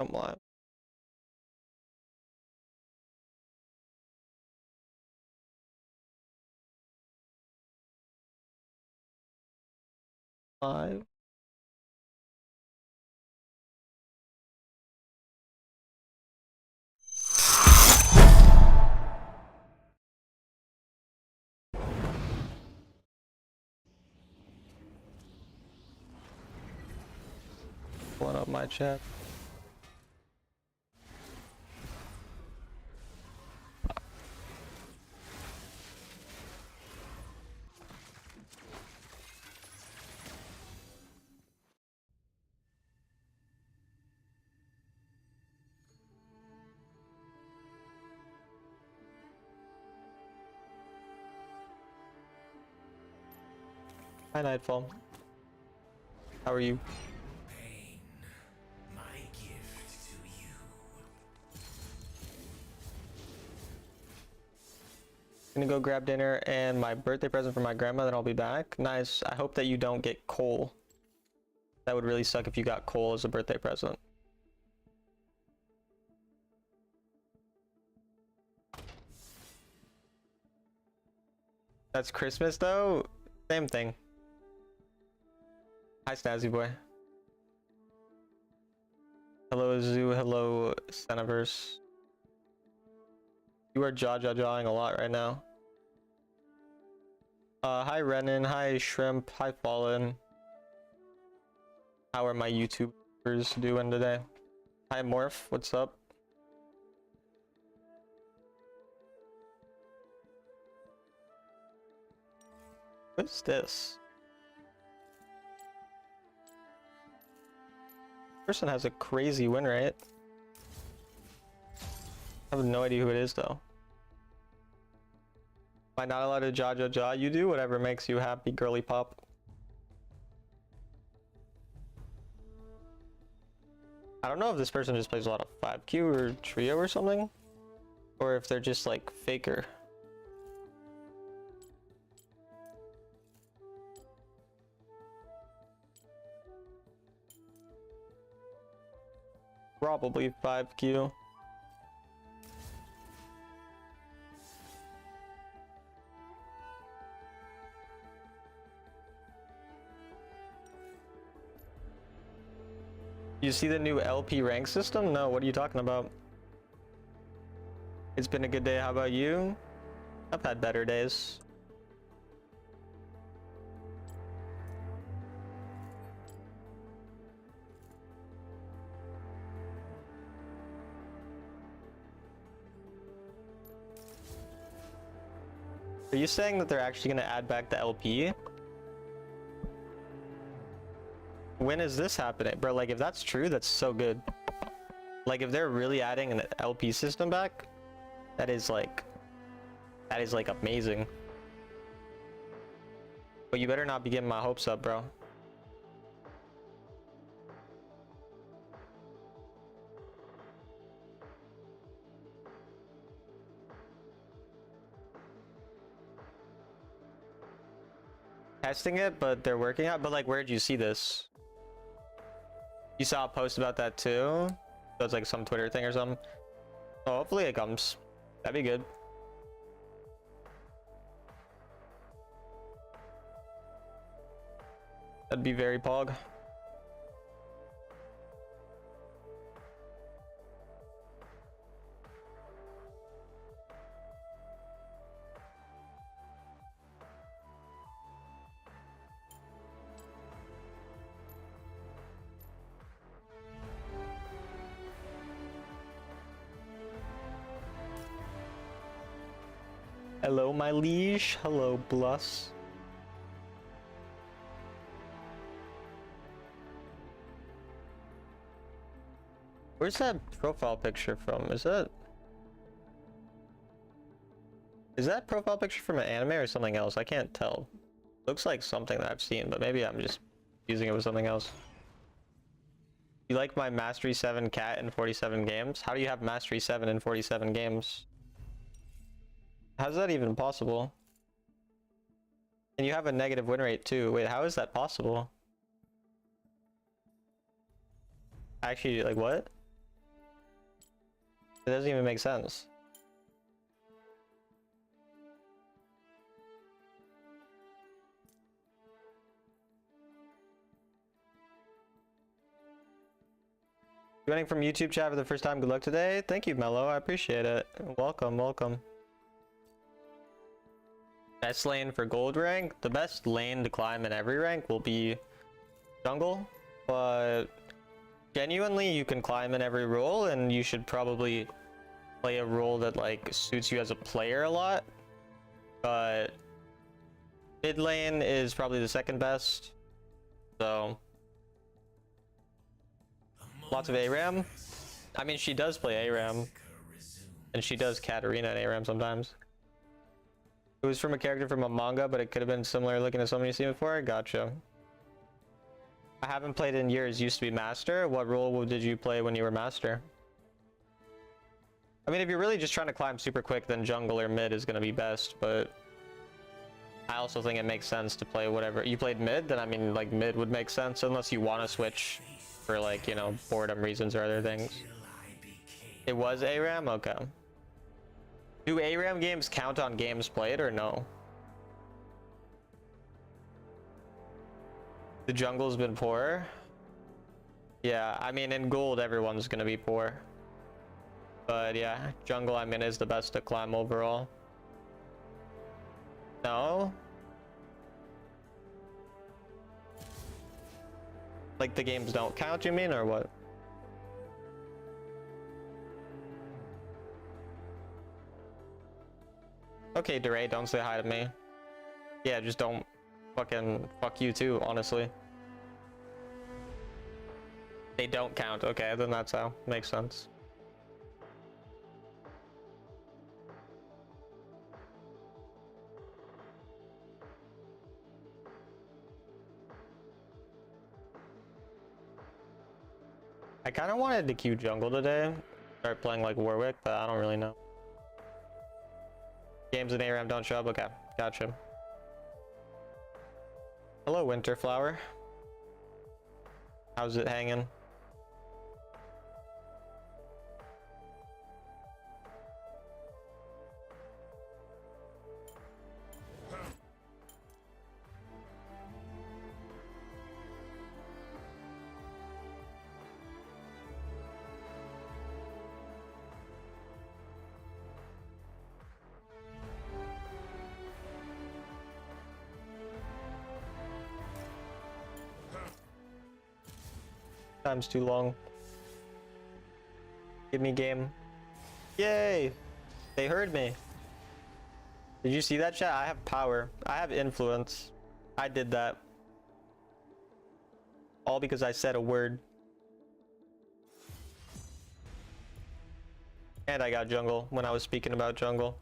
I'm live. Live. Pulling up my chat. Hi Nightfall. How are you? Pain, my gift to you. Gonna go grab dinner and my birthday present for my grandma, then I'll be back. Nice. I hope that you don't get coal. That would really suck if you got coal as a birthday present. That's Christmas though? Same thing. Hi Snazzy boy. Hello Zoo, hello Ceniverse. You are jawing a lot right now. Hi Renan, hi Shrimp, hi Fallen. How are my YouTubers doing today? Hi Morph, what's up? What's this? Person has a crazy win rate. I have no idea who it is though. Am I not allowed to jaw? You do whatever makes you happy, girly pop. I don't know if this person just plays a lot of 5Q or trio or something, or if they're just like faker. Probably 5Q. You see the new LP rank system? No, what are you talking about? It's been a good day, how about you? I've had better days. Are you saying that they're actually gonna add back the LP? When is this happening? Bro, like if that's true, that's so good. Like if they're really adding an LP system back, that is like amazing. But you better not be getting my hopes up, bro. Testing it, but they're working out. But like, where did you see this? You saw a post about that too? So it's like some Twitter thing or something. Oh, hopefully it comes. That'd be good. That'd be very pog. Hello, my liege. Hello, Blus. Where's that profile picture from? Is that profile picture from an anime or something else? I can't tell. Looks like something that I've seen, but maybe I'm just using it with something else. You like my Mastery 7 cat in 47 games? How do you have Mastery 7 in 47 games? How's that even possible? And you have a negative win rate too. Wait, how is that possible? Actually, like what? It doesn't even make sense. Joining from YouTube chat for the first time. Good luck today. Thank you, Mello. I appreciate it. Welcome, welcome. Best lane for gold rank. The best lane to climb in every rank will be jungle, but genuinely you can climb in every role, and you should probably play a role that like suits you as a player a lot. But mid lane is probably the second best. So lots of ARAM. I mean, she does play ARAM, and she does Katarina and ARAM sometimes. It was from a character from a manga, but it could have been similar looking to someone you've seen before. Gotcha. I haven't played in years. Used to be master. What role did you play when you were master? I mean, if you're really just trying to climb super quick, then jungle or mid is going to be best, but I also think it makes sense to play whatever. You played mid, then I mean, like, mid would make sense unless you want to switch for, like, you know, boredom reasons or other things. It was ARAM? Okay. Do ARAM games count on games played or no? The jungle's been poor? Yeah, I mean, in gold, everyone's gonna be poor. But yeah, jungle, I mean, is the best to climb overall. No? Like, the games don't count, you mean, or what? Okay, DeRay, don't say hi to me. Yeah, just don't fucking fuck you too, honestly. They don't count. Okay, then that's how. Makes sense. I kind of wanted to queue jungle today. Start playing like Warwick, but I don't really know. Games in ARAM don't show up? Okay, gotcha. Hello, Winterflower. How's it hanging? Time's too long. Give me game. Yay! They heard me. Did you see that, chat? I have power. I have influence. I did that. All because I said a word. And I got jungle when I was speaking about jungle.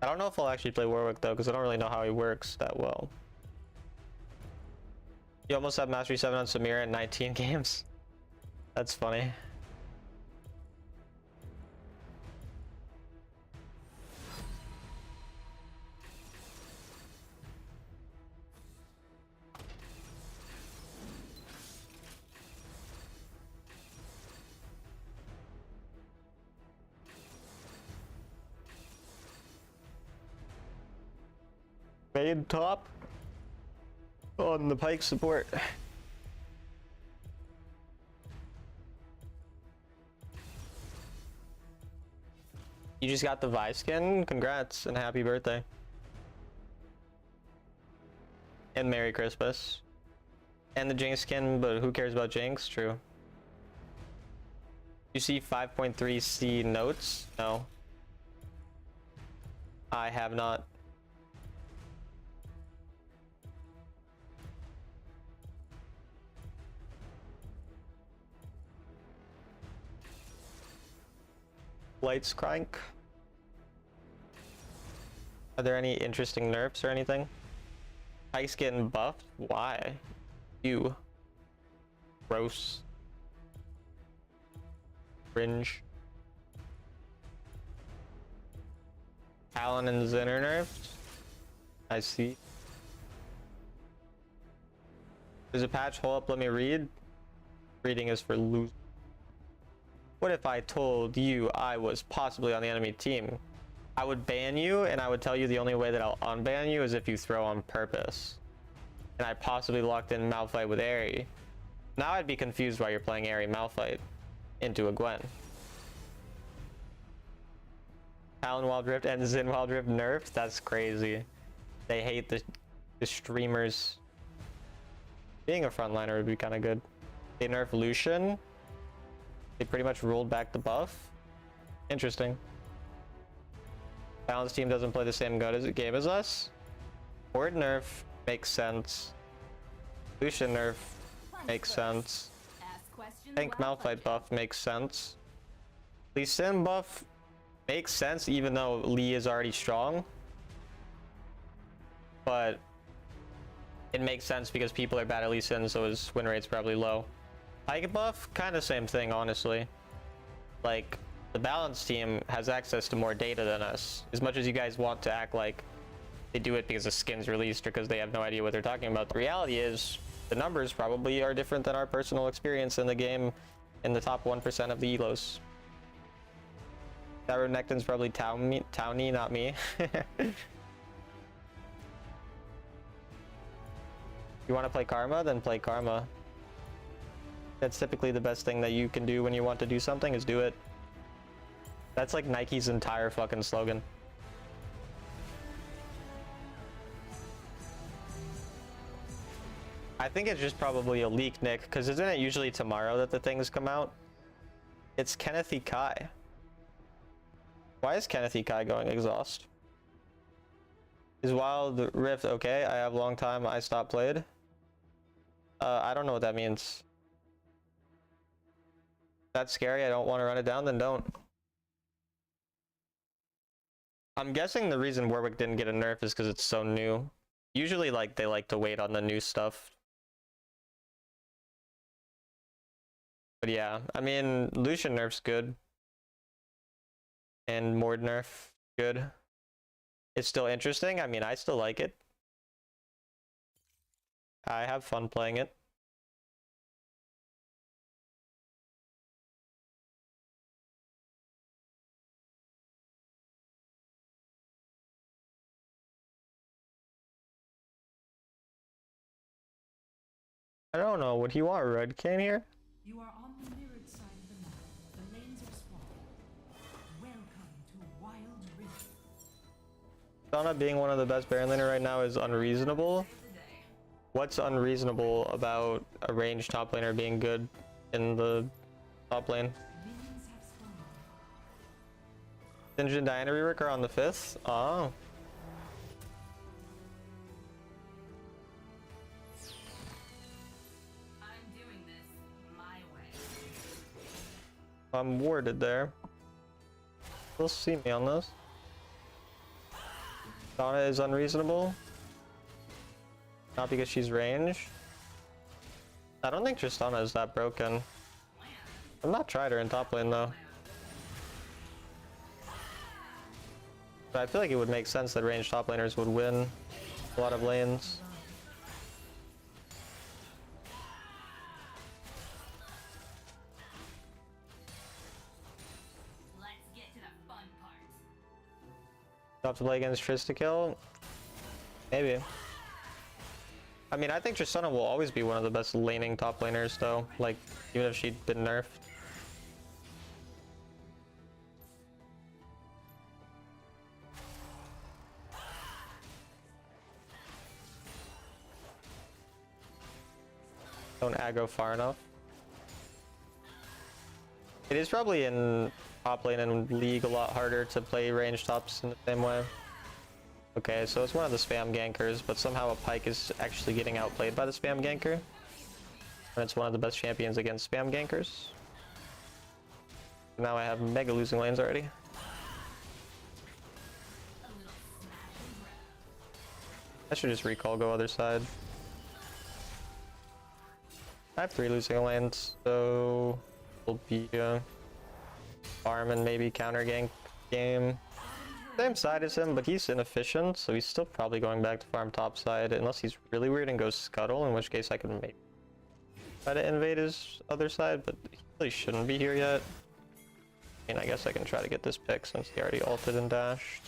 I don't know if I'll actually play Warwick though, because I don't really know how he works that well. You almost have Mastery 7 on Samira in 19 games. That's funny. Main top on the Pike support. You just got the Vi skin? Congrats and happy birthday. And Merry Christmas. And the Jinx skin, but who cares about Jinx? True. You see 5.3C notes? No. I have not. Lights crank. Are there any interesting nerfs or anything? Pike's getting buffed? Why? You. Gross. Cringe. Talon and Zen are nerfed? I see. There's a patch, hold up, let me read. Reading is for losers. What if I told you I was possibly on the enemy team? I would ban you, and I would tell you the only way that I'll unban you is if you throw on purpose. And I possibly locked in Malphite with Aerie. Now I'd be confused why you're playing Aerie Malphite into a Gwen. Talon Wild Rift and Xin Wild Rift nerfed? That's crazy. They hate the streamers. Being a frontliner would be kind of good. They nerfed Lucian. They pretty much rolled back the buff. Interesting. Balance team doesn't play the same game as us. Ward nerf makes sense. Lucian nerf makes sense. Tank Malphite buff makes sense. Lee Sin buff makes sense even though Lee is already strong. But it makes sense because people are bad at Lee Sin, so his win rate's probably low. Pyke buff, kind of same thing, honestly. Like, the balance team has access to more data than us. As much as you guys want to act like they do it because the skin's released or because they have no idea what they're talking about, the reality is the numbers probably are different than our personal experience in the game in the top 1% of the elos. That Renekton's probably Townie, not me. You want to play Karma? Then play Karma. That's typically the best thing that you can do when you want to do something, is do it. That's like Nike's entire fucking slogan. I think it's just probably a leak, Nick, because isn't it usually tomorrow that the things come out? It's Kenneth E. Kai. Why is Kenneth E. Kai going exhaust? Is Wild Rift okay? I have long time I stopped played. I don't know what that means. That's scary. I don't want to run it down, then don't. I'm guessing the reason Warwick didn't get a nerf is because it's so new. Usually, like, they like to wait on the new stuff. But yeah, I mean, Lucian nerf's good. And Mord nerf, good. It's still interesting. I mean, I still like it. I have fun playing it. I don't know. What do you want, Red Cane here? You are on the mirrored side of the map. The lanes are swapped. Welcome to Wild Rift. Donna being one of the best Baron laner right now is unreasonable. What's unreasonable about a ranged top laner being good in the top lane? Minions have spawned. Singed and Diana rework are on the 5th. Oh. I'm doing this my way. I'm warded there. They'll see me on this. Donna is unreasonable. Not because she's ranged. I don't think Tristana is that broken. I've not tried her in top lane though. But I feel like it would make sense that ranged top laners would win a lot of lanes. Let's get to the fun part. Tough to play against Triss to kill? Maybe. I mean, I think Tristana will always be one of the best laning top laners though, like, even if she'd been nerfed. Don't aggro far enough. It is probably in top lane and League a lot harder to play ranged tops in the same way. Okay, so it's one of the spam gankers, but somehow a Pyke is actually getting outplayed by the spam ganker. And it's one of the best champions against spam gankers. Now I have mega losing lanes already. I should just recall, go other side. I have 3 losing lanes, so it'll be farm and maybe counter gank game. Same side as him, but he's inefficient, so he's still probably going back to farm top side, unless he's really weird and goes scuttle, in which case I can maybe try to invade his other side, but he really shouldn't be here yet. I mean, I guess I can try to get this pick since he already ulted and dashed.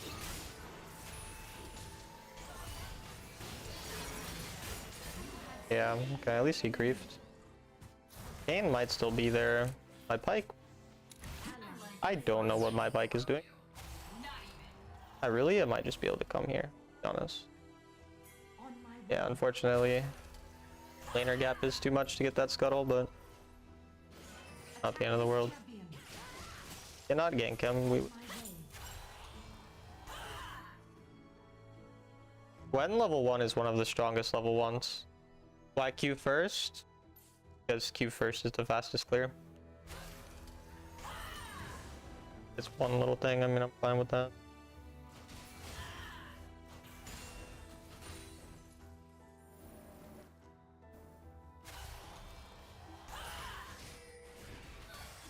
Yeah, okay, at least he griefed. Kane might still be there. My Pyke... I don't know what my Pyke is doing. I might just be able to come here, to be honest. Yeah, unfortunately, laner gap is too much to get that scuttle, but not the end of the world. Cannot gank him. Gwen level 1 is one of the strongest level 1s. Why Q first? Because Q first is the fastest clear. It's one little thing, I mean, I'm fine with that.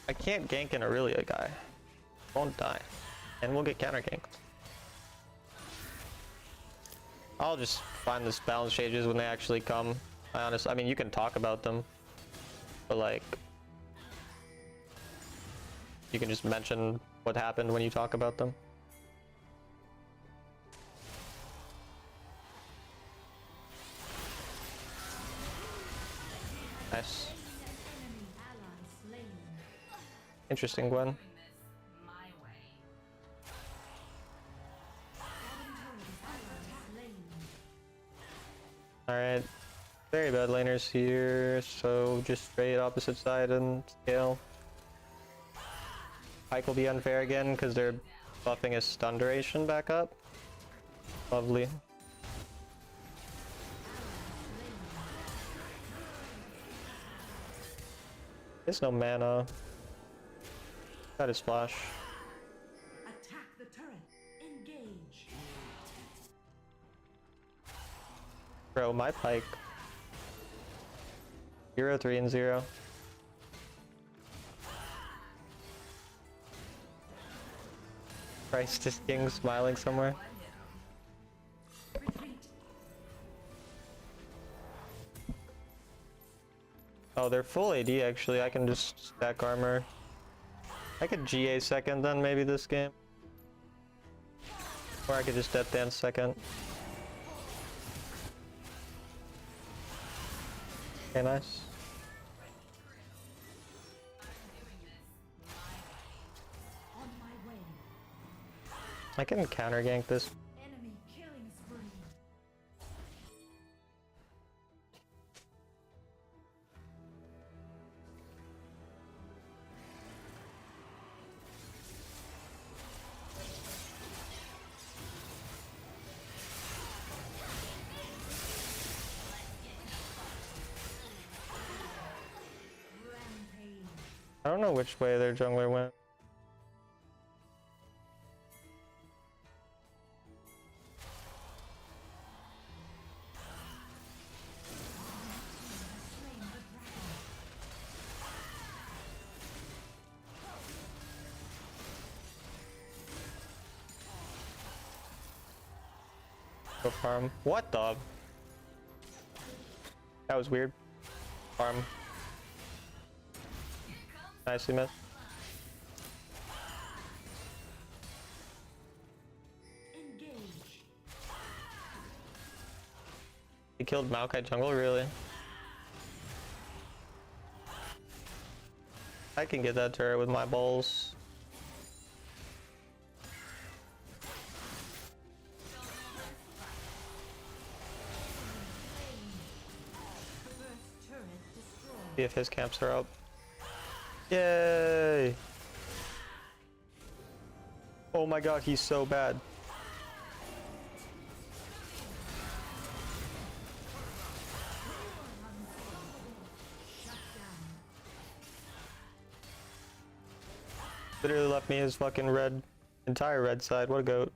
I can't gank an Aurelia guy. Won't die. And we'll get counter ganked. I'll just find the balance changes when they actually come. I mean, you can talk about them, but like, you can just mention what happened when you talk about them. Nice. Interesting, Gwen. Alright. Very bad laners here, so just straight opposite side and scale. Pyke will be unfair again because they're buffing his stun duration back up. Lovely. There's no mana. Got his flash. Attack the turret. Engage. Bro, my Pyke. 0, 3, and 0. Christ is king smiling somewhere. Retreat. Oh, they're full AD actually. I can just stack armor. I could GA second then maybe this game. Or I could just Death Dance second. Okay, nice. On my way. I can counter gank this. Enemy killing spree. Rampage. I don't know which way their jungler went. Slain the dragon. Go farm. What the? That was weird. Farm. Nicely missed. Engage. He killed Maokai jungle, really? I can get that turret with my balls. First turret destroyed. See if his camps are up. Yay! Oh my god, he's so bad. Shut down. Literally left me his fucking entire red side. What a goat.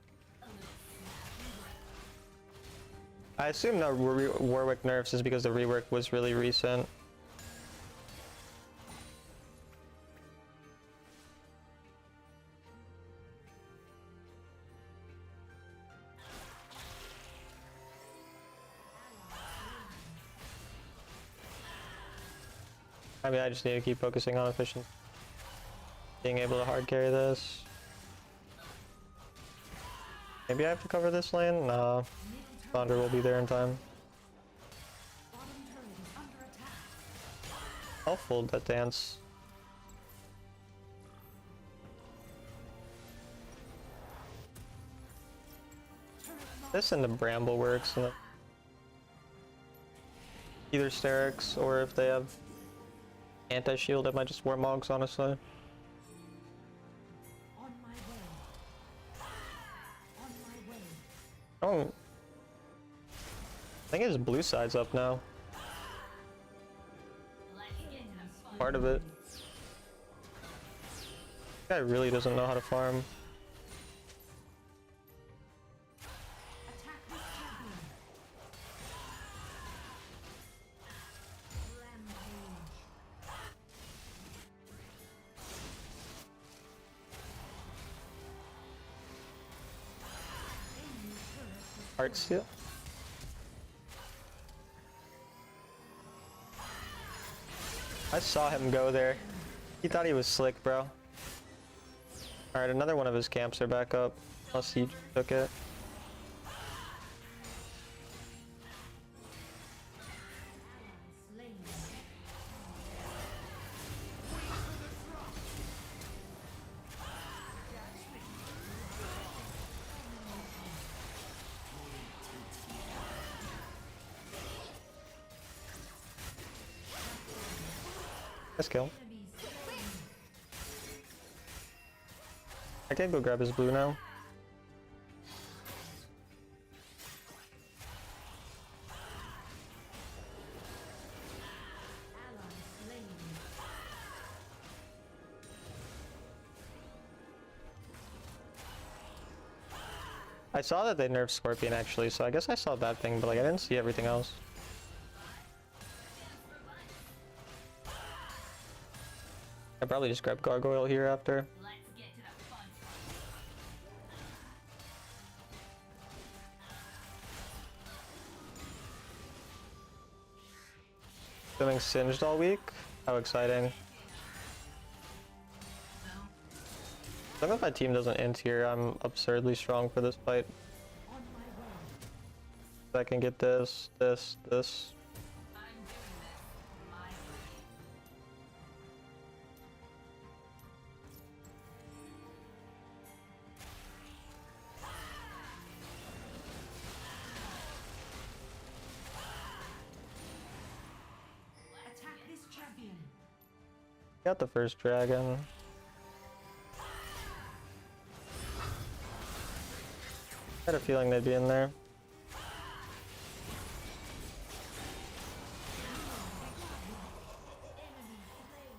I assume that Warwick nerfs is because the rework was really recent. I mean, I just need to keep focusing on efficiency. being able to hard carry this. Maybe I have to cover this lane? Nah. Thunder will be there in time. Bottom turret is under attack. I'll fold that dance. Turret lost. This and the bramble works. And either Sterix or if they have anti-shield, I might just Warmogs, honestly. On my way. On my way. Oh. I think his blue side's up now. Part of it. This guy really doesn't know how to farm. Attack this champion. Rampage. Enemy turret Heart steal. I saw him go there. He thought he was slick, bro. Alright, another one of his camps are back up. Unless he took it. slain. Nice kill. Enemy slain. I can go grab his blue now. Ally slain. I saw that they nerfed Scorpion actually, so I guess I saw that thing, but like I didn't see everything else. I probably just grab Gargoyle here after. Let's get to the fun. Feeling singed all week? How exciting. As long as my team doesn't int here, I'm absurdly strong for this fight. On my way. I can get this, this, this. I'm doing this my way. Attack this champion. Got the first dragon. Had a feeling they'd be in there. Enemy slain.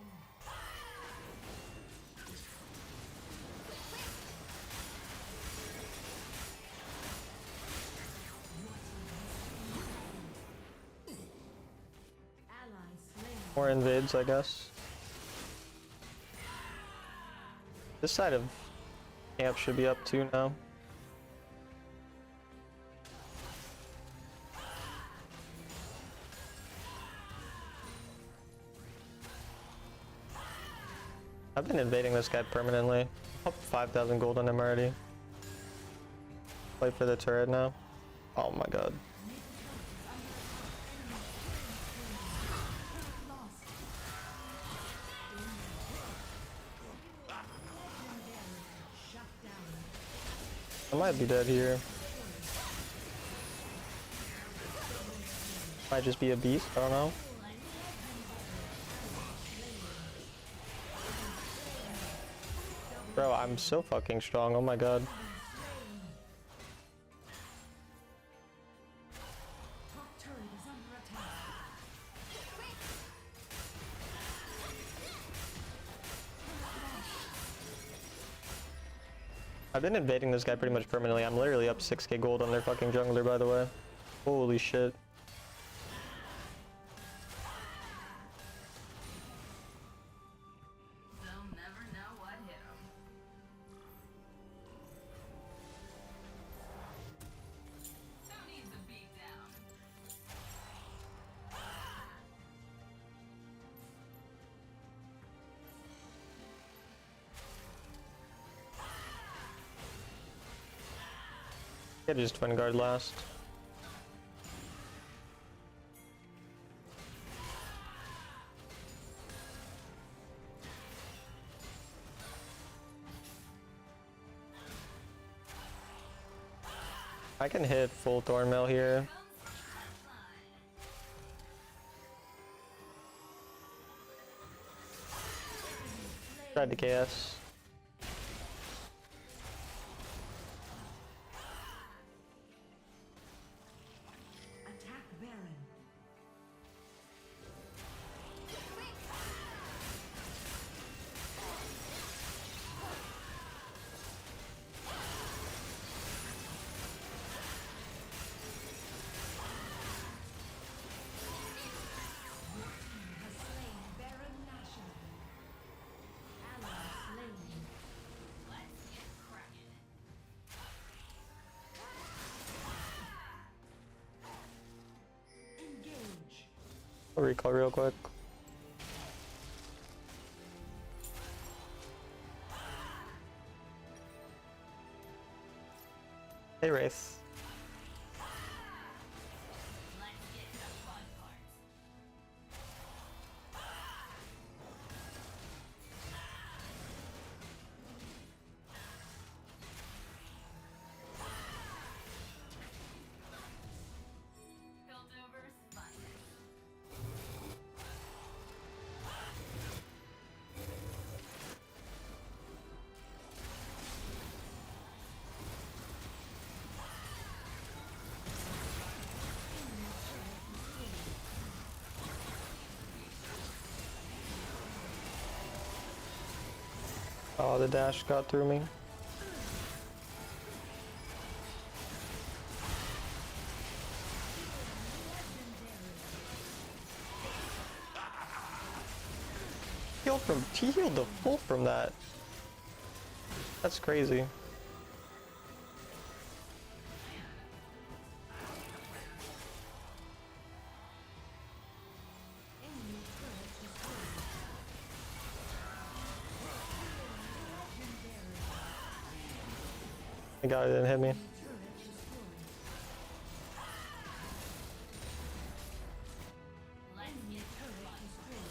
Ally slain. More invades, I guess. This side of camp should be up too now. I've been invading this guy permanently. Up 5,000 gold on him already. Wait for the turret now. Oh my god. Lost. Shut down. I might be dead here. Might just be a beast, I don't know. Bro, I'm so fucking strong, oh my god. Top turret is under attack. I've been invading this guy pretty much permanently. I'm literally up 6k gold on their fucking jungler, by the way. Holy shit. They'll never know what hit 'em. Who needs a beat down? Could just twin guard last. I can hit full Thornmail here. Tried to KS. Attack Baron. Has slain Baron Nashor. Ally slain. Let's get cracking. Engage. I'll recall real quick. Hey Wraith. Let's get to the fun part. Piltover's finest. Oh, the dash got through me. He healed the full from that. That's crazy. Enemy turret destroyed. The guy didn't hit me. Turret destroyed. Let's get to the fun Destroyed.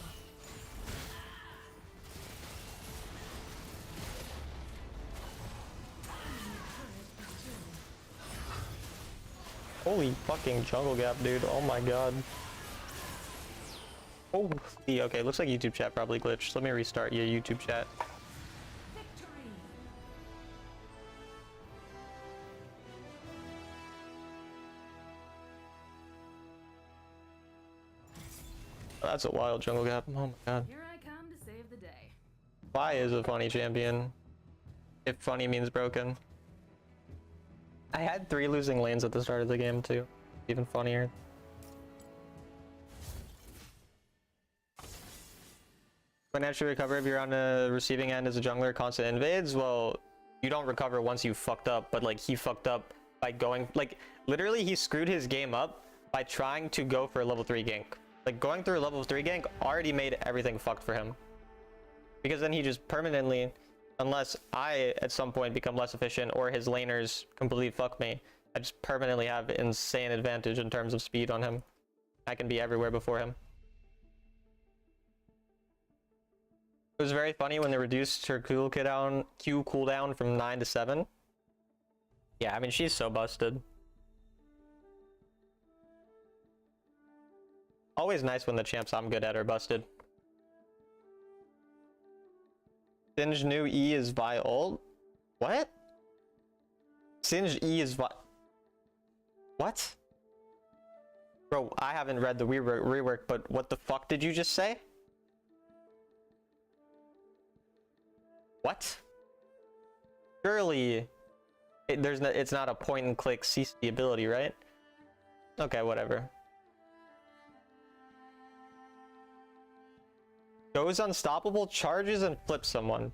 Holy fucking jungle gap, dude. Oh my god. Oh, okay, looks like YouTube chat probably glitched. Let me restart your YouTube chat. Victory. That's a wild jungle gap. Oh my god. Here I come to save the day. Vi is a funny champion. If funny means broken. I had 3 losing lanes at the start of the game too. Even funnier. Financially recover if you're on the receiving end as a jungler constant invades. Well, you don't recover once you fucked up, but like he fucked up by going, like literally he screwed his game up by trying to go for a level 3 gank. Like going through a level 3 gank already made everything fucked for him. Because then he just permanently, unless I at some point become less efficient or his laners completely fuck me, I just permanently have insane advantage in terms of speed on him. I can be everywhere before him. It was very funny when they reduced her Q cooldown from 9 to 7. Yeah, I mean, she's so busted. Always nice when the champs I'm good at are busted. Singed new E is Vi ult? What? Singed E is Vi... What? Bro, I haven't read the rework, but what the fuck did you just say? What? Surely it's not a point and click CC ability, right? Okay, whatever. Goes unstoppable, charges, and flips someone.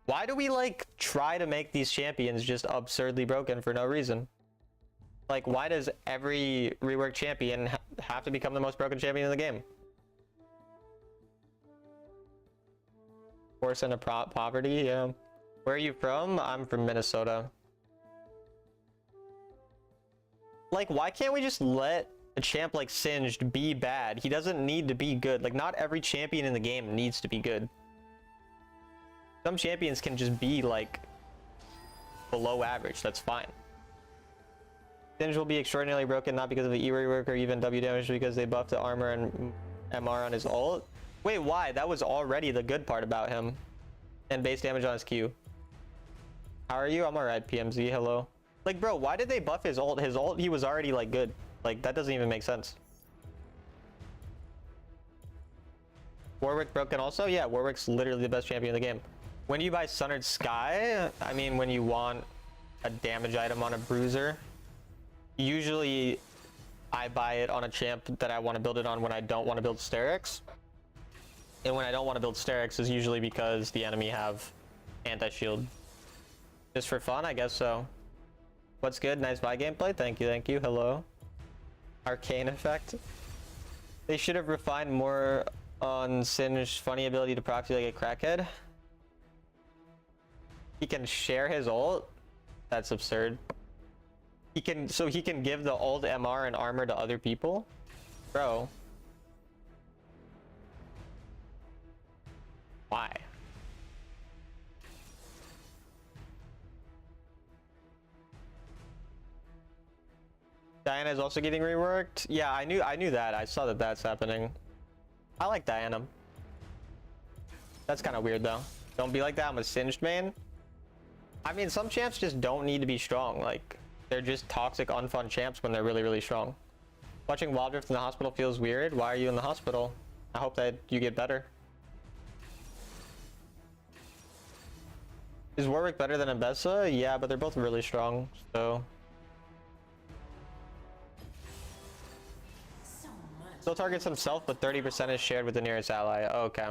Why do we like try to make these champions just absurdly broken for no reason? Like, why does every rework champion have to become the most broken champion in the game? Force into poverty, yeah. Where are you from? I'm from Minnesota. Like, why can't we just let a champ like Singed be bad? He doesn't need to be good. Like, not every champion in the game needs to be good. Some champions can just be like below average. That's fine. Singed will be extraordinarily broken, not because of the E rework or even W damage, because they buffed the armor and MR on his ult. Wait, why? That was already the good part about him. And base damage on his Q. How are you? I'm alright, PMZ. Hello. Like, bro, why did they buff his ult? His ult, he was already like good. Like, that doesn't even make sense. Warwick broken also? Yeah, Warwick's literally the best champion in the game. When do you buy Sunnered Sky? I mean, when you want a damage item on a bruiser. Usually, I buy it on a champ that I want to build it on when I don't want to build Sterix. And when I don't want to build Sterix is usually because the enemy have anti-shield. Just for fun? I guess so. What's good? Nice Vi gameplay. Thank you, thank you. Hello. Arcane effect. They should have refined more on Singe's funny ability to proxy like a crackhead. He can share his ult? That's absurd. He can give the ult MR and armor to other people? Bro. Why? Diana is also getting reworked. Yeah, I knew that. I saw that that's happening. I like Diana. That's kind of weird though. Don't be like that. I'm a Singed main. I mean, some champs just don't need to be strong. Like, they're just toxic, unfun champs when they're really, really strong. Watching Wild Rift in the hospital feels weird. Why are you in the hospital? I hope that you get better. Is Warwick better than Ambessa? Yeah, but they're both really strong, so... Still targets himself, but 30% is shared with the nearest ally. Oh, okay.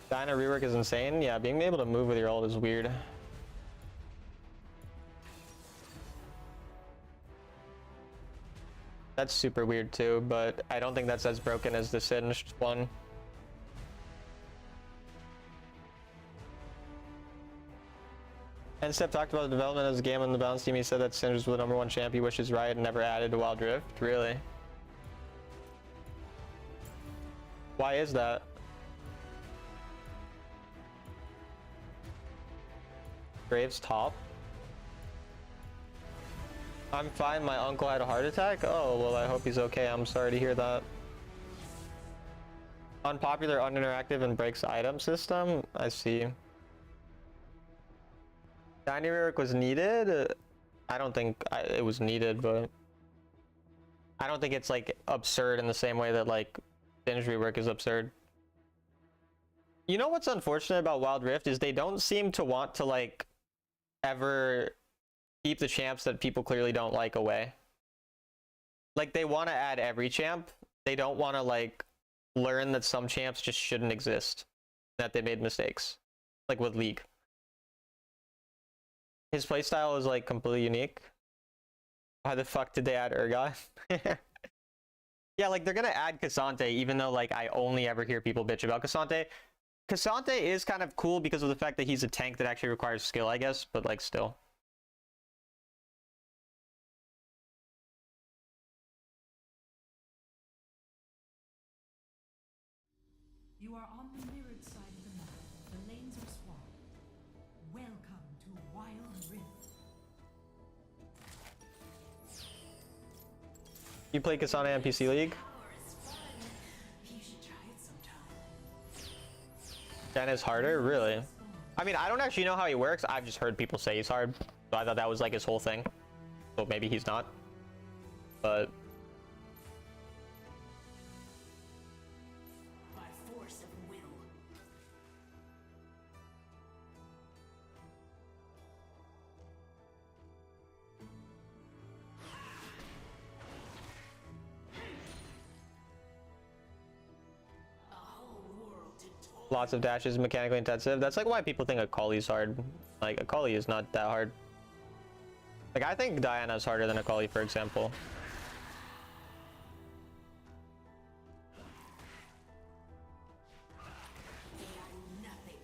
Dyna rework is insane. Yeah, being able to move with your ult is weird. That's super weird too, but I don't think that's as broken as the Singed one. Step talked about the development of the game on the balance team. He said that Singed was the #1 champ. He wishes Riot never added to Wild Rift. Really? Why is that? Graves top. I'm fine. My uncle had a heart attack. Oh, well, I hope he's okay. I'm sorry to hear that. Unpopular, uninteractive, and breaks item system. I see. Tiny rework was needed. I don't think it was needed, but I don't think it's like absurd in the same way that like Singed rework is absurd. You know what's unfortunate about Wild Rift is they don't seem to want to like ever keep the champs that people clearly don't like away. Like, they want to add every champ. They don't want to like learn that some champs just shouldn't exist, that they made mistakes, like with League. His playstyle is like completely unique. Why the fuck did they add Urgot? Yeah, like they're gonna add Cassante, even though like I only ever hear people bitch about Cassante. Cassante is kind of cool because of the fact that he's a tank that actually requires skill, I guess, but like still. You are on the mirrored side of the map. The lanes are swamped. Welcome to Wild Rift. You play Cassante on PC League? You should try it sometime. Diana's harder? Really? I mean, I don't actually know how he works. I've just heard people say he's hard. So I thought that was like his whole thing. So maybe he's not. But... By force of will. A whole world to toil. Lots of dashes, mechanically intensive. That's like why people think Akali's hard. Like, Akali is not that hard. Like, I think Diana's harder than Akali, for example. They are nothing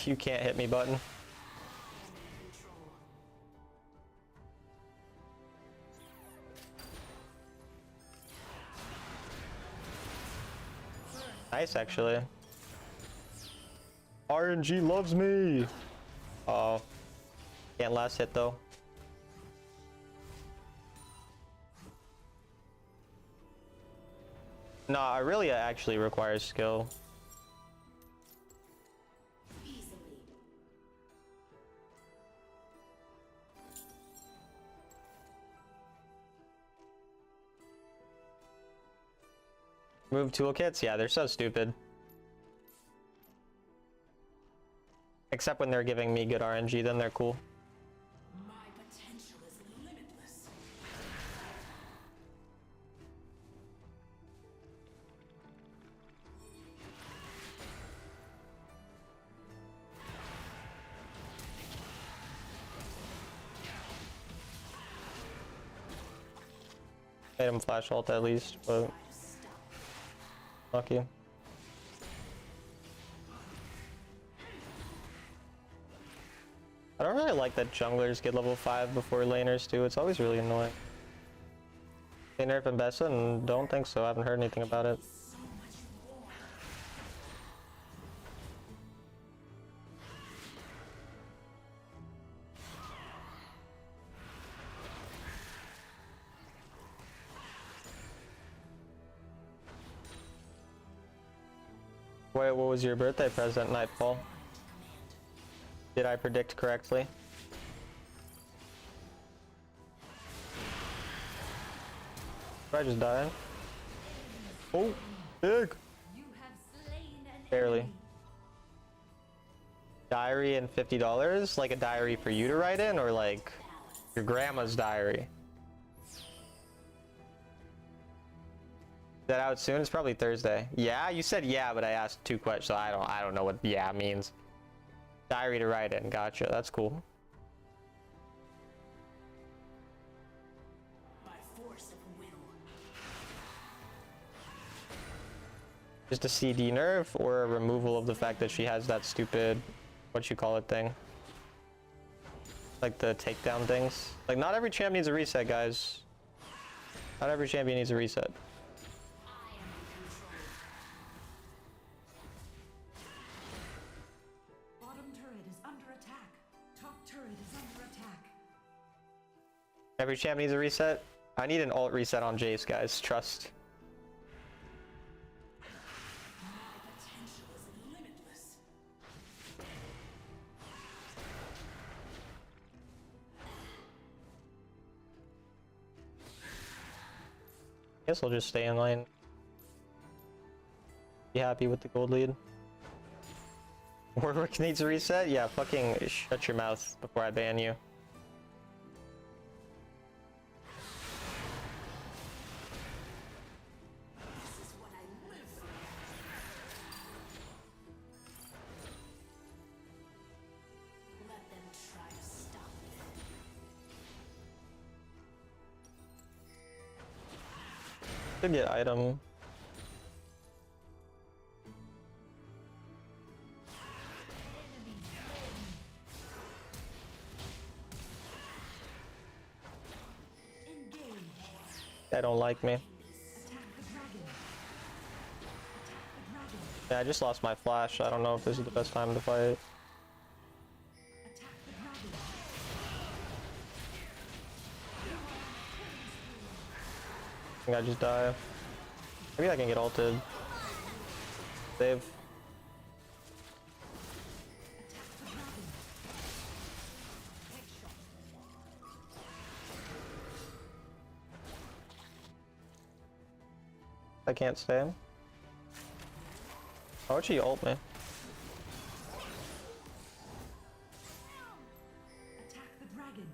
You can't hit me button. Nice, actually. RNG loves me. Oh, can't last hit though. Nah, Aurelia actually requires skill. Easily. Move toolkits? Yeah, they're so stupid. Except when they're giving me good RNG, then they're cool. My potential is limitless. Made him flash ult at least, but Try to stop. lucky. I don't really like that junglers get level 5 before laners do. It's always really annoying. They nerf Mbessa and don't think so. I haven't heard anything about it. So much more. Wait, what was your birthday present, Nightfall? Did I predict correctly? Did I just die? Oh, big! You have slain an Barely. enemy. Diary and $50? Like a diary for you to write in, or like your grandma's diary? Is that out soon? It's probably Thursday. Yeah, you said yeah, but I asked 2 questions, so I don't know what yeah means. Diary to write in. Gotcha. That's cool. By force of will. Just a CD nerf or a removal of the fact that she has that stupid, what you call it thing? Like the takedown things. Like not every champ needs a reset, guys. Not every champion needs a reset. I am in control. Bottom turret is under attack. Top turret is under attack. Every champ needs a reset. I need an alt reset on Jace, guys. Trust. My potential is limitless. Guess I'll just stay in lane. Be happy with the gold lead. Warwick needs a reset? Yeah, fucking shut your mouth before I ban you. This is what I live for. Let them try to stop me. Could get item. Engage. They don't like me. Attack the dragon. Attack the dragon. Yeah, I just lost my flash. I don't know if this is the best time to fight. Attack the dragon. I think I just die. Maybe I can get ulted. Save. I can't stay. How would she ult me? Attack the dragon.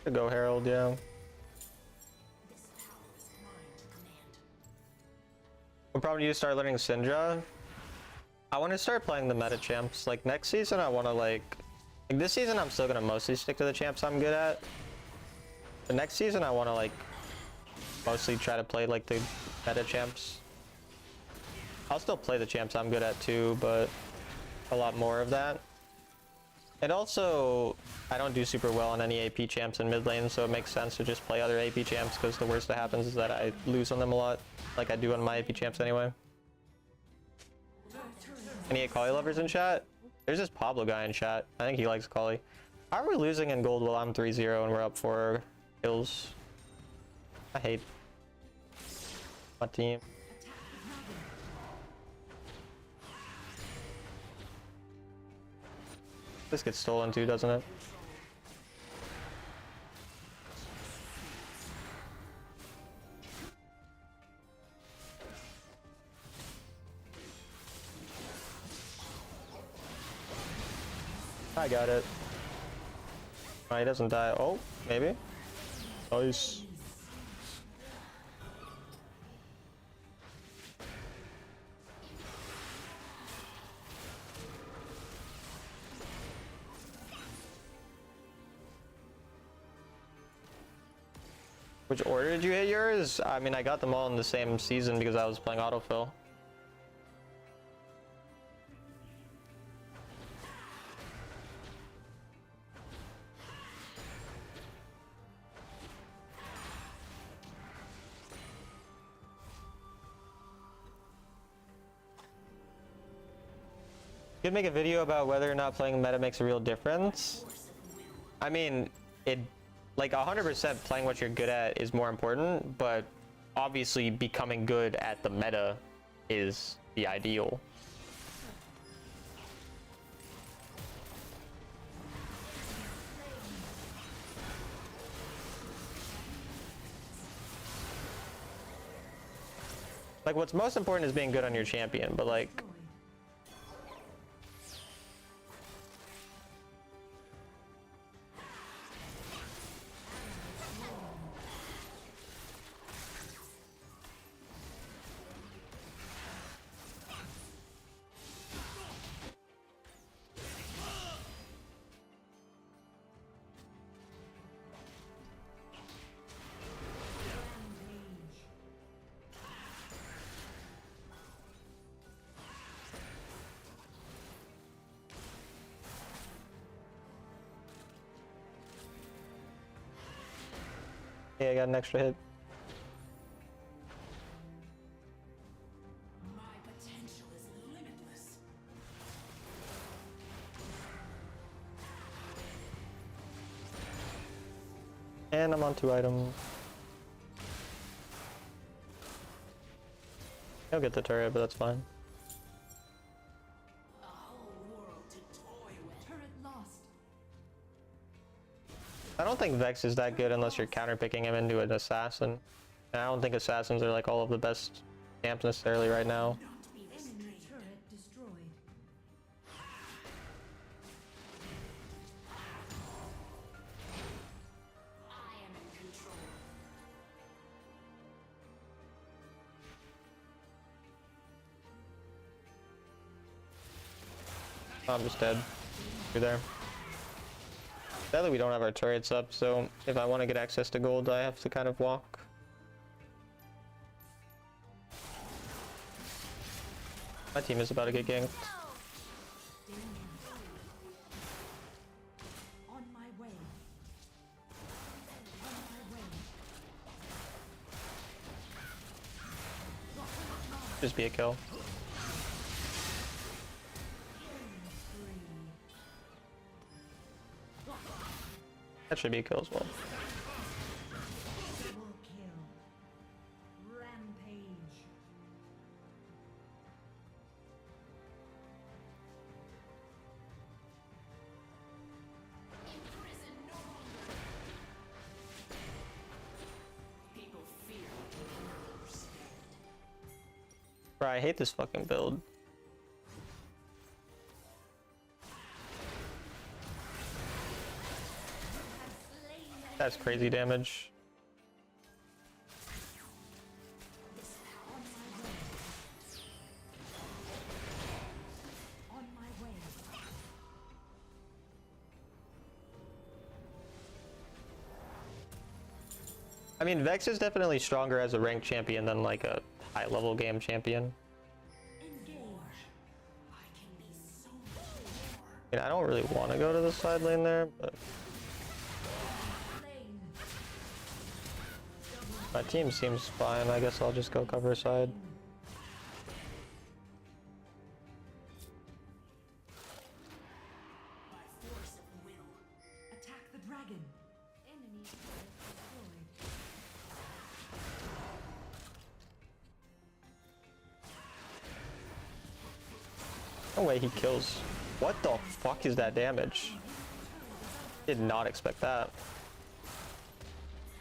Could go Herald, yeah. This power is mine to command. We'll probably need to start learning Syndra. I want to start playing the meta champs. Like next season, I want to like this season, I'm still gonna mostly stick to the champs I'm good at. The next season, I want to like mostly try to play like the meta champs. I'll still play the champs I'm good at too, but a lot more of that. And also, I don't do super well on any AP champs in mid lane, so it makes sense to just play other AP champs, because the worst that happens is that I lose on them a lot, like I do on my AP champs anyway. Any Akali lovers in chat? There's this Pablo guy in chat. I think he likes Akali. How are we losing in gold while I'm 3-0 and we're up 4 kills? I hate my team. This gets stolen too, doesn't it? I got it. Oh, he doesn't die. Oh, maybe. Nice. Which order did you hit yours? I mean, I got them all in the same season because I was playing autofill. You could make a video about whether or not playing meta makes a real difference. I mean, it, like 100% playing what you're good at is more important, but obviously becoming good at the meta is the ideal. Like, what's most important is being good on your champion, but like, yeah, I got an extra hit. My potential is limitless. And I'm on 2 items. He'll get the turret, but that's fine. A whole world to toy with. Turret lost. I don't think Vex is that good unless you're counterpicking him into an assassin. And I don't think assassins are like all of the best champs necessarily right now. Not be Enemy restrained. turret destroyed. I am in control. I'm just dead. You're there. Sadly, we don't have our turrets up, so if I want to get access to gold, I have to kind of walk. My team is about to get ganked. On my way. On my way. Just be a kill. That should be a kill as well. Double kill. Rampage. Imprison no longer. People fear what they cannot understand. Bro, I hate this fucking build. That's crazy damage. On my way. On my way. I mean, Vex is definitely stronger as a ranked champion than like a high level game champion. Engage. I can be so much I mean, I don't really want to go to the side lane there, but Slain. my team seems fine. I guess I'll just go cover side. By force of will. Attack the dragon. Enemy turret destroyed. No way he kills. What the fuck is that damage? Did not expect that.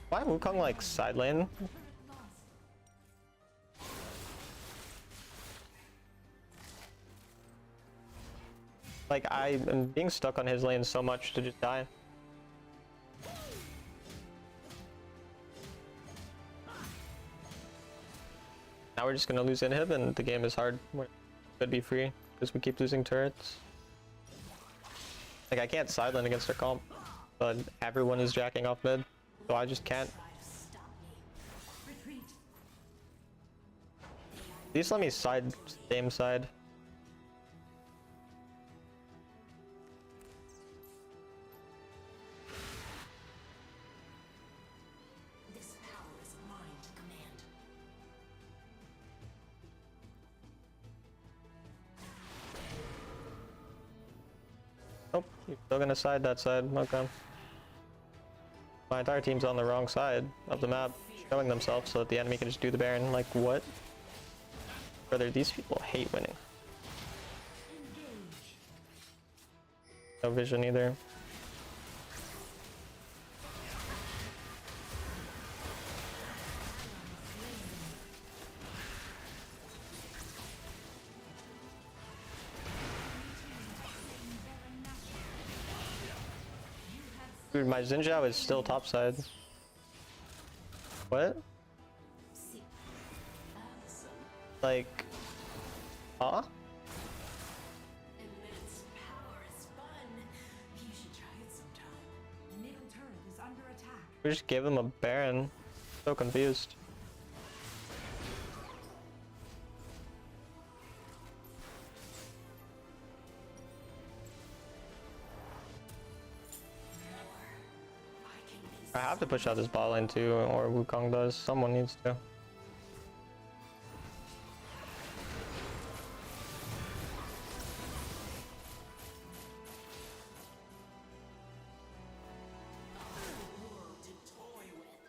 Why Wukong like side lane? Turret lost. Like I am being stuck on his lane so much to just die. Now we're just gonna lose inhib and the game is hard. We could be free because we keep losing turrets. Like I can't side lane against their comp, but everyone is jacking off mid, so I just can't. Try to stop me. Retreat. At least let me side same side. This power is mine to command. Oh, you're still gonna side that side. Okay. My entire team's on the wrong side of the map, showing themselves so that the enemy can just do the Baron. Like, what? Brother, these people hate winning. Engage. No vision either. Dude, my Xinjiao is still topside. What? See. Awesome. Like, huh? Immense power is fun. You should try it sometime. Middle turret is under attack. We just gave them a Baron. So confused. I can be I have to push out this bot lane too, or Wukong does. Someone needs to. world to toy with.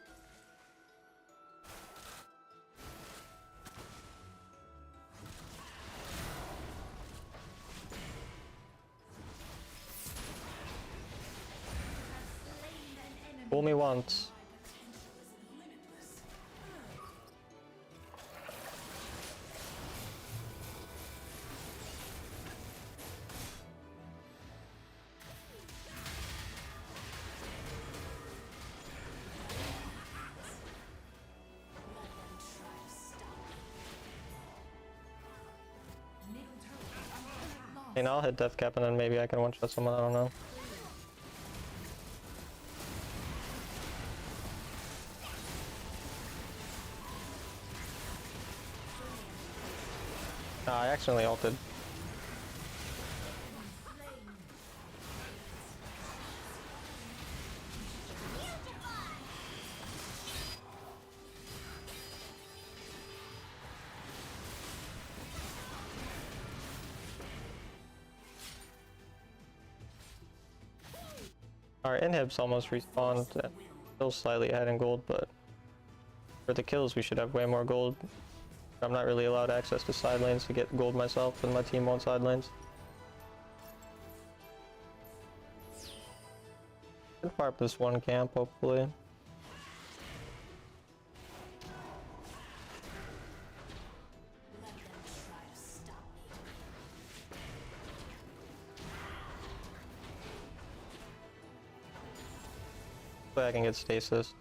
Slain an enemy. Fool me once. My potential is limitless. Let them try to stop me. Middle turret is under attack. I mean, I'll hit death cap and then maybe I can one shot someone. I don't know. I accidentally ulted. Our inhibs almost respawned, still slightly ahead in gold, but for the kills we should have way more gold. I'm not really allowed access to side lanes to get gold myself, and my team won't side lanes. Can fire up this one camp, hopefully. Let them try to stop me. Hopefully I can get stasis.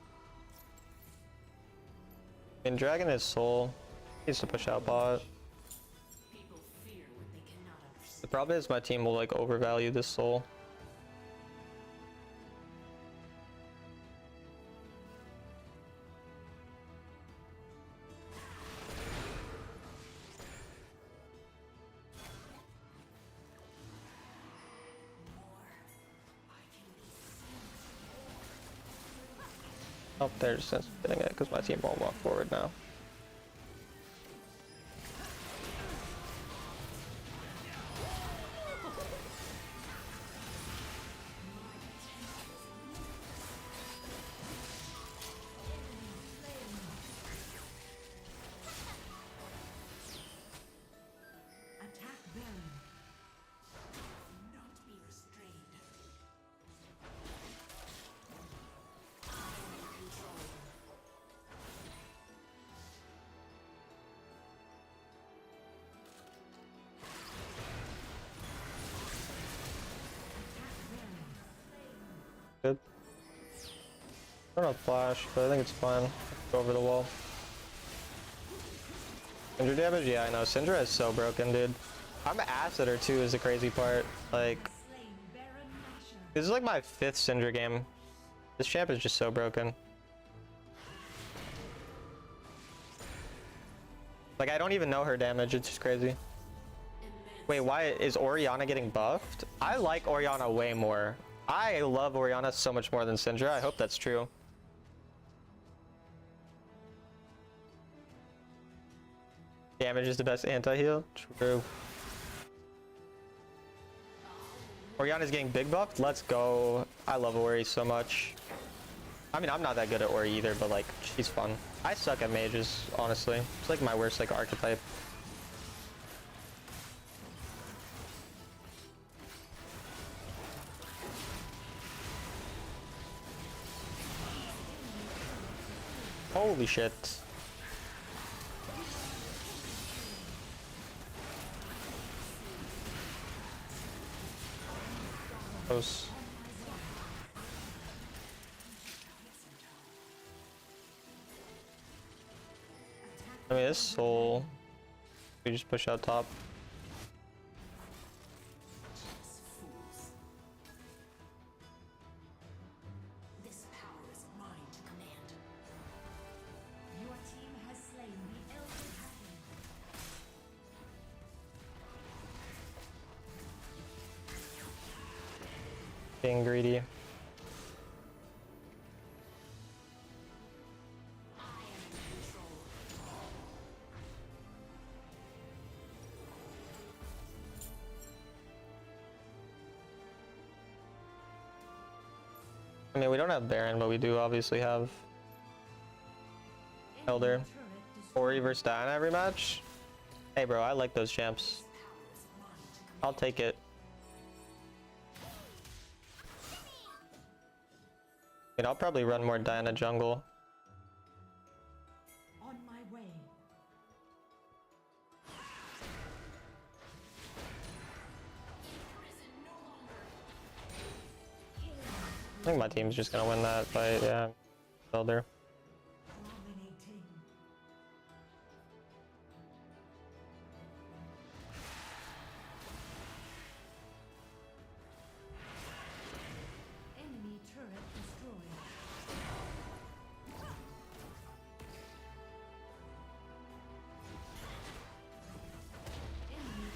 And Dragon is soul. Needs to push out bot. People fear what they cannot understand. The problem is my team will like overvalue this soul. Oh, they're just getting it because my team won't walk forward now. Attack Baron. Not be restrained. Good. I don't know flash, but I think it's fine. Go over the wall. Syndra damage? Yeah, I know. Syndra is so broken, dude. I'm ass at her too is the crazy part. Like, Slain Baron Nashor. this is like my 5th Syndra game. This champ is just so broken. Like, I don't even know her damage. It's just crazy. Wait, why is Orianna getting buffed? I like Orianna way more. I love Orianna so much more than Syndra. I hope that's true. Damage is the best anti-heal. True. Orianna's getting big buffed. Let's go. I love Ori so much. I mean, I'm not that good at Ori either, but like, she's fun. I suck at mages, honestly. It's like my worst like archetype. Holy shit. Close. I mean, this soul. We just push out top. Fools. This power is mine to command. Your team has slain the Elder Dragon. Being greedy. I am in control. I mean, we don't have Baron, but we do obviously have Elder. Enemy turret destroyed. Ori versus Diana every match. Hey, bro, I like those champs. I'll take it. I mean, I'll probably run more Diana jungle. On my way. I think my team's just gonna win that fight, yeah. Elder. Dominating. Enemy turret destroyed. Enemy turret destroyed. Enemy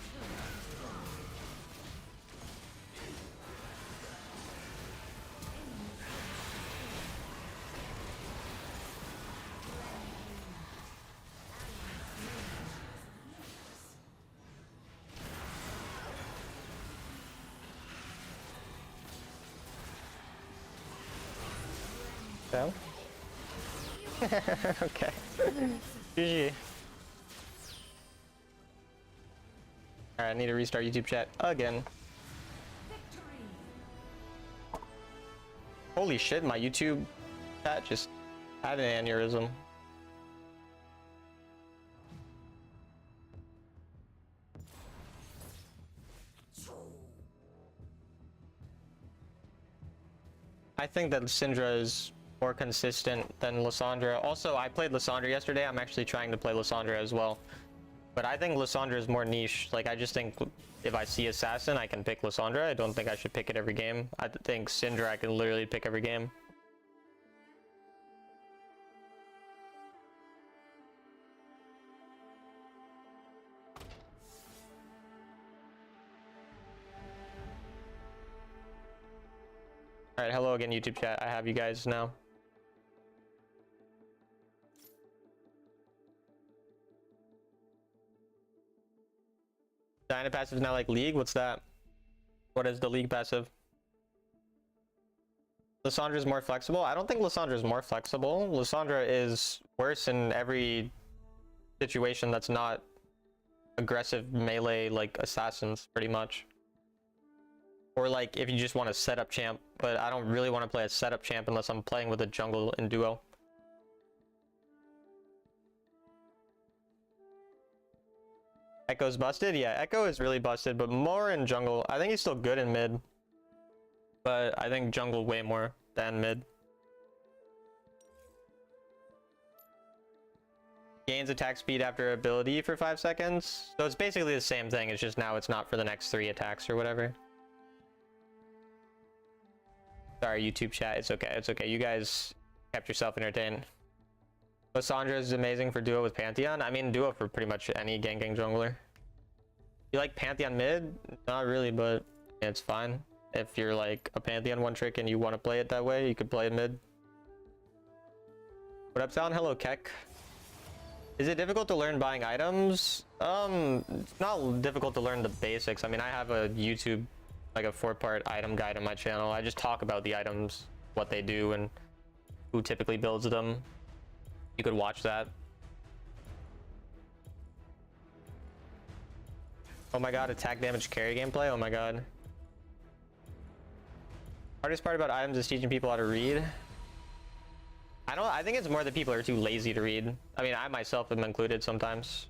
Down? Okay. GG. Alright, I need to restart YouTube chat again. victory. Holy shit, my YouTube chat just had an aneurysm. I think that Syndra is more consistent than Lissandra. Also, I played Lissandra yesterday. I'm actually trying to play Lissandra as well. But I think Lissandra is more niche. Like, I just think if I see Assassin, I can pick Lissandra. I don't think I should pick it every game. I think Syndra I can literally pick every game. Alright, hello again, YouTube chat. I have you guys now. China passive is now like League. What's that? What is the League passive? Lissandra is more flexible. I don't think Lissandra is more flexible. Lissandra is worse in every situation that's not aggressive melee like assassins, pretty much. Or like if you just want a setup champ, but I don't really want to play a setup champ unless I'm playing with a jungle in duo. Echo's busted? Yeah, Echo is really busted, but more in jungle. I think he's still good in mid, but I think jungle way more than mid. Gains attack speed after ability for 5 seconds. So it's basically the same thing, it's just now it's not for the next 3 attacks or whatever. Sorry, YouTube chat, it's okay, it's okay. You guys kept yourself entertained. Lissandra is amazing for duo with Pantheon. I mean, duo for pretty much any ganking jungler. You like Pantheon mid? Not really, but it's fine. If you're like a Pantheon one trick and you want to play it that way, you could play it mid. What up, Sound? Hello, Keck. Is it difficult to learn buying items? It's not difficult to learn the basics. I mean, I have a YouTube, like a 4-part item guide on my channel. I just talk about the items, what they do, and who typically builds them. You could watch that. Oh my god, attack damage carry gameplay. Oh my god. Hardest part about items is teaching people how to read. I think it's more that people are too lazy to read. I mean, I myself am included sometimes.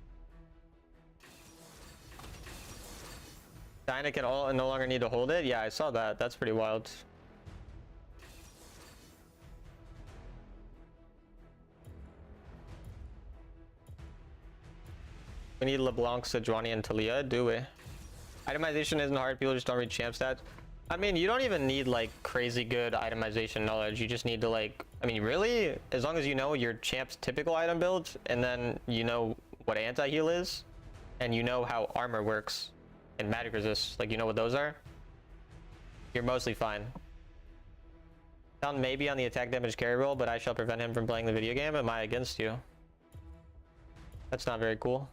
China can all no longer need to hold it. Yeah, I saw that. That's pretty wild. We need LeBlanc, Sejuani, and Talia, do we? Itemization isn't hard, people just don't read champ stats. I mean, you don't even need like crazy good itemization knowledge. You just need to like, I mean, really, as long as you know your champ's typical item build, and then you know what anti-heal is, and you know how armor works, and magic resist, like you know what those are, you're mostly fine. Down maybe on the attack damage carry roll, but I shall prevent him from playing the video game. Am I against you? That's not very cool.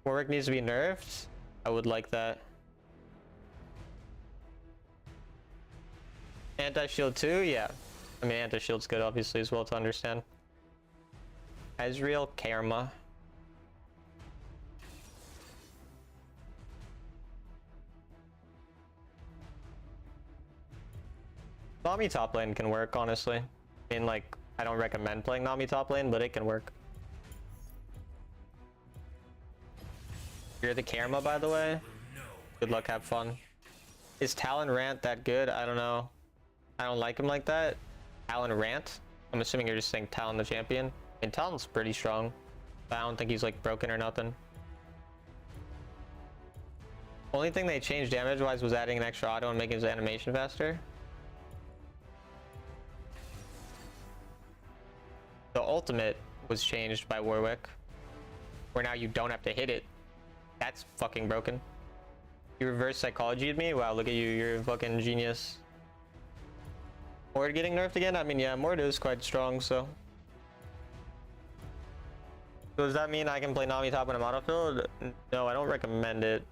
Warwick needs to be nerfed. I would like that. Anti-shield too? Yeah. I mean, anti-shield's good obviously as well to understand. Ezreal Karma. Nami top lane can work, honestly. I mean, like, I don't recommend playing Nami top lane, but it can work. You're the Karma, by the way. Good luck, have fun. Is Talon Rant that good? I don't know. I don't like him like that. Talon Rant? I'm assuming you're just saying Talon the champion. I mean, Talon's pretty strong, but I don't think he's like broken or nothing. Only thing they changed damage-wise was adding an extra auto and making his animation faster. The ultimate was changed by Warwick, where now you don't have to hit it. That's fucking broken. You reverse psychology at me? Wow, look at you. You're a fucking genius. Mord getting nerfed again? I mean, yeah, Mord is quite strong, so. So does that mean I can play Nami top in a monofield? No, I don't recommend it.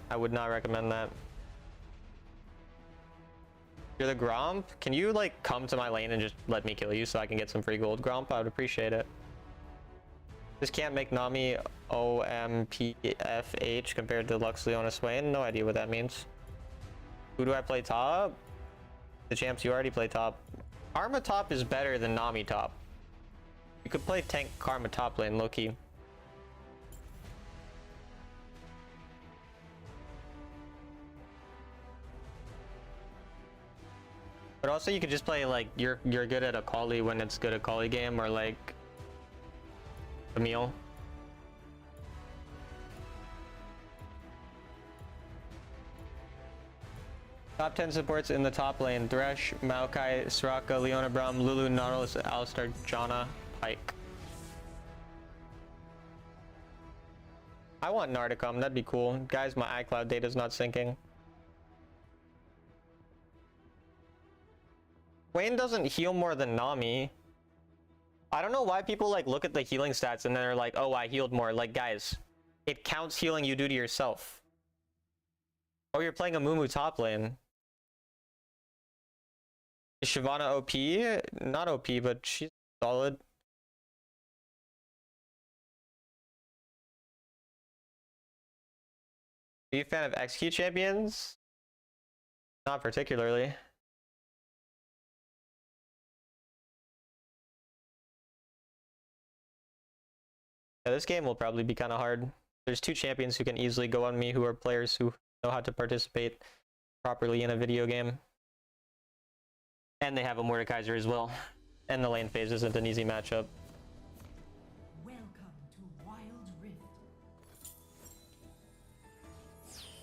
I would not recommend that. You're the Gromp? Can you, like, come to my lane and just let me kill you so I can get some free gold, Gromp? I would appreciate it. Just can't make Nami OMPFH compared to Lux, Leona, Swain. No idea what that means. Who do I play top? The champs you already play top. Karma top is better than Nami top. You could play tank Karma top lane, low-key. But also you could just play like you're good at a Kali when it's good at Kali game, or like Camille. Top 10 supports in the top lane: Thresh, Maokai, Soraka, Leona, Braum, Lulu, Nautilus, Alistar, Janna, Pyke. I want Gnar to come, that'd be cool. Guys, my iCloud data's not syncing. Wayne doesn't heal more than Nami. I don't know why people like look at the healing stats and then they're like, oh, I healed more. Like, guys, it counts healing you do to yourself. Oh, you're playing a Mumu top lane. Is Shyvana OP? Not OP, but she's solid. Are you a fan of XQ champions? Not particularly. Yeah, this game will probably be kind of hard. There's two champions who can easily go on me who are players who know how to participate properly in a video game. And they have a Mordekaiser as well. And the lane phase isn't an easy matchup. Welcome to Wild Rift.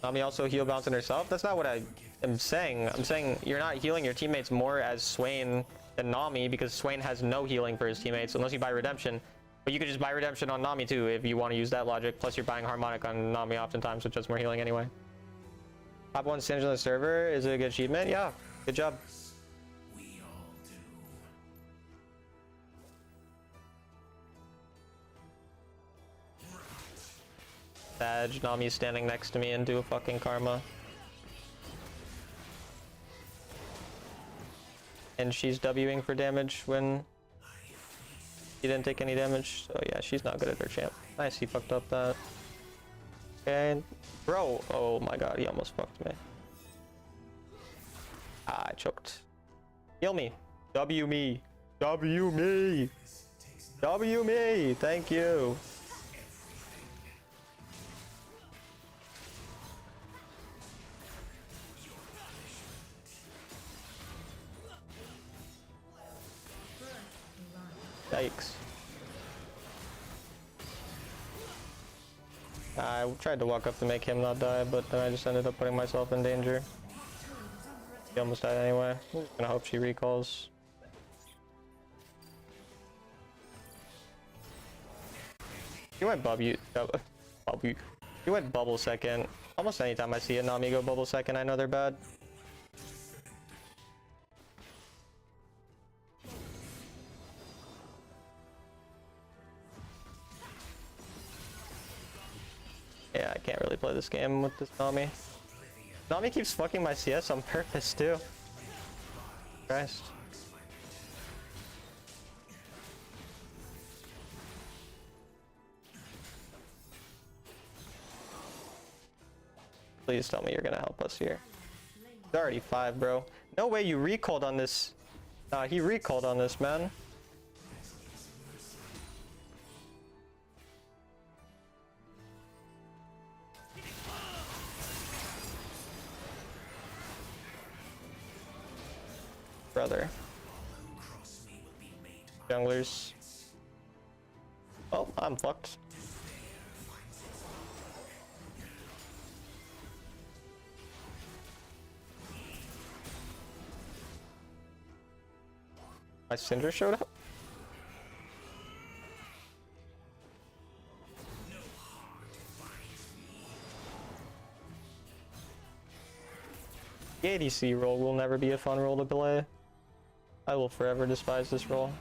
Nami also heal bouncing herself? That's not what I am saying. I'm saying you're not healing your teammates more as Swain than Nami because Swain has no healing for his teammates unless you buy Redemption. But you could just buy Redemption on Nami too if you want to use that logic. Plus you're buying Harmonic on Nami oftentimes, which does more healing anyway. Top 1 Singed on the server is a good achievement. Yeah, good job. We all do. Badge, Nami's standing next to me and do a fucking karma. And she's Wing for damage when she didn't take any damage. So yeah, she's not good at her champ. Nice, he fucked up that. Okay, bro. Oh my god, he almost fucked me. Ah, I choked. Heal me. W me. W me. W me. Thank you. Yikes. I tried to walk up to make him not die, but then I just ended up putting myself in danger. He almost died anyway. I'm just gonna hope she recalls. He went bubble. He went bubble second. Almost anytime I see a Nami go bubble second, I know they're bad. Yeah, I can't really play this game with this Nami. Nami keeps fucking my CS on purpose too. Christ. Please tell me you're gonna help us here. It's already 5, bro. No way you recalled on this. Nah, he recalled on this, man. Brother. Junglers. Oh, I'm fucked. My Syndra showed up? The ADC role will never be a fun role to play. I will forever despise this role.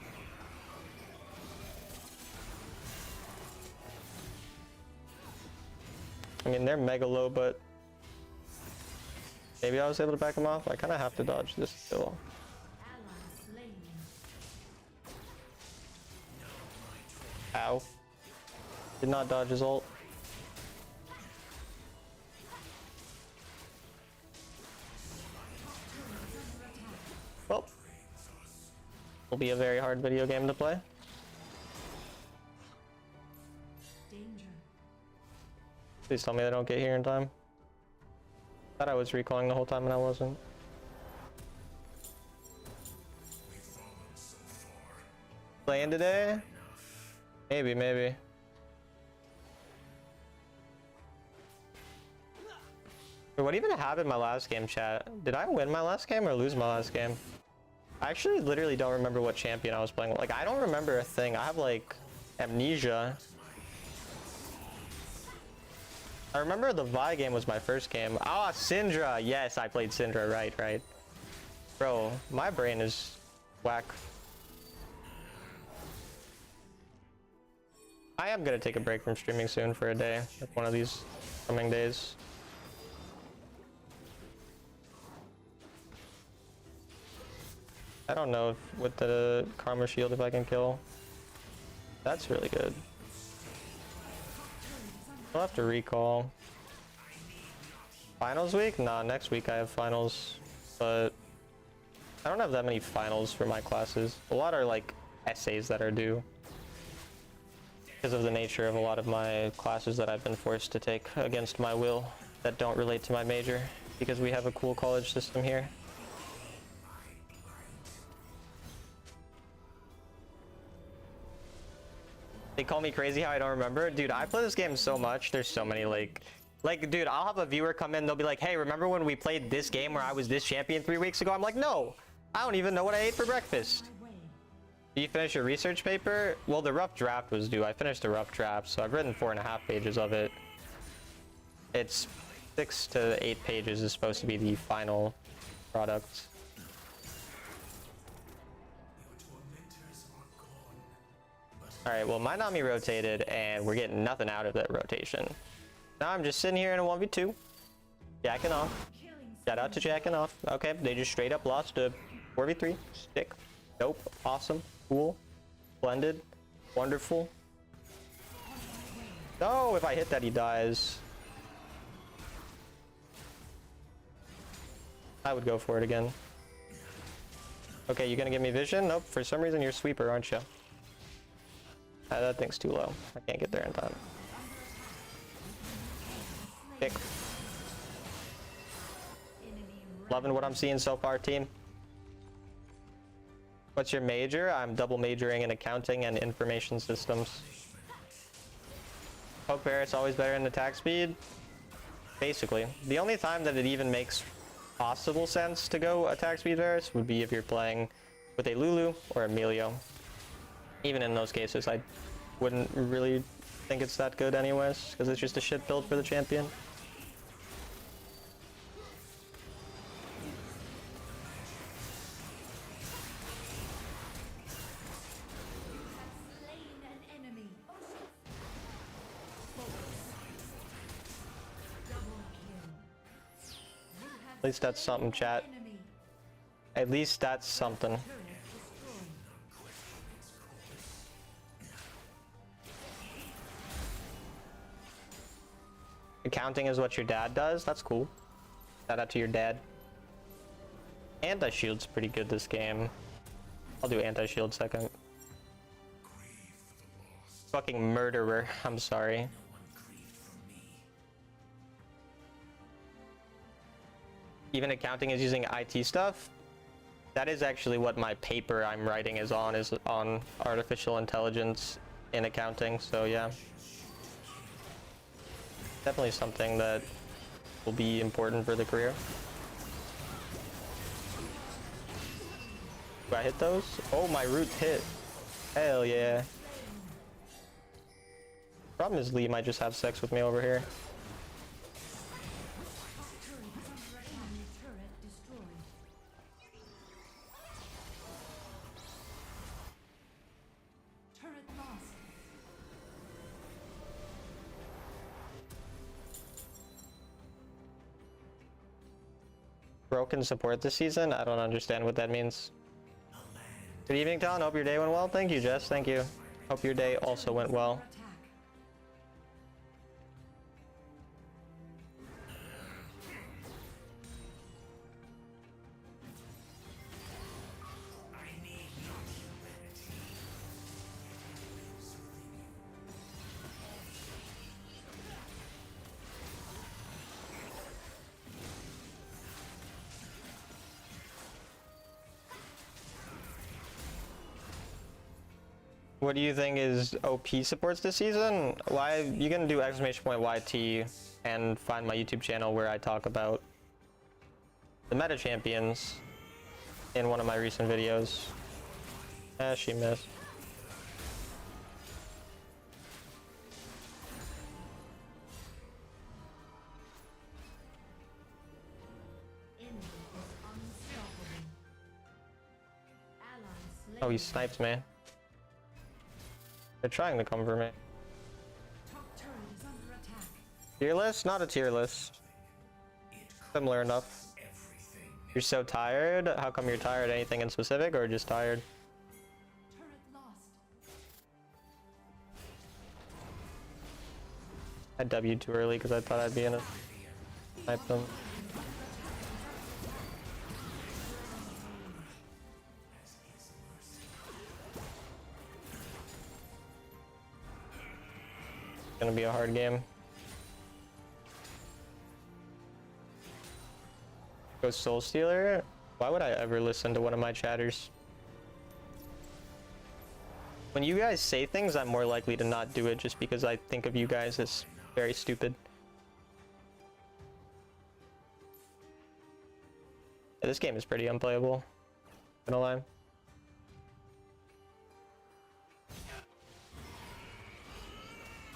I mean, they're mega low, but maybe I was able to back them off. I kind of have to dodge this still. Ow. Did not dodge his ult. Well, will be a very hard video game to play. Danger. Please tell me they don't get here in time. Thought I was recalling the whole time and I wasn't. Playing today? Maybe, maybe. What even happened in my last game, chat? Did I win my last game or lose my last game? I actually literally don't remember what champion I was playing with. Like, I don't remember a thing. I have, like, amnesia. I remember the Vi game was my first game. Ah, Syndra! Yes, I played Syndra. Right, right. Bro, my brain is whack. I am gonna take a break from streaming soon for a day, like one of these coming days. I don't know if with the Karma Shield if I can kill. That's really good. I'll have to recall. Finals week? Nah, next week I have finals, but I don't have that many finals for my classes. A lot are like essays that are due because of the nature of a lot of my classes that I've been forced to take against my will that don't relate to my major because we have a cool college system here. They call me crazy how I don't remember. Dude, I play this game so much. There's so many like, dude, I'll have a viewer come in. They'll be like, hey, remember when we played this game where I was this champion 3 weeks ago? I'm like, no, I don't even know what I ate for breakfast. Did you finish your research paper? Well, the rough draft was due. I finished the rough draft, so I've written 4.5 pages of it. It's 6 to 8 pages is supposed to be the final product. Alright, well, my Nami rotated, and we're getting nothing out of that rotation. Now I'm just sitting here in a 1v2. Jacking off. Shout out to jacking off. Okay, they just straight up lost a 4v3. Stick. Dope. Awesome. Cool. Splendid. Wonderful. No, if I hit that, he dies. I would go for it again. Okay, you gonna give me vision? Nope, for some reason you're sweeper, aren't you? That thing's too low. I can't get there in time. Pick. Loving what I'm seeing so far, team. What's your major? I'm double majoring in accounting and information systems. Poke Barret's always better in attack speed. Basically. The only time that it even makes possible sense to go attack speed Barret's would be if you're playing with a Lulu or a Emilio. Even in those cases, I wouldn't really think it's that good anyways, because it's just a shit build for the champion. At least that's something, chat. At least that's something. Accounting is what your dad does? That's cool. Shout out to your dad. Anti-shield's pretty good this game. I'll do anti-shield second. Fucking murderer. I'm sorry. Even accounting is using IT stuff. That is actually what my paper I'm writing is on artificial intelligence in accounting, so yeah. Definitely something that will be important for the career. Do I hit those? Oh, my roots hit. Hell yeah. Problem is Lee might just have sex with me over here. Broken support this season? I don't understand what that means. Good evening, Talon. Hope your day went well. Thank you, Jess. Thank you. Hope your day also went well. What do you think is OP supports this season? Why you gonna do !YT and find my YouTube channel where I talk about the meta champions in one of my recent videos. She missed. Oh, he sniped me. They're trying to come for me. Tier list? Not a tier list. Similar enough. everything. You're so tired? How come you're tired? Anything in specific or just tired? Turret lost. I W'd too early because I thought I'd be in a snipe them. It's gonna be a hard game. Go Soul Stealer? Why would I ever listen to one of my chatters? When you guys say things, I'm more likely to not do it just because I think of you guys as very stupid. Yeah, this game is pretty unplayable. Not gonna lie.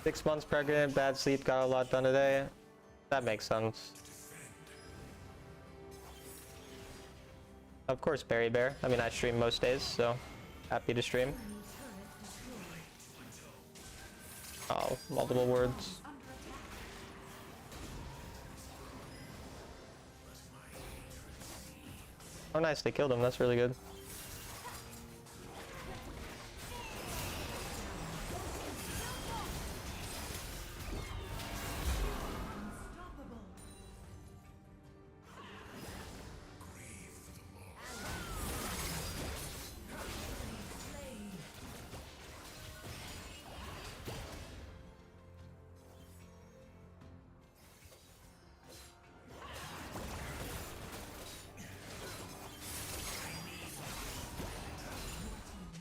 Six months pregnant, bad sleep, got a lot done today. That makes sense. Of course, Berry Bear. I mean, I stream most days, so happy to stream. Oh, multiple words. Oh, nice, they killed him. That's really good.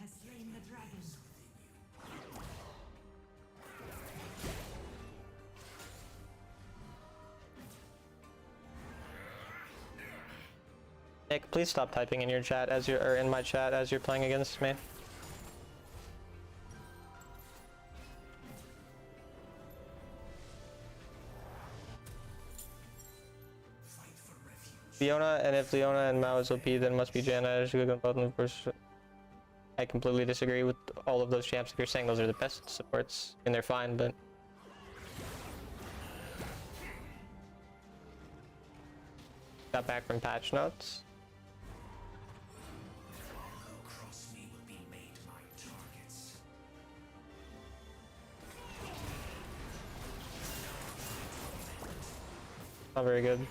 Has slain the dragon. Nick, please stop typing in your chat as you're, or in my chat as you're playing against me. Leona, and if Leona and Mao is OP, then must be Janna. She could go both in the first. I completely disagree with all of those champs. If you're saying those are the best supports, and they're fine, but got back from patch notes. Who cross me will be made my targets. Not very good.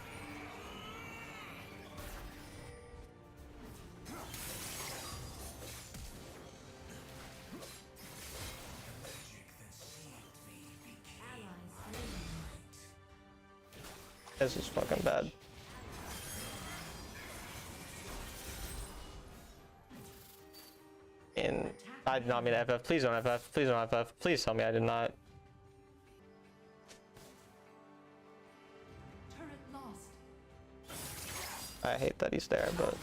This is fucking bad. And I did not mean to FF. Please don't FF. Please don't FF. Please tell me I did not. Turret lost. I hate that he's there, but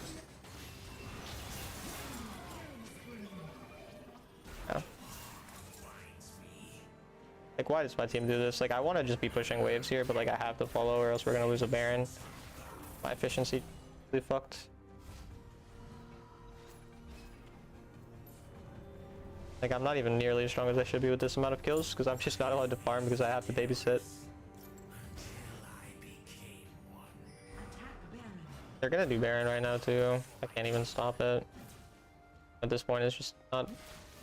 yeah. Like, why does my team do this? Like, I want to just be pushing waves here, but like I have to follow or else we're gonna lose a Baron. My efficiency really fucked. Like, I'm not even nearly as strong as I should be with this amount of kills because I'm just not allowed to farm because I have to babysit. They're gonna do Baron right now too. I can't even stop it. At this point, it's just not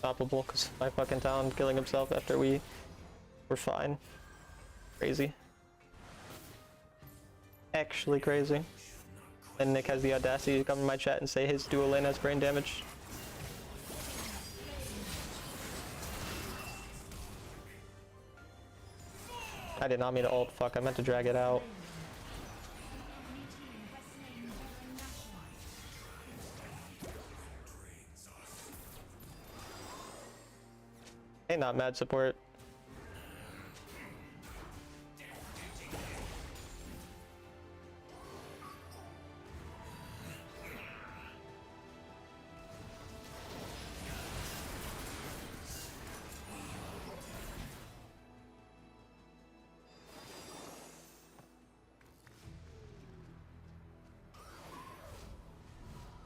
stoppable because my fucking Talon killing himself after we're fine. Crazy. Actually crazy. And Nick has the audacity to come in my chat and say his dual lane has brain damage. I did not mean to ult. Fuck, I meant to drag it out. Hey, not mad support.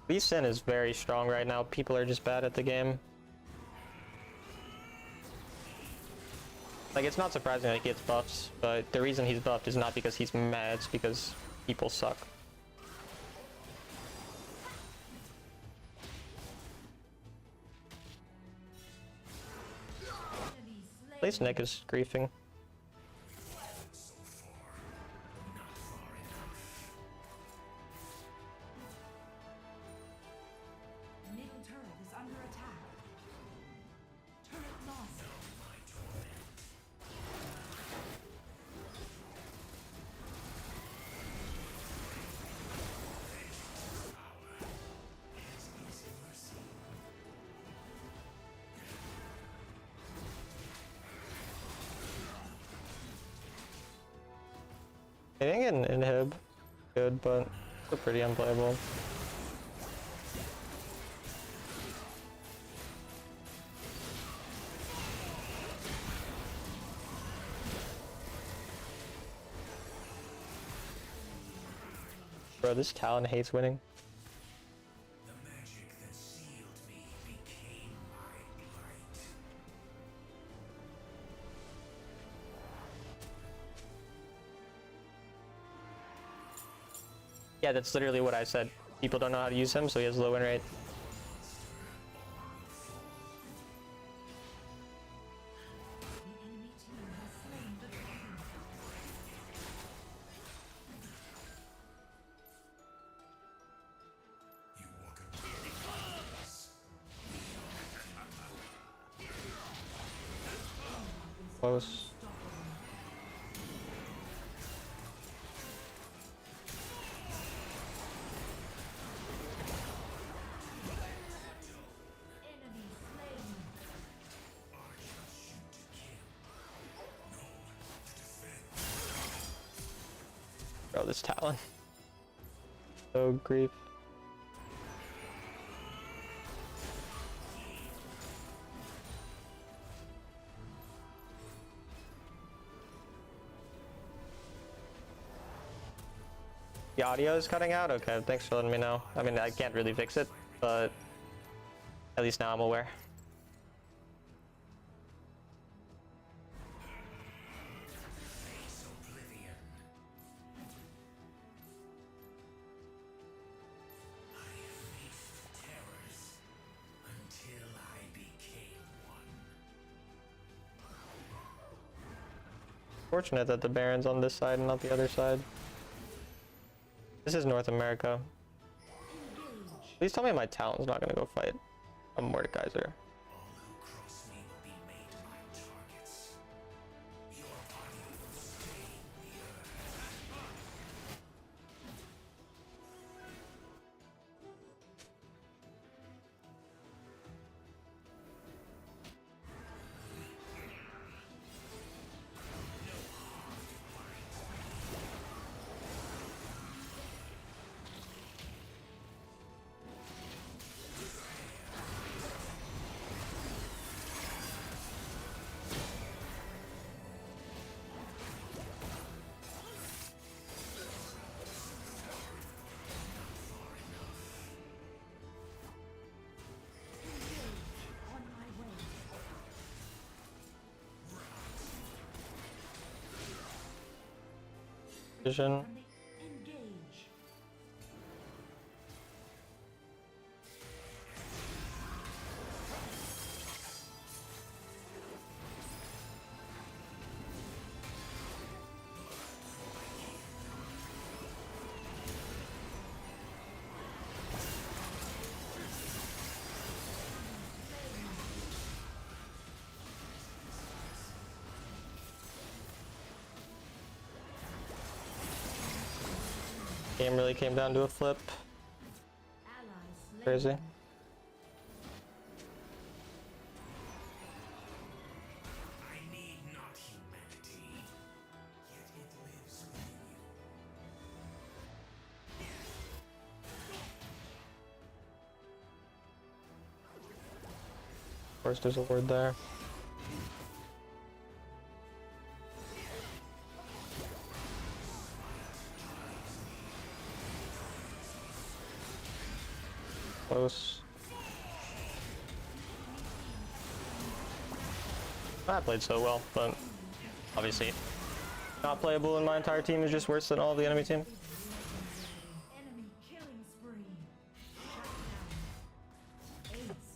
Lee Sin is very strong right now. People are just bad at the game. Like, it's not surprising that he gets buffs, but the reason he's buffed is not because he's mad, it's because people suck. At least Nick is griefing. So far, not far enough. Middle turret is under attack. Turret lost. My torment. I think an inhib good, but still pretty unplayable. Bro, this Talon hates winning. The magic that sealed me became my blight. Yeah, that's literally what I said. People don't know how to use him, so he has low win rate. The enemy team has slain the dragon. You walk into this. Close. Enemy slain. Archers shoot to kill. No, to defend. Bro, this Talon. So grief. The audio is cutting out? Okay, thanks for letting me know. I mean, I can't really fix it, but at least now I'm aware. Face oblivion. I faced terrors until I became one. Fortunate that the Baron's on this side and not the other side. This is North America. Please tell me my Talon's not gonna go fight a Mordekaiser. All who cross me will be made my targets. Your body will stain the earth. On my way. Vision. From the engage. Game really came down to a flip. Allies slain. Crazy. I need not humanity, yet it lives within you. Of course, there's a word there. Close. I played so well, but Obviously, not playable, and my entire team is just worse than all of the enemy team. Enemy killing spree. Shut down. Aced.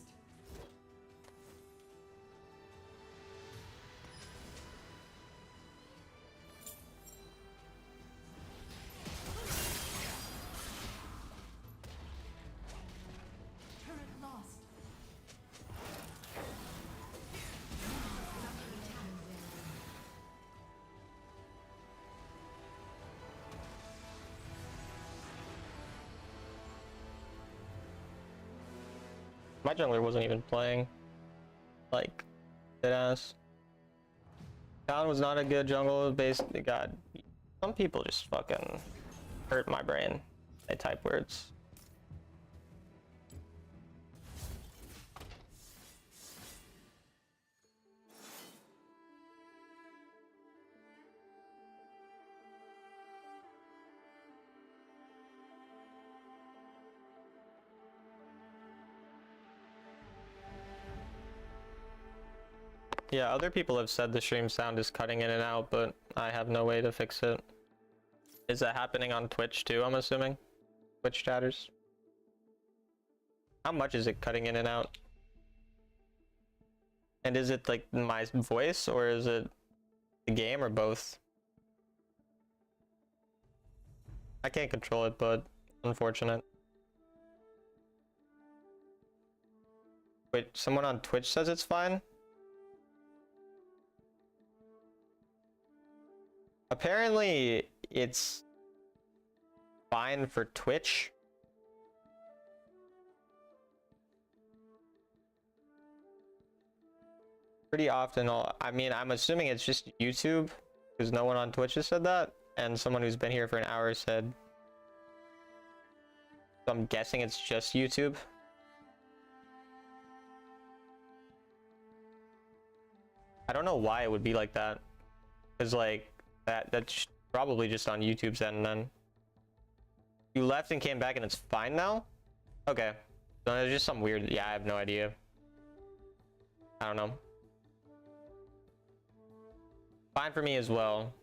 Turret lost. My jungler wasn't even playing. Like, deadass. Talon was not a good jungle. Basically, God, some people just fucking hurt my brain. They type words. Yeah, other people have said the stream sound is cutting in and out, but I have no way to fix it. Is that happening on Twitch too, I'm assuming? Twitch chatters? How much is it cutting in and out? And is it like my voice, or is it the game, or both? I can't control it, but unfortunate. Wait, someone on Twitch says it's fine? Apparently, it's fine for Twitch. Pretty often, I mean, I'm assuming it's just YouTube, because no one on Twitch has said that, and someone who's been here for an hour said. So I'm guessing it's just YouTube. I don't know why it would be like that, because like that's probably just on YouTube's end. Then you left and came back and it's fine now. Okay, so there's just some weird. Yeah, I have no idea. I don't know. Fine for me as well.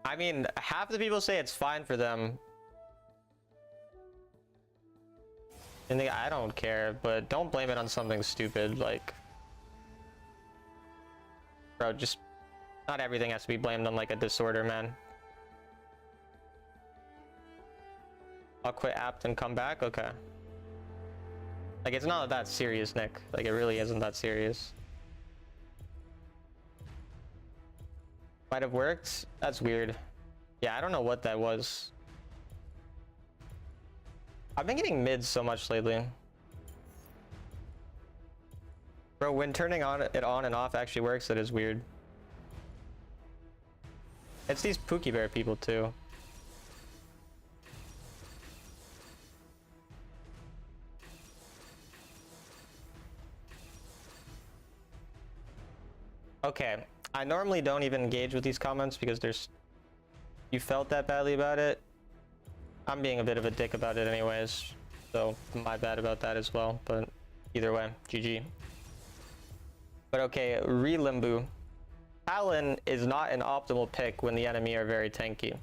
I mean, half the people say it's fine for them. And I don't care, but don't blame it on something stupid, like... Bro, just... Not everything has to be blamed on, like, a disorder, man. I'll quit apt and come back? Okay. Like, it's not that serious, Nick. Like, it really isn't that serious. Might have worked? That's weird. Yeah, I don't know what that was. I've been getting mids so much lately. Bro, when turning it on and off actually works, that is weird. It's these Pookie Bear people too. Okay, I normally don't even engage with these comments because there's... You felt that badly about it. I'm being a bit of a dick about it anyways, so my bad about that as well, but either way, GG. But okay, Relimbu. Talon is not an optimal pick when the enemy are very tanky.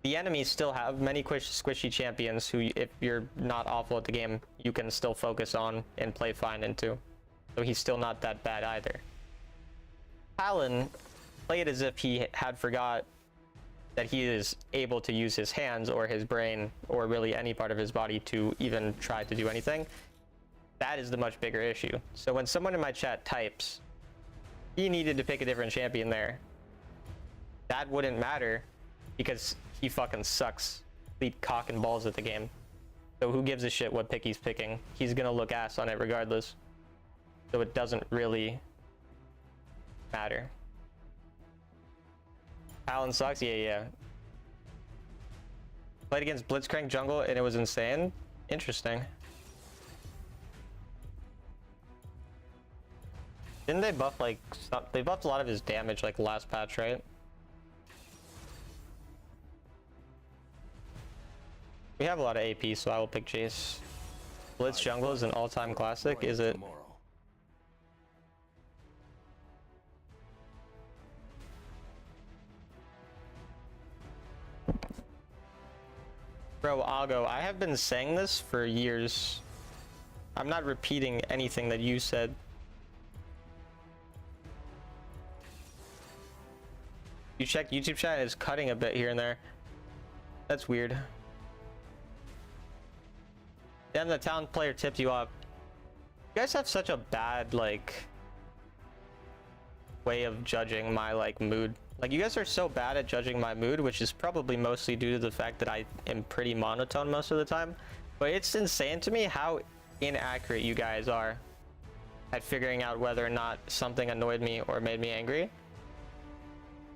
The enemies still have many squishy champions who, if you're not awful at the game, you can still focus on and play fine into. So he's still not that bad either. Talon played as if he had forgot that he is able to use his hands or his brain or really any part of his body to even try to do anything. That is the much bigger issue. So when someone in my chat types, he needed to pick a different champion there, that wouldn't matter because he fucking sucks. Complete cock and balls at the game. So who gives a shit what pick he's picking? He's gonna look ass on it regardless. So it doesn't really matter. Talon sucks? Yeah. Played against Blitzcrank jungle and it was insane? Interesting. Didn't they buff like... They buffed a lot of his damage like last patch, right? We have a lot of AP, so I will pick Jace. Blitz jungle is an all-time classic, is it? Bro, Algo, I have been saying this for years. I'm not repeating anything that you said. You check YouTube chat, it's cutting a bit here and there. That's weird. Then the town player tipped you up. You guys have such a bad, like, way of judging my, like, mood. Like, you guys are so bad at judging my mood, which is probably mostly due to the fact that I am pretty monotone most of the time. But it's insane to me how inaccurate you guys are at figuring out whether or not something annoyed me or made me angry.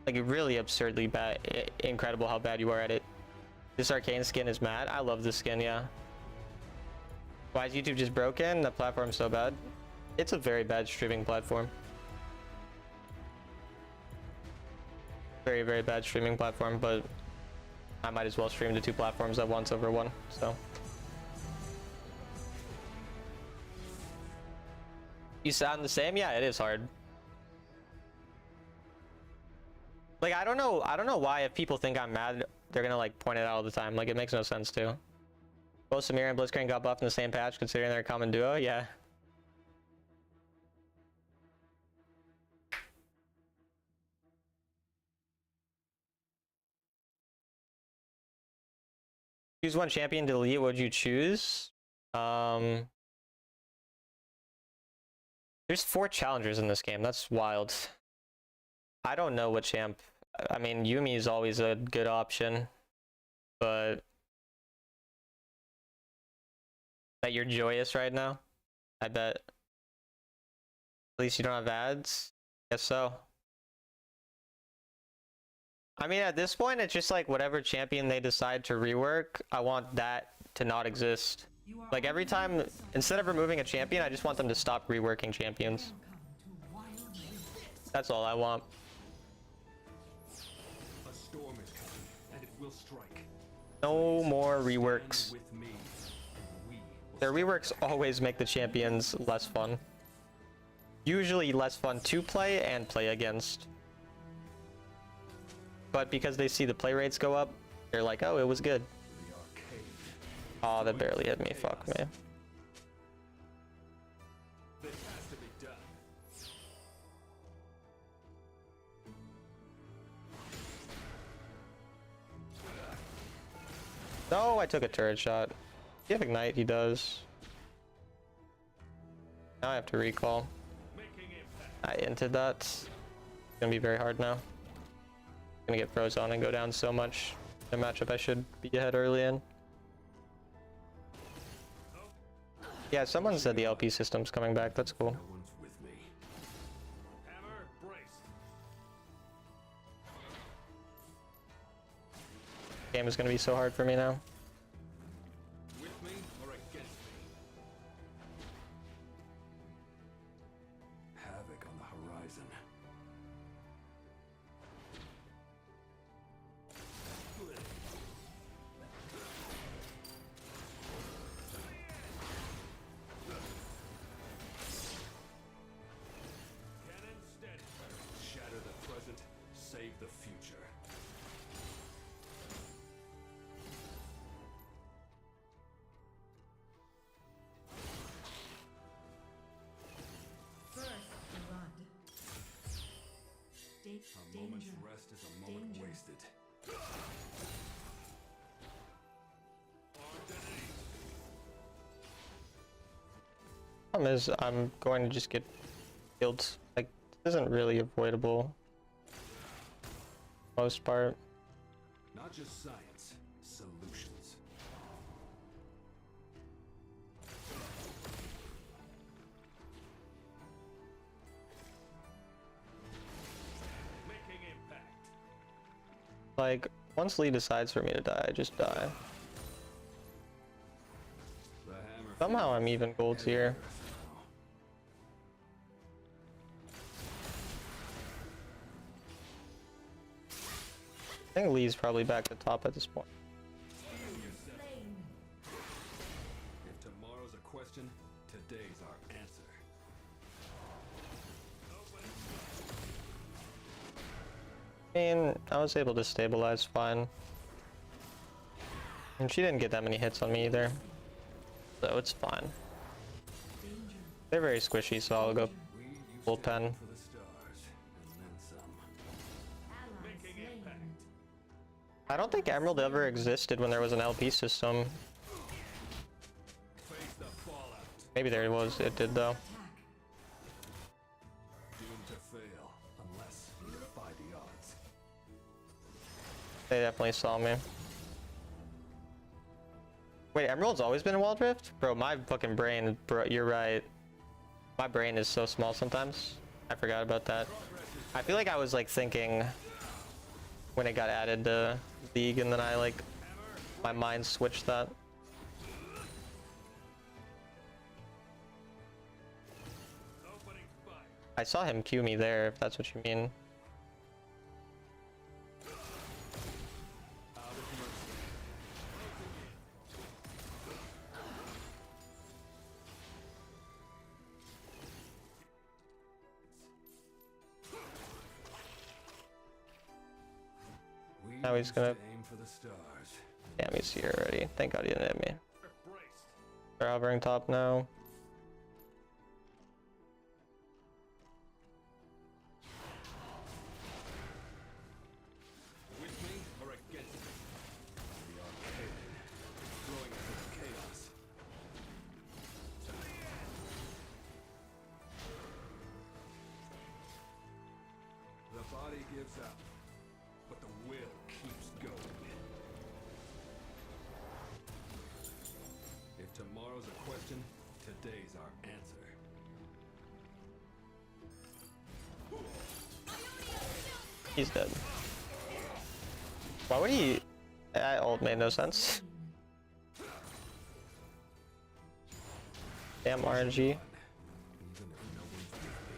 Like, really absurdly bad. Incredible how bad you are at it. This arcane skin is mad. I love this skin, yeah. Why is YouTube just broken? The platform's so bad. It's a very bad streaming platform. Very, very bad streaming platform, but I might as well stream to 2 platforms at once over one, so. You sound the same? Yeah, it is hard. Like, I don't know why if people think I'm mad, they're gonna like point it out all the time. Like, it makes no sense too. Both Samir and Blitzcrank got buffed in the same patch considering they're a common duo, yeah. Choose one champion to delete, what would you choose? There's 4 challengers in this game, that's wild. I don't know what champ. I mean, Yuumi is always a good option, but that you're joyous right now? I bet. At least you don't have ads? Guess so. I mean, at this point, it's just like whatever champion they decide to rework, I want that to not exist. Like every time, instead of removing a champion, I just want them to stop reworking champions. That's all I want. A storm is coming, and it will strike. No more reworks. With me, we will Their reworks always make the champions less fun. Usually less fun to play and play against. But because they see the play rates go up, they're like, oh, it was good. the arcade. Oh, that barely hit me. Fuck me. This has to be done. No, I took a turret shot. Do you have Ignite? He does. Now I have to recall. Making impact. I entered that. It's gonna be very hard now. Gonna get frozen and go down so much. The matchup I should be ahead early in. Yeah, someone said the LP system's coming back. That's cool. No one's with me. Hammer, brace. Game is gonna be so hard for me now. With me or against me? Havoc on the horizon. Cannon steady. Shatter the present, save the future. First blood. A moment's Danger. rest is a moment Danger. wasted. Problem is, I'm going to just get killed. Like, this isn't really avoidable. Most part. Not just science, solutions. Making impact. Like, once Lee decides for me to die, I just die. The hammer. Somehow I'm even gold tier. I think Lee's probably back to top at this point. Flame. If tomorrow's a question, today's our answer. I mean, I was able to stabilize fine. And she didn't get that many hits on me either, so it's fine. They're very squishy, so I'll go We used bullpen. to aim for the stars, and then some. Ally slain. I don't think Emerald ever existed when there was an LP system. Face the fallout. Maybe there was. It did though. Attack. Doomed to fail, unless you defy the odds. They definitely saw me. Wait, Emerald's always been in Wild Rift? Bro, my fucking brain, bro, you're right. My brain is so small sometimes. I forgot about that. I feel like I was like thinking when it got added to League, and then I like, my mind switched that. Opening fire. I saw him cue me there, if that's what you mean. Out of mercy. We Now he's used gonna- to aim for the stars. Damn, he's here already. Thank God he didn't hit me. Braced. They're hovering top now. With me or against me? The arcade. Throwing into the chaos. To the end. The body gives out, but the will keeps going. If tomorrow's a question, today's our answer. He's dead. Why would he? That ult made no sense. Damn RNG Even if no one's with me.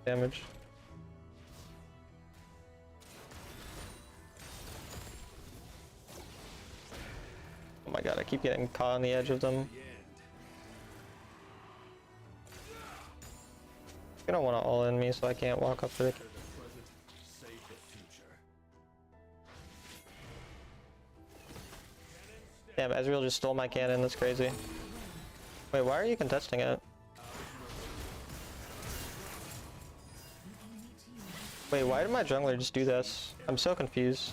damage. Oh my god, I keep getting caught on the edge of them. The end. You don't want to all in me, so I can't walk up to the. Better the present, save the future. Damn, Ezreal just stole my cannon. That's crazy. Wait, why are you contesting it? Wait, why did my jungler just do this? I'm so confused.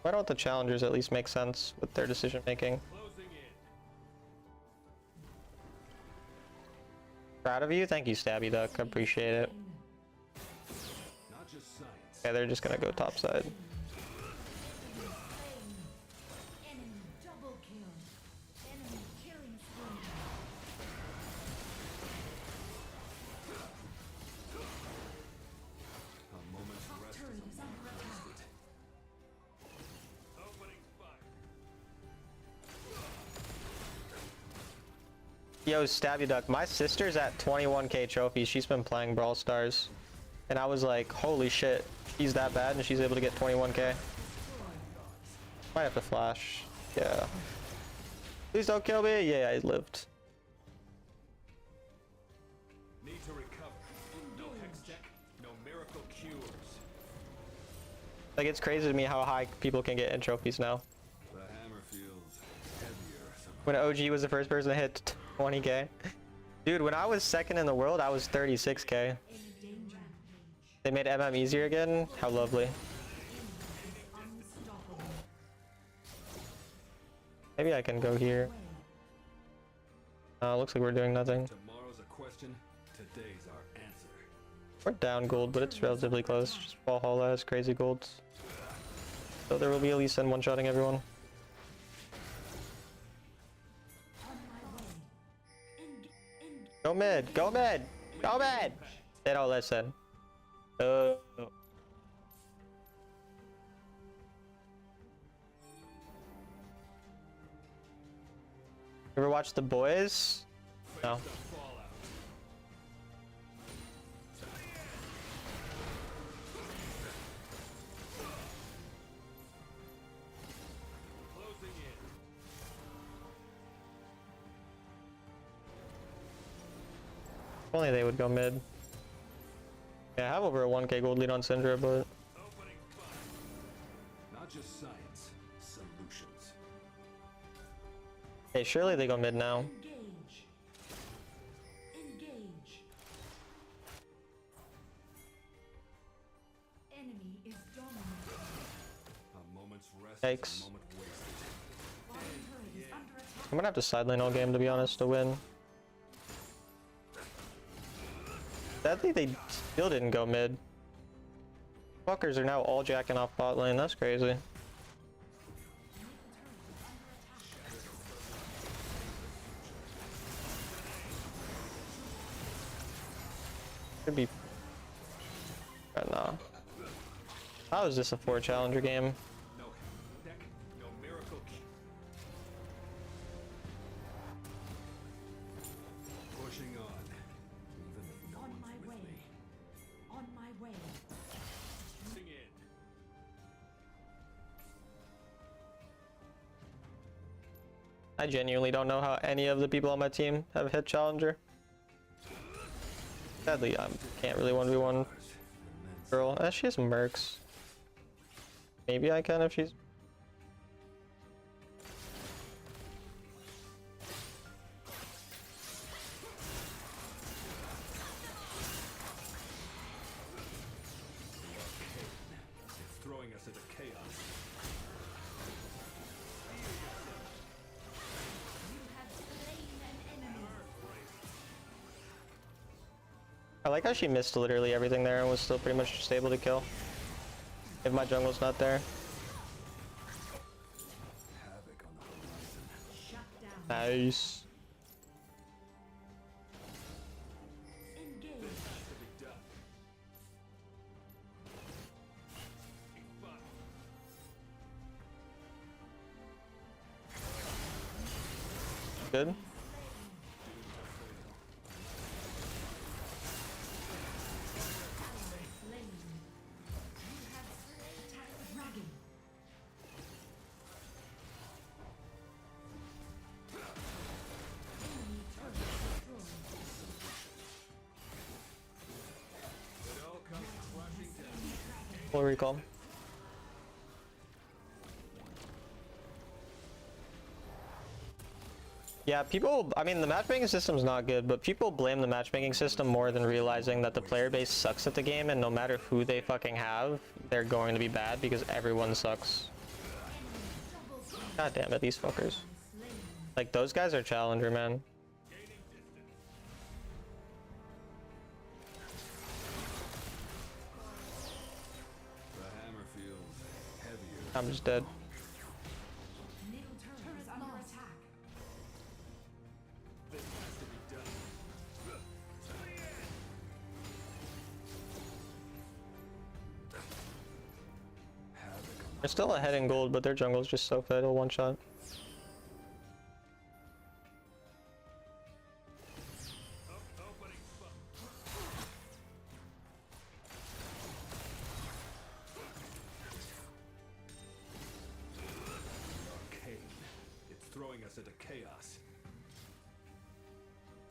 Why don't the challengers at least make sense with their decision making? Closing in. Proud of you? Thank you, Stabby Duck. I appreciate it. Not just science. Yeah, they're just gonna go top side. Enemy double kill. Enemy killing spree. A moment's rest Turret is is a under moment attack. wasted. Opening fire. Yo, Stabby Duck, my sister's at 21k trophies. She's been playing Brawl Stars. And I was like, holy shit, she's that bad and she's able to get 21k. Might have to flash. Yeah. Please don't kill me. Yeah, I lived. Need to recover. No hex tech, no miracle cures. Like, it's crazy to me how high people can get in trophies now. The hammer feels heavier somehow. When OG was the first person to hit 20k. Dude, when I was second in the world, I was 36k. Danger. They made MM easier again. How lovely. Unstoppable. Maybe I can go here. Looks like we're doing nothing. Tomorrow's a question, today's our answer. We're down gold, but it's relatively close. Just Valhalla has crazy golds. So there will be at least in one-shotting everyone. On my way. Go mid! Go mid! Go mid! They don't listen. Oh. Ever watch The Boys? No. The fallout. Closing in. If only they would go mid. Yeah, I have over a 1k gold lead on Syndra, but Opening fire. Not just science, solutions. hey, surely they go mid now. Engage. Engage. Enemy is dominating. A moment's rest Yikes. is a moment wasted. Bottom turret is under attack. I'm gonna have to sideline all game to be honest to win. Sadly, they still didn't go mid. Fuckers are now all jacking off bot lane. That's crazy. Could be. Nah. How is this a 4 challenger game? No deck, no miracle. Pushing on. Even if no On one's my with way. me. On my way. Sing in. I genuinely don't know how any of the people on my team have hit challenger. Sadly, I can't really 1v1 girl. She has mercs. Maybe I can if she's. It's throwing us into chaos. You have slain an enemy. I like how she missed literally everything there and was still pretty much just able to kill. If my jungle's not there. Havoc on the horizon. Shut down. Nice. Engage. To be done. Fun. Good. Slain. You have attacked the dragon. Enemy turret destroyed. It all comes crashing down. Full recall. Yeah, people, I mean, the matchmaking system's not good, but people blame the matchmaking system more than realizing that the player base sucks at the game, and no matter who they fucking have, they're going to be bad because everyone sucks. God damn it, these fuckers. Like, those guys are challenger, man. The hammer feels heavier. I'm just dead. Middle turret is under attack. This has to be done. Havoc on They're still ahead in gold, but their jungle's just so fatal one shot. opening fun. Arcane. It's throwing us into chaos.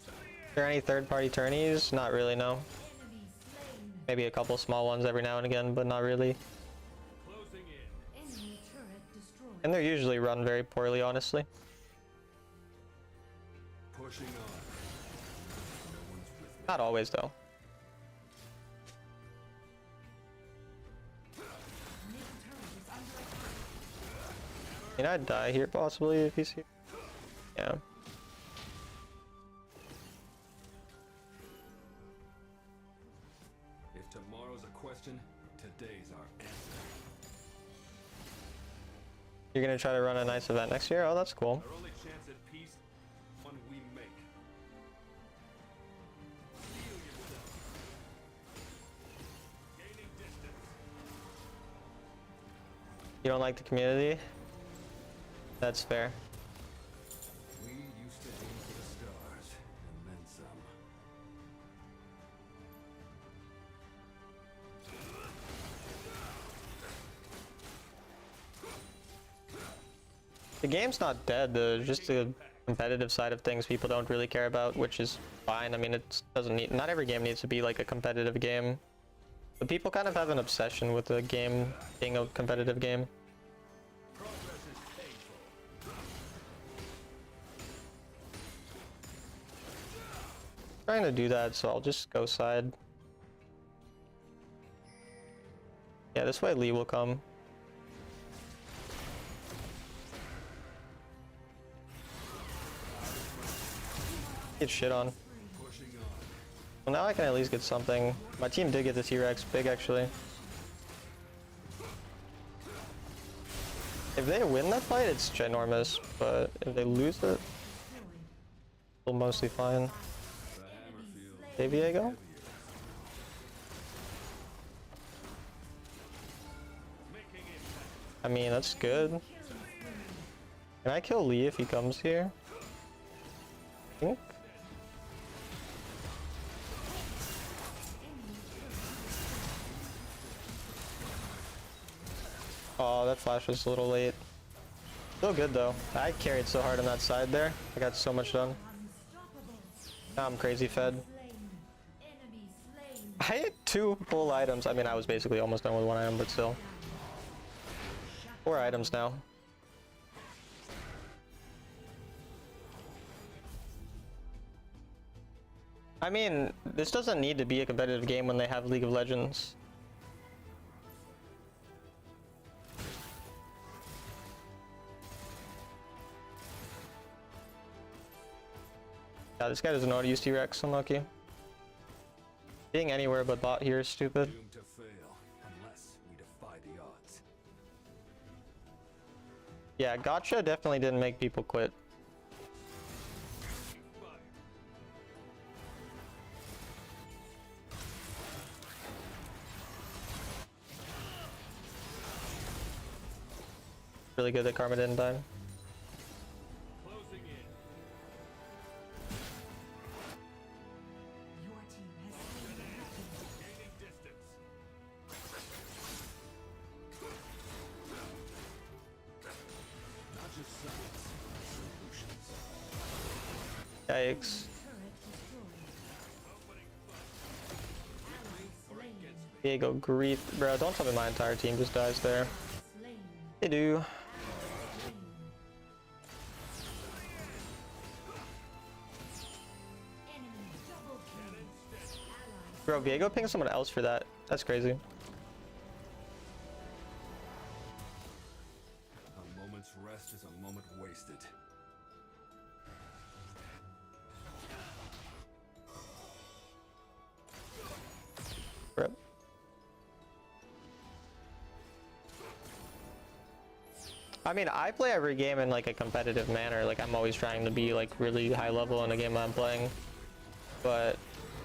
Are there any third-party tourneys? Not really, no. Enemy slain. Maybe a couple small ones every now and again, but not really. Closing in. Enemy turret destroyed. And they're usually run very poorly, honestly. Pushing on. No one's with me. Not always, though. Middle turret is under attack. I mean, I'd die here possibly if he's here. Yeah. If tomorrow's a question, today's our answer. You're gonna try to run a nice event next year? Oh, that's cool. Our only chance at peace, one we make. Steel yourself. Gaining distance. You don't like the community? That's fair. We used to aim for the stars, and then some. The game's not dead, just the competitive side of things people don't really care about, which is fine. I mean, it doesn't need, not every game needs to be like a competitive game. But people kind of have an obsession with the game being a competitive game. Trying to do that, so I'll just go side. Yeah, this way Lee will come. Get shit on. Well, now I can at least get something. My team did get the T-Rex big, actually. If they win that fight, it's ginormous, but if they lose it, still mostly fine. Hey, Viego? I mean, that's good. Can I kill Lee if he comes here? I think. Oh, that flash was a little late. Still good though. I carried so hard on that side there. I got so much done. Now I'm crazy fed. I hit 2 full items. I mean, I was basically almost done with 1 item, but still. 4 items now. I mean, this doesn't need to be a competitive game when they have League of Legends. Yeah, this guy doesn't know how to use T-Rex, unlucky. Being anywhere but bot here is stupid. Doomed to fail unless we defy the odds. Yeah, gotcha definitely didn't make people quit. Really good that Karma didn't die. Your team has slain the dragon. Not just science, solutions. Yikes. Diego grief. Bro, don't tell me my entire team just dies there. They do. Bro, Viego pinged someone else for that. That's crazy. A moment's rest is a moment wasted. Rip. I mean, I play every game in like a competitive manner. Like, I'm always trying to be like really high level in a game I'm playing. But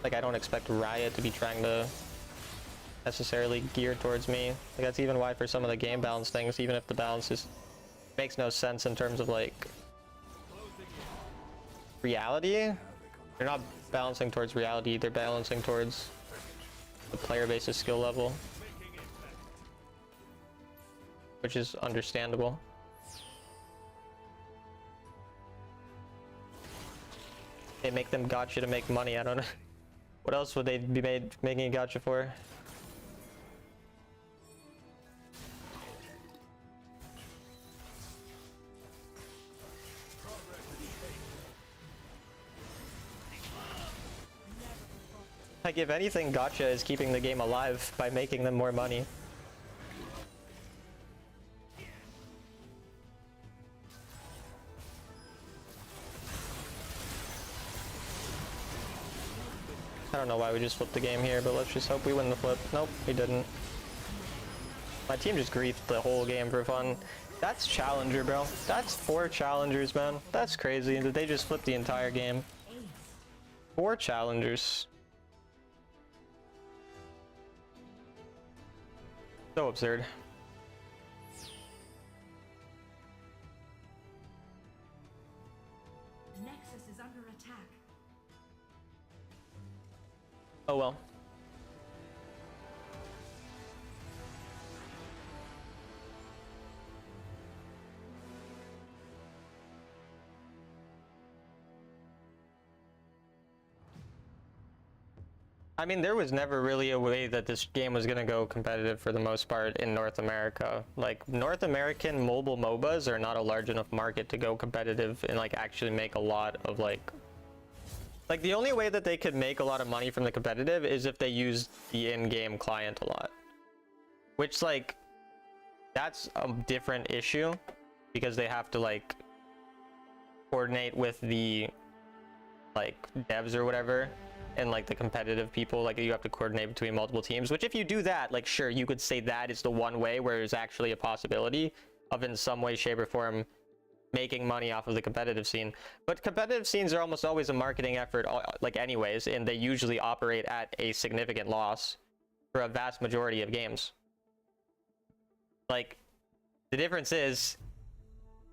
like, I don't expect Riot to be trying to necessarily gear towards me. Like, that's even why for some of the game balance things, even if the balance just makes no sense in terms of like reality, they're not balancing towards reality, they're balancing towards the player base's skill level, which is understandable. They make them gotcha to make money. I don't know. What else would they be making a gotcha for? Like, if anything, gotcha is keeping the game alive by making them more money. I don't know why we just flipped the game here, but let's just hope we win the flip. Nope, we didn't. My team just griefed the whole game for fun. That's Challenger, bro. That's 4 Challengers, man. That's crazy that they just flipped the entire game. 4 Challengers. So absurd. Nexus is under attack. Oh well. I mean, there was never really a way that this game was gonna go competitive for the most part in North America. Like, North American mobile MOBAs are not a large enough market to go competitive and like actually make a lot of like the only way that they could make a lot of money from the competitive is if they use the in-game client a lot. Which like, that's a different issue because they have to like coordinate with the like devs or whatever. And like the competitive people, like you have to coordinate between multiple teams, which if you do that, like sure, you could say that is the one way where there's actually a possibility of in some way, shape or form making money off of the competitive scene. But competitive scenes are almost always a marketing effort like anyways, and they usually operate at a significant loss for a vast majority of games. Like the difference is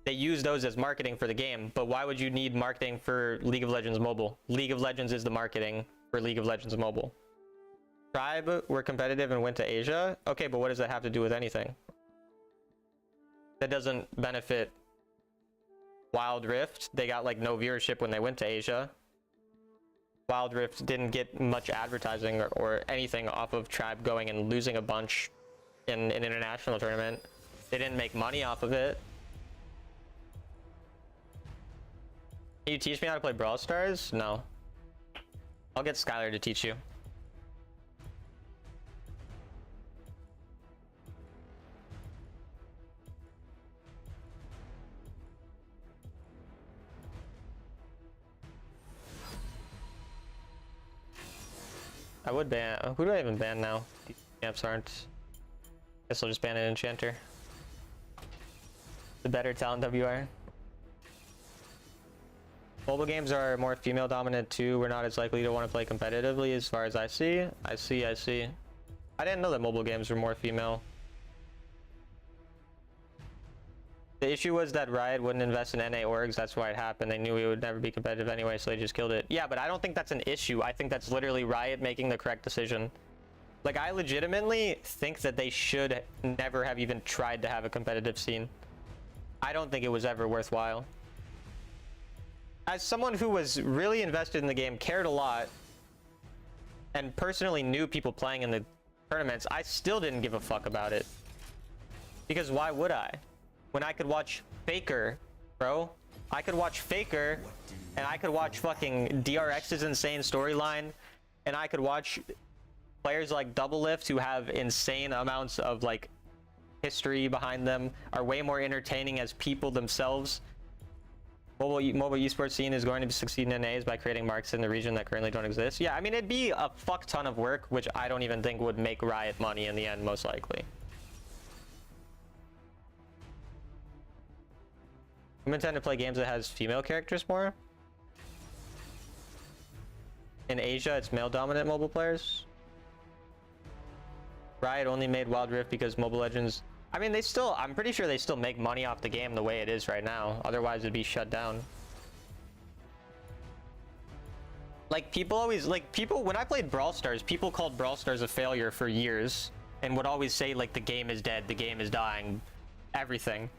they use those as marketing for the game, but why would you need marketing for League of Legends Mobile? League of Legends is the marketing for League of Legends Mobile. Tribe were competitive and went to Asia. Okay, but what does that have to do with anything? That doesn't benefit Wild Rift. They got like no viewership when they went to Asia. Wild Rift didn't get much advertising or anything off of Tribe going and losing a bunch in an international tournament. They didn't make money off of it. Can you teach me how to play Brawl Stars? No. I'll get Skylar to teach you. I would ban. Who do I even ban now? These camps aren't. Guess I'll just ban an enchanter. The better talent WR. Mobile games are more female dominant too. We're not as likely to want to play competitively as far as I see. I see. I didn't know that mobile games were more female. The issue was that Riot wouldn't invest in NA orgs. That's why it happened. They knew we would never be competitive anyway, so they just killed it. Yeah, but I don't think that's an issue. I think that's literally Riot making the correct decision. Like, I legitimately think that they should never have even tried to have a competitive scene. I don't think it was ever worthwhile. As someone who was really invested in the game, cared a lot, and personally knew people playing in the tournaments, I still didn't give a fuck about it. Because why would I? When I could watch Faker, bro. I could watch Faker, and I could watch fucking DRX's insane storyline, and I could watch players like Doublelift who have insane amounts of like history behind them, are way more entertaining as people themselves. Mobile esports scene is going to succeed in NAs by creating markets in the region that currently don't exist. Yeah, I mean, it'd be a fuck ton of work, which I don't even think would make Riot money in the end, most likely. I'm intend to play games that has female characters more. In Asia, it's male-dominant mobile players. Riot only made Wild Rift because Mobile Legends... I mean, I'm pretty sure they still make money off the game the way it is right now. Otherwise, it'd be shut down. Like, when I played Brawl Stars, people called Brawl Stars a failure for years. And would always say, like, the game is dead, the game is dying, everything.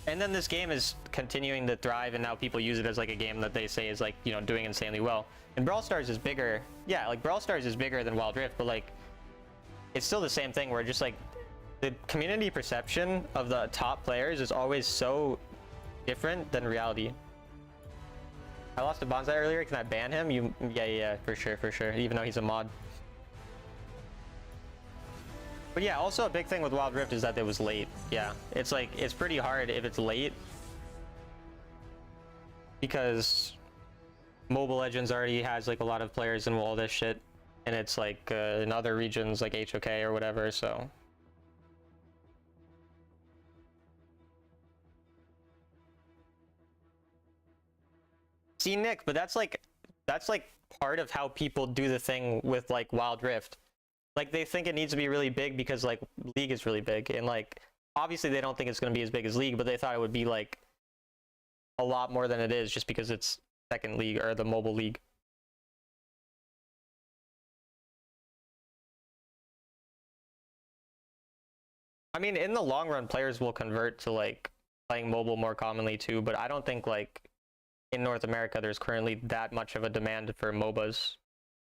And then this game is continuing to thrive, and now people use it as, like, a game that they say is, like, you know, doing insanely well. And Brawl Stars is bigger. Yeah, like, Brawl Stars is bigger than Wild Rift, but, like, it's still the same thing where just, like, the community perception of the top players is always so different than reality. I lost to Bonsai earlier. Can I ban him? Yeah, for sure. Even though he's a mod. But yeah, also a big thing with Wild Rift is that it was late. Yeah, it's like, it's pretty hard if it's late. Because Mobile Legends already has like a lot of players and all this shit. And it's like in other regions like HOK or whatever, so. See, Nick, but that's like part of how people do the thing with like Wild Rift. Like, they think it needs to be really big because like League is really big, and like obviously they don't think it's going to be as big as League, but they thought it would be like a lot more than it is just because it's second league or the mobile league. I mean, in the long run, players will convert to like playing mobile more commonly too, but I don't think like in North America there's currently that much of a demand for MOBAs.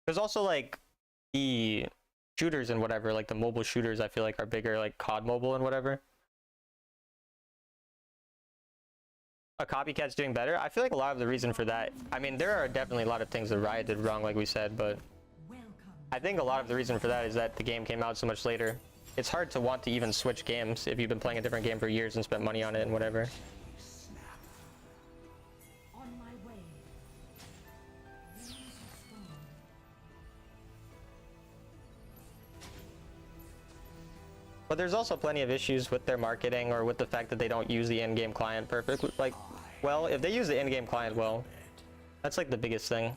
There's also like, the shooters and whatever, like the mobile shooters, I feel like are bigger, like COD Mobile and whatever. A copycat's doing better. I feel like a lot of the reason for that, I mean, there are definitely a lot of things that Riot did wrong, like we said, but I think a lot of the reason for that is that the game came out so much later. It's hard to want to even switch games if you've been playing a different game for years and spent money on it and whatever. On my way. Winds of storm. But there's also plenty of issues with their marketing or with the fact that they don't use the in-game client perfectly. Like, well, if they use the in-game client well, that's like the biggest thing.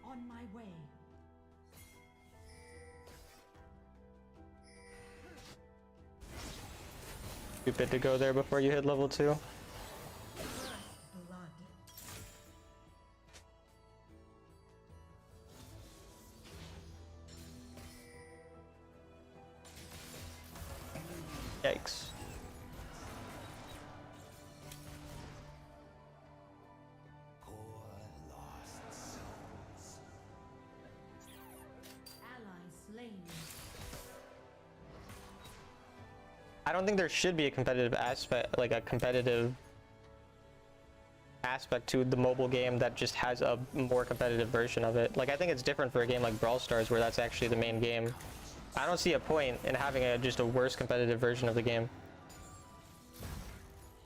On my way. Stupid to go there before you hit level 2. Blood. Yikes. Ally slain. I don't think there should be a competitive aspect, like a competitive aspect to the mobile game that just has a more competitive version of it. Like, I think it's different for a game like Brawl Stars where that's actually the main game. I don't see a point in having just a worse competitive version of the game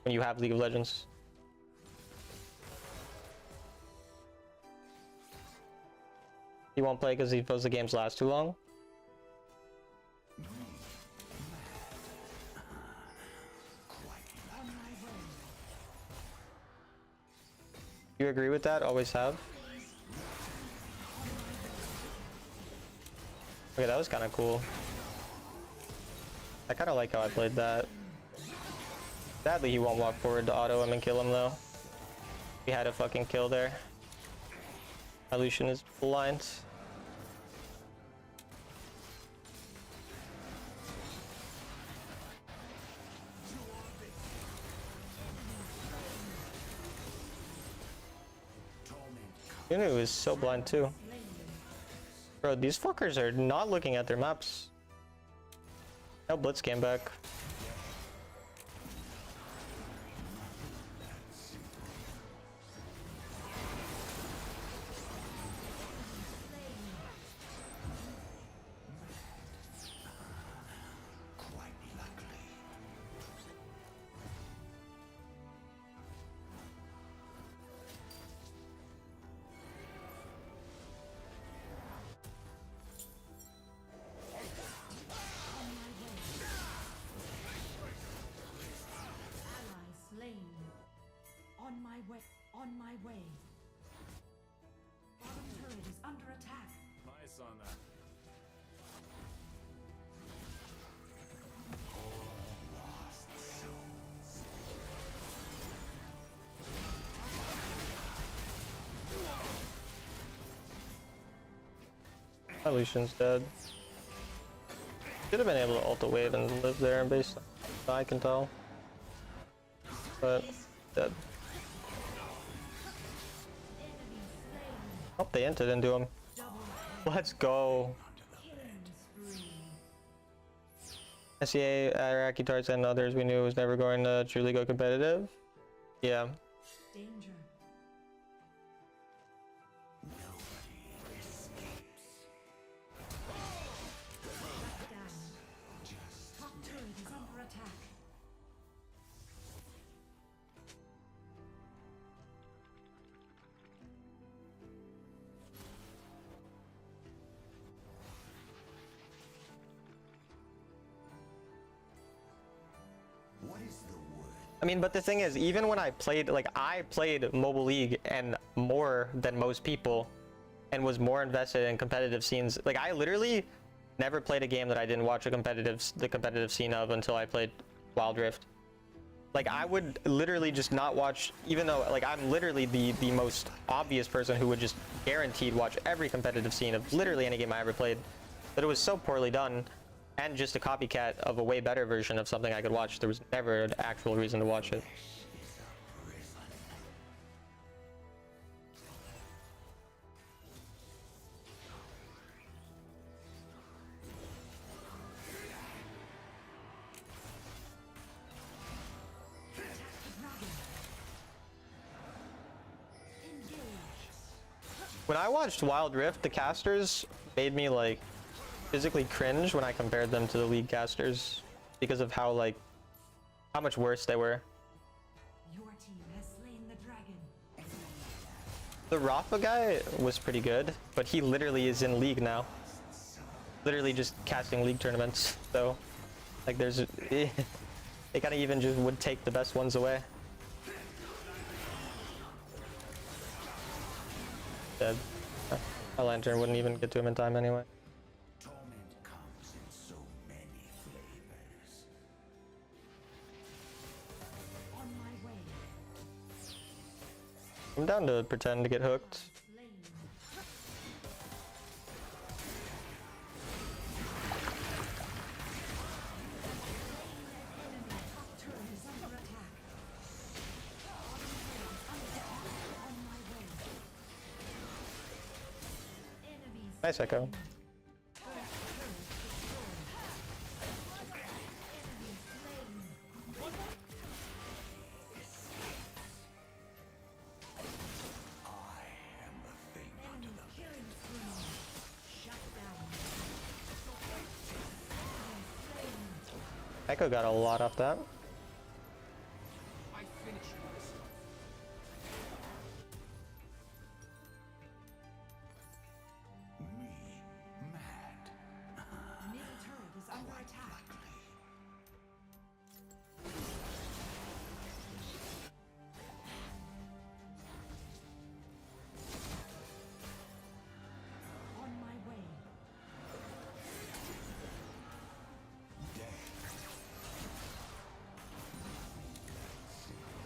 when you have League of Legends. He won't play because he feels the games last too long. You agree with that? Always have? Okay, that was kind of cool. I kind of like how I played that. Sadly, he won't walk forward to auto him and kill him, though. He had a fucking kill there. My Lucian is blind. Yunu is so blind too. Bro, these fuckers are not looking at their maps. No, Blitz came back. On my way. Bottom turret is under attack. Nice on that. My Lucian's dead. Should have been able to ult a wave and live there based on what I can tell. But dead. Oh, they entered into him. Let's go. SEA, Iraqi Tarts, and others we knew was never going to truly go competitive. Yeah. Danger. Down. Top turret is under attack. I mean, but the thing is, even when I played, like, I played Mobile League and more than most people and was more invested in competitive scenes. Like, I literally never played a game that I didn't watch the competitive scene of until I played Wild Rift. Like, I would literally just not watch, even though, like, I'm literally the most obvious person who would just guaranteed watch every competitive scene of literally any game I ever played. But it was so poorly done, and just a copycat of a way better version of something I could watch. There was never an actual reason to watch it. When I watched Wild Rift, the casters made me like physically cringe when I compared them to the League casters because of how much worse they were. Your team has slain the dragon. The Rafa guy was pretty good, but he literally is in League now. Literally just casting League tournaments. So, like, there's they kind of even just would take the best ones away. Dead. My lantern wouldn't even get to him in time anyway. Torment comes in so many flavors. On my way. I'm down to pretend to get hooked. Slain. Top turret is under attack. On my way. Enemies Nice echo. I am the thing under the killing spree. Shut down. Echo got a lot off that. I finish myself. Me mad. Middle turret is under attack. Likely. On my way.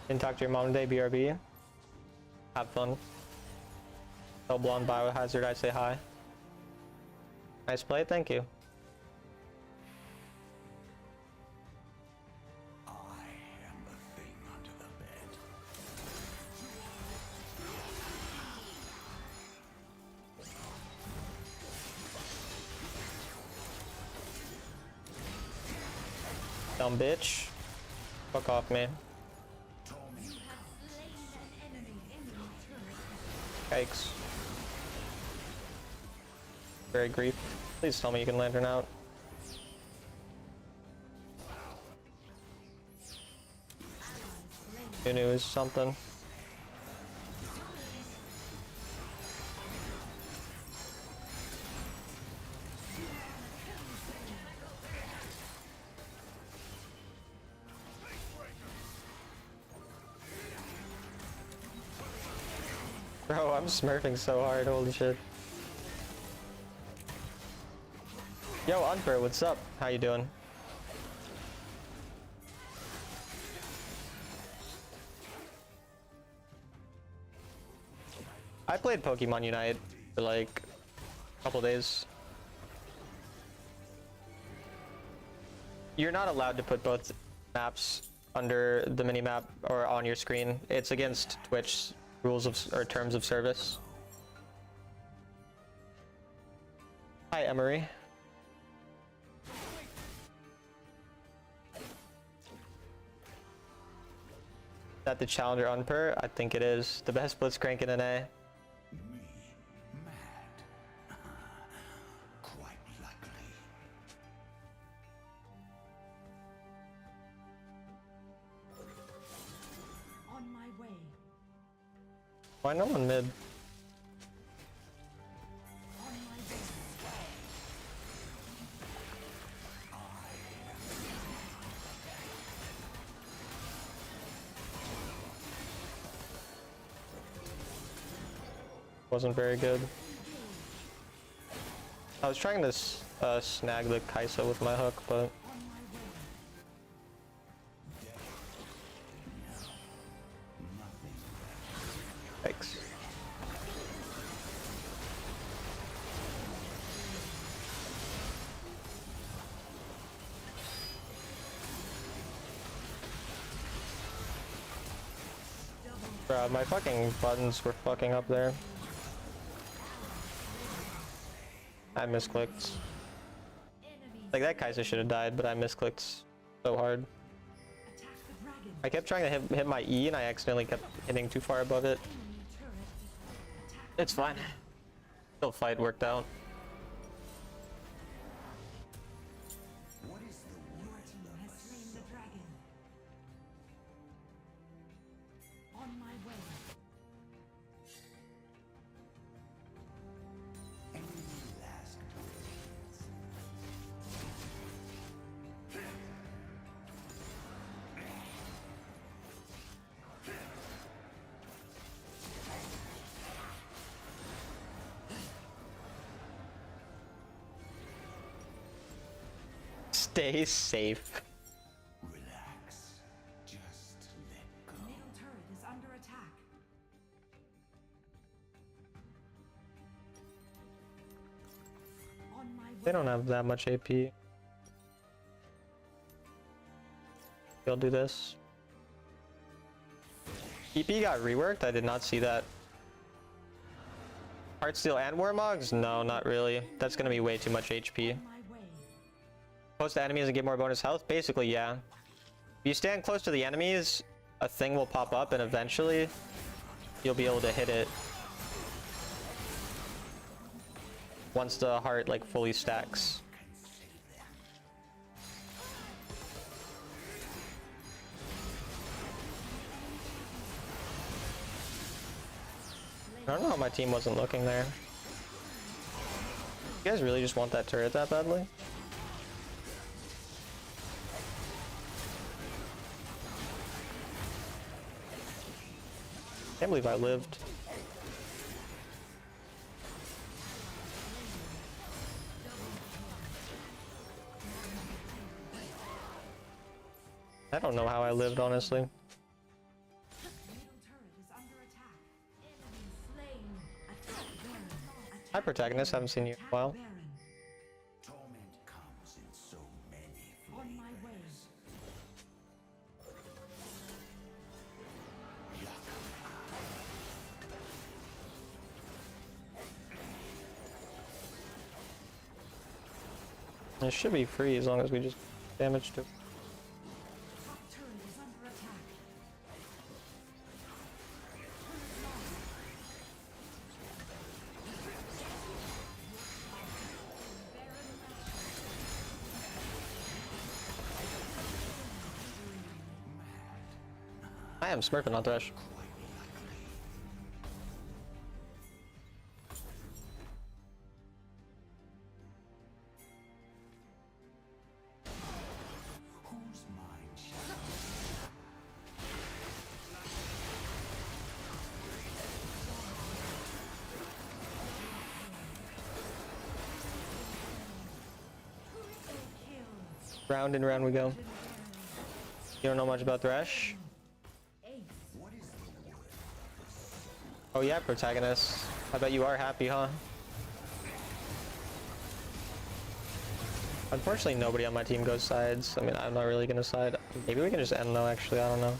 Didn't talk to your mom today, BRB. Have fun. Tell Blonde Biohazard I say hi. Nice play, thank you. I am the thing under the bed. Dumb bitch. Fuck off, man. Yikes. Very grief. Please tell me you can lantern out. New news, something. Bro, I'm smurfing so hard, holy shit. Yo, Unfer, what's up? How you doing? I played Pokemon Unite for like a couple days. You're not allowed to put both maps under the minimap or on your screen. It's against Twitch rules of or terms of service. Hi, Emery. Is that the Challenger Unper? I think it is. The best blitzcrank in NA. Me mad. Quite likely. On my way. Why no one mid? On my way. Wasn't very good. I was trying to snag the Kai'Sa with my hook, but On my way. Bro, my fucking buttons were fucking up there. I misclicked. Like that Kaiser should have died, but I misclicked so hard. Attack the dragon. I kept trying to hit my E and I accidentally kept hitting too far above it. Enemy turret. Attack. It's fine. Still fight worked out. What is the Your word team of has a slain the dragon. On my way. enemy last breath? Stay safe. Relax. Just let go. Middle turret is under attack. On my way. They don't have that much AP. They'll do this. EP got reworked? I did not see that. Heartsteel and Warmogs? No, not really. That's gonna be way too much HP. On my way. Close to enemies and get more bonus health? Basically, yeah. If you stand close to the enemies, a thing will pop up and eventually you'll be able to hit it once the heart like fully stacks. I don't know how my team wasn't looking there. You guys really just want that turret that badly? Can't believe I lived. I don't know how I lived, honestly. Middle turret is under attack. Enemy slain. Attack Baron. Hi, protagonist. Haven't seen you in a while. Baron. Torment comes in so many On my way. flavors. It should be free as long as we just damage to. Top turret is under attack. I am smurfing on Thresh. Whose mind shall Round and round we go. You don't know much about Thresh? what is the word? Oh yeah, protagonist. I bet you are happy, huh? Unfortunately, nobody on my team goes sides. I mean, I'm not really gonna side. Maybe we can just end though, actually, I don't know.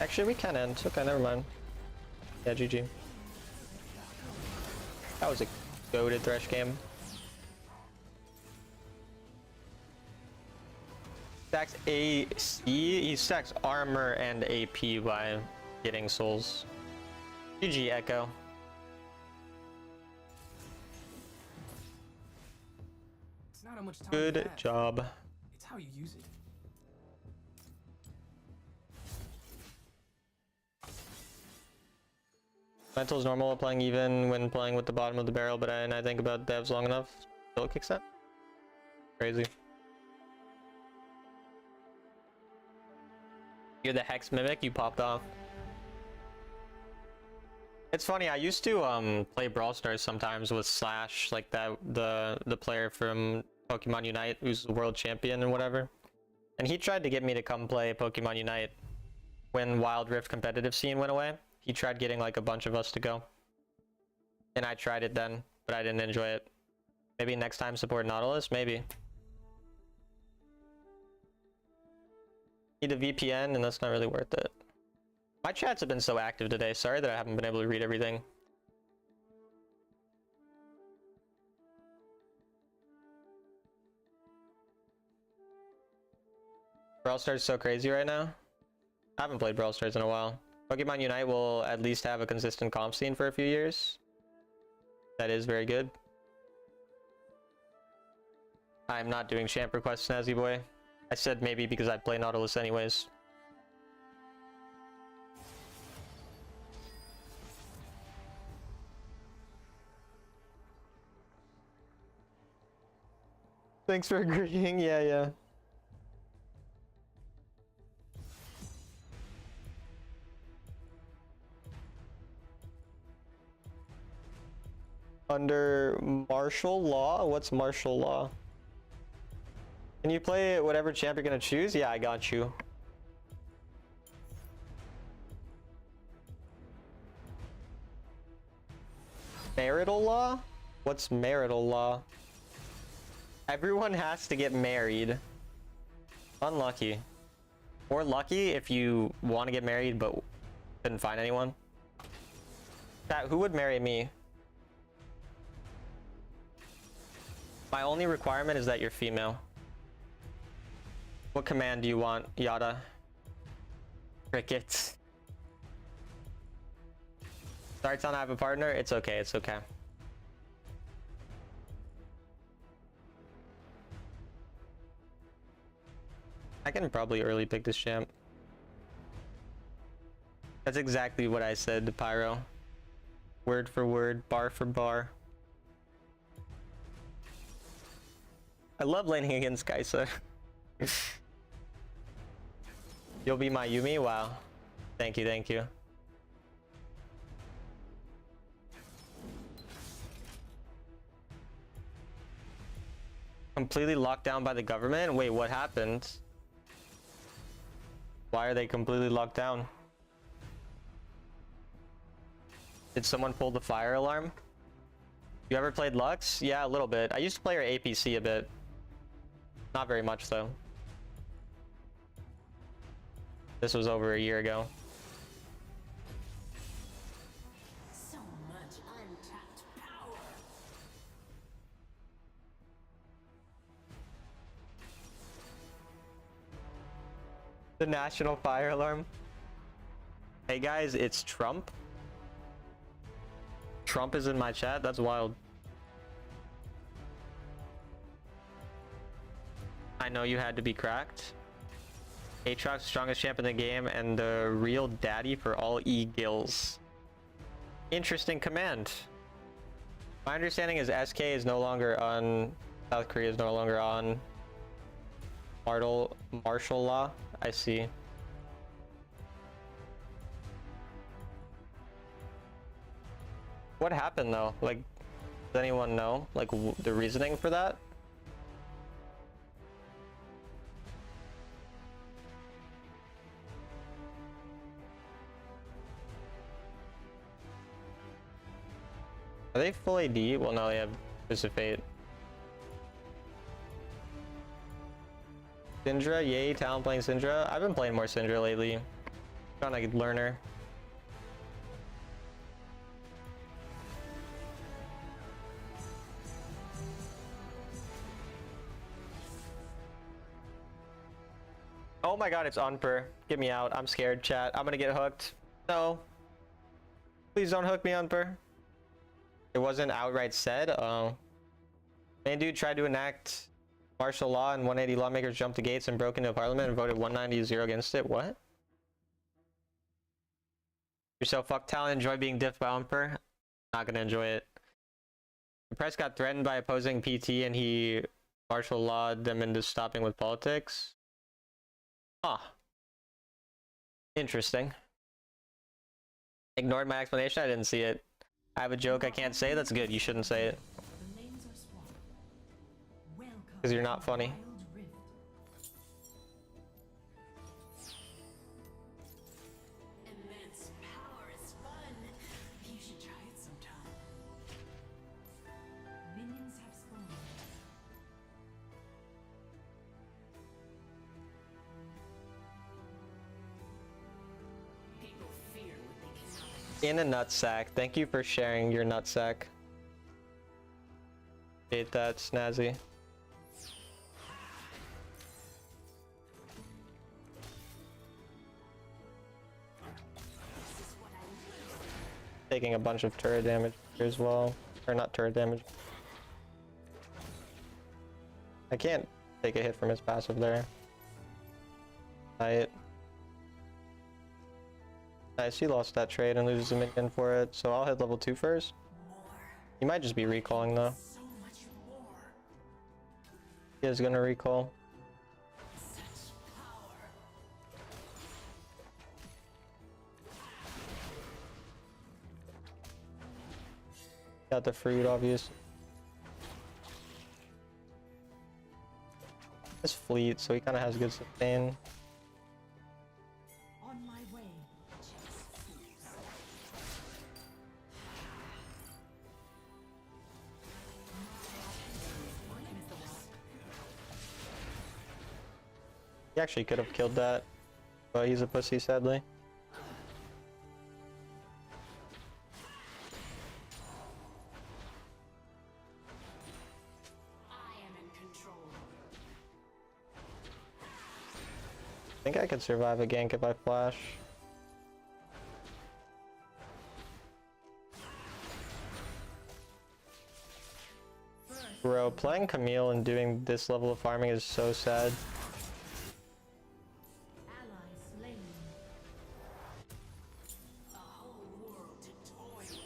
Actually, we can end. Okay, never mind. Yeah, GG. That was a goated Thresh game. Stacks AC, he stacks armor and AP by getting souls. GG, Echo. It's not how much time Good you have. job. It's how you use it. Mental's normal playing even when playing with the bottom of the barrel, but I think about devs long enough, still kicks that. Crazy. You're the Hex Mimic, you popped off. It's funny, I used to play Brawl Stars sometimes with Slash, like that the player from Pokemon Unite who's the world champion and whatever. And he tried to get me to come play Pokemon Unite when Wild Rift competitive scene went away. He tried getting like a bunch of us to go. And I tried it then, but I didn't enjoy it. Maybe next time support Nautilus? Maybe. Need a VPN and that's not really worth it. My chats have been so active today. Sorry that I haven't been able to read everything. Brawl Stars is so crazy right now. I haven't played Brawl Stars in a while. Pokemon Unite will at least have a consistent comp scene for a few years. That is very good. I'm not doing champ requests, Snazzy Boy. I said maybe because I'd play Nautilus anyways. Thanks for agreeing. Yeah, yeah. Under martial law? What's martial law? Can you play whatever champ you're gonna choose? Yeah, I got you. Marital law? What's marital law? Everyone has to get married. Unlucky. Or lucky if you want to get married but couldn't find anyone. Chat, who would marry me? My only requirement is that you're female. What command do you want, Yada? Crickets. Sorry, Ton, I have a partner. It's okay, it's okay. I can probably early pick this champ. That's exactly what I said to Pyro. Word for word, bar for bar. I love laning against Kaisa. You'll be my Yumi? Wow. Thank you, thank you. Completely locked down by the government? Wait, what happened? Why are they completely locked down? Did someone pull the fire alarm? You ever played Lux? Yeah, a little bit. I used to play her APC a bit. Not very much though. This was over a year ago. So much untapped power. The national fire alarm. Hey guys, it's Trump. Trump is in my chat. That's wild. I know you had to be cracked. Aatrox, strongest champ in the game and the real daddy for all E-gills. Interesting command. My understanding is SK is no longer on... South Korea is no longer on martial law. I see. What happened though? Like, does anyone know? Like, the reasoning for that? Are they full AD? Well, no, they have Fate. Syndra, yay, talent playing Syndra. I've been playing more Syndra lately. Trying to learn her. Oh my god, it's Unper. Get me out. I'm scared, chat. I'm gonna get hooked. No. Please don't hook me, Unper. It wasn't outright said. Main dude tried to enact martial law and 180 lawmakers jumped the gates and broke into parliament and voted 190-0 against it. What? You're so fucked, talent. Enjoy being diffed by Umper. Not gonna enjoy it. The press got threatened by opposing PT and he martial lawed them into stopping with politics. Huh. Interesting. Ignored my explanation. I didn't see it. I have a joke I can't say. That's good. You shouldn't say it. The lanes are swamped. Welcome 'Cause you're not to funny. Wild Rift. Immense power is fun. You should try it sometime. Minions have spawned. People In a nutsack. Thank you for sharing your nutsack. Hate that, Snazzy. Taking a bunch of turret damage here as well. Or not turret damage. I can't take a hit from his passive there. Nice, he lost that trade and loses a minion for it, so I'll hit level 2 first. He might just be recalling though. So much more. He is gonna recall. Such power. Got the fruit, obvious. This fleet, so he kind of has good sustain. On my way. He actually could have killed that, but he's a pussy, sadly. I am in control. I think I could survive a gank if I flash. Bro, playing Camille and doing this level of farming is so sad. Ally slain. A whole world to toy with.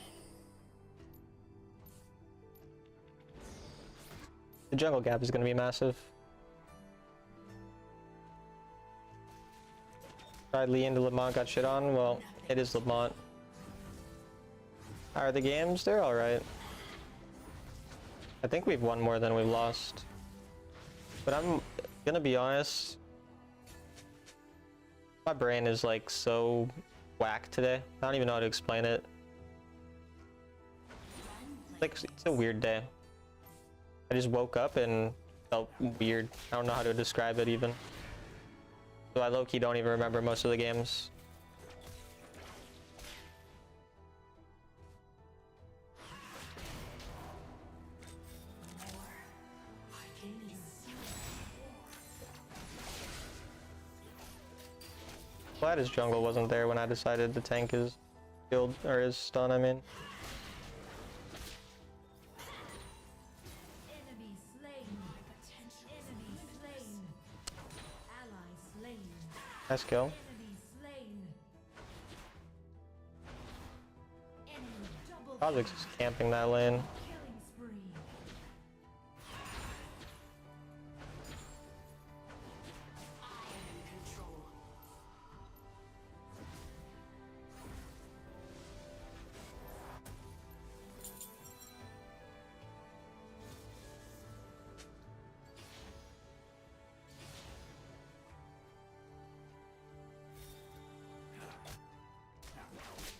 The jungle gap is going to be massive. Tried Lee into Lamont, got shit on. Well, it is Lamont. How are the games? They're alright. I think we've won more than we've lost. But I'm gonna be honest. My brain is like so whack today. I don't even know how to explain it. Like, it's a weird day. I just woke up and felt weird. I don't know how to describe it even. So I low-key don't even remember most of the games. Glad his jungle wasn't there when I decided to tank his shield, or his stun, I mean. Enemy slain. Enemy slain. Ally slain. Nice kill. Enemy slain. Enemy double Kha'Zix is camping that lane. killing spree. I am in control.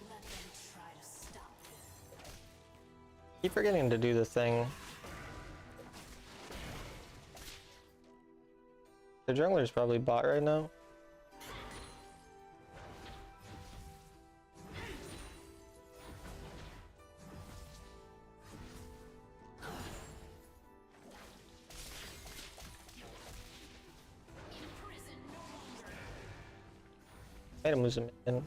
Let them try to stop this. Keep forgetting to do the thing. The jungler's probably bot right now. Made him lose a minion.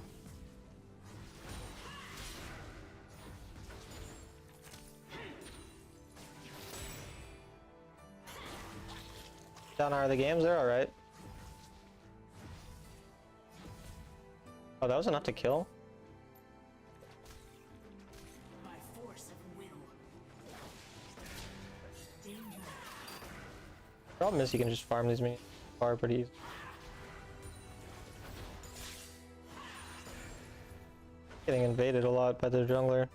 Down are the games, they're alright. Oh, that was enough to kill? By force of will. Danger. Problem is you can just farm these minions far pretty easy. Getting invaded a lot by the jungler.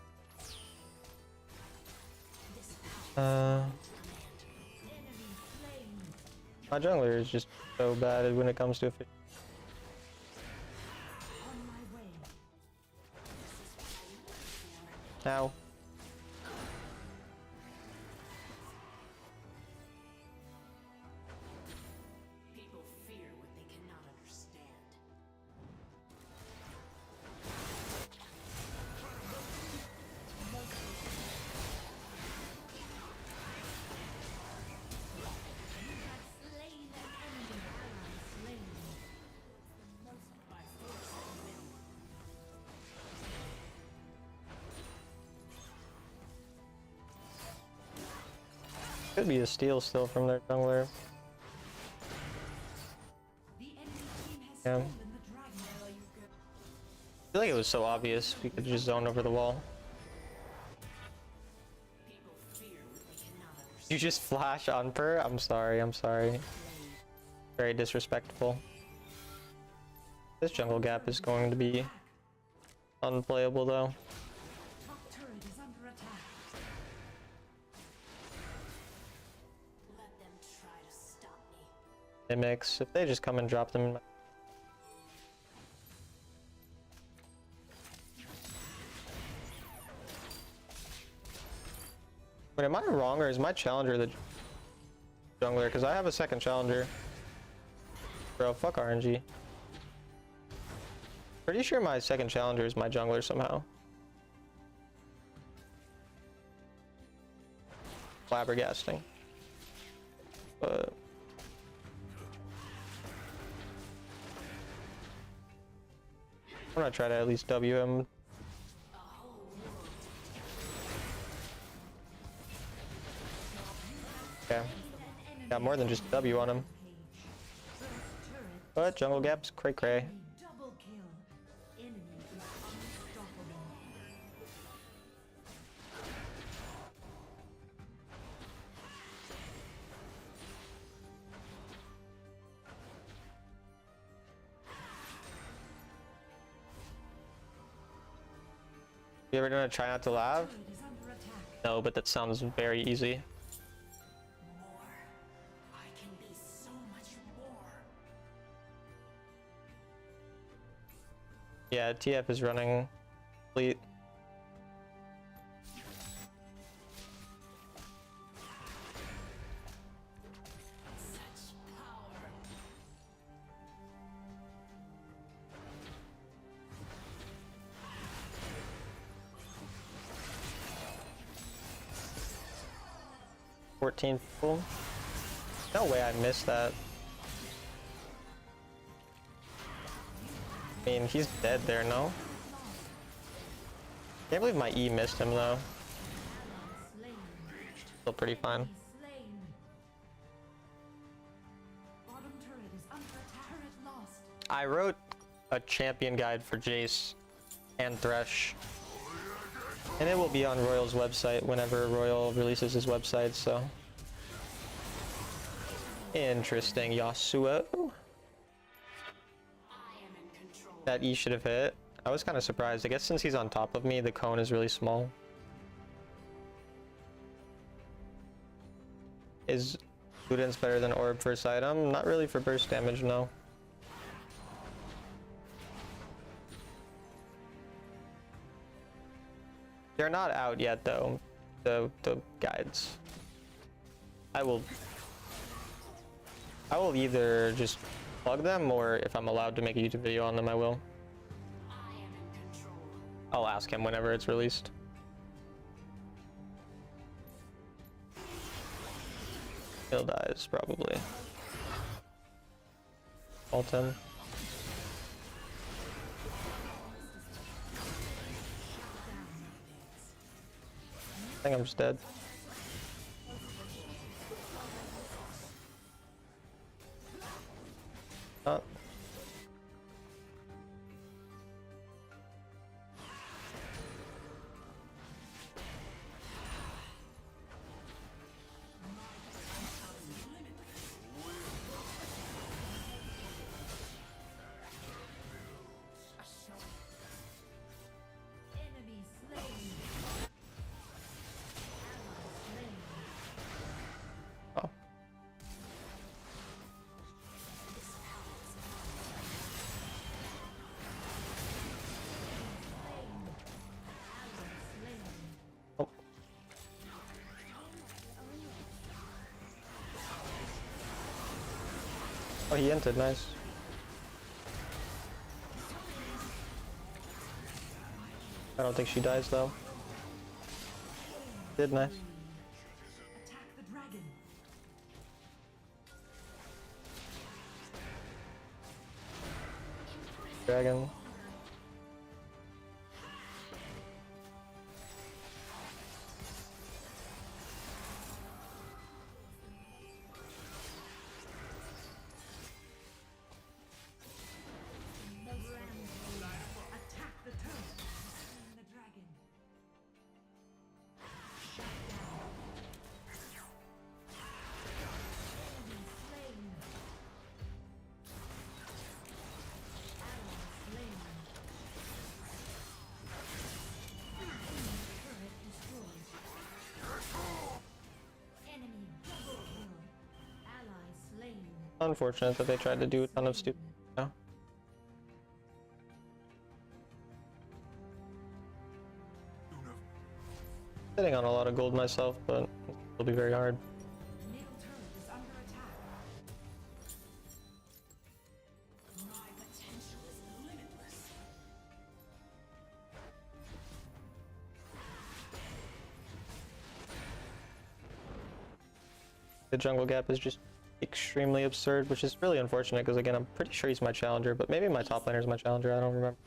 Enemy slain. My jungler is just so bad when it comes to efficiency. On my way. Now. People fear what they cannot understand. Could be a steal still from their jungler. The enemy team has Yeah. stolen the dragon. I feel like it was so obvious. We could just zone over the wall. People fear what they cannot understand. You just flash on per? I'm sorry, I'm sorry. Very disrespectful. This jungle gap is going to be unplayable though. Top turret is under attack. Let them try to stop me. Mimics, if they just come and drop them in my... Wait, am I wrong or is my challenger the jungler? Because I have a second challenger. Bro, fuck RNG. Pretty sure my second challenger is my jungler somehow. Flabbergasting. But... I'm gonna try to at least W him. Okay. Got more than just W on him. But jungle gaps, cray cray. Double kill. Enemy is unstoppable. You ever gonna try not to laugh? Turret is under attack. No, but that sounds very easy. More. I can be so much more. Yeah, TF is running fleet. Such power. Full. No way I missed that. I mean, he's dead there, no? Can't believe my E missed him though. Slain. Still pretty fine. Slain. Bottom turret is under attack. Turret lost. I wrote a champion guide for Jace and Thresh. And it will be on Royal's website whenever Royal releases his website, so. Interesting, Yasuo. I am in control. That E should have hit. I was kind of surprised. I guess since he's on top of me, the cone is really small. Is Ludens better than Orb first item? Not really for burst damage, no. They're not out yet though, the guides. I will either just plug them, or if I'm allowed to make a YouTube video on them, I will. I am in control. I'll ask him whenever it's released. He'll dies, probably. Ult him. I think I'm just dead. Oh. Enemy slain. Oh. Oh. Oh, he entered, nice. I don't think she dies though. Did nice. Attack the dragon. Dragon. Unfortunate that they tried to do a ton of stupid. No. Sitting on a lot of gold myself, but it'll be very hard. Middle turret is under attack. My potential is limitless. The jungle gap is just extremely absurd, which is really unfortunate because again, I'm pretty sure he's my challenger, but maybe my top laner is my challenger, I don't remember.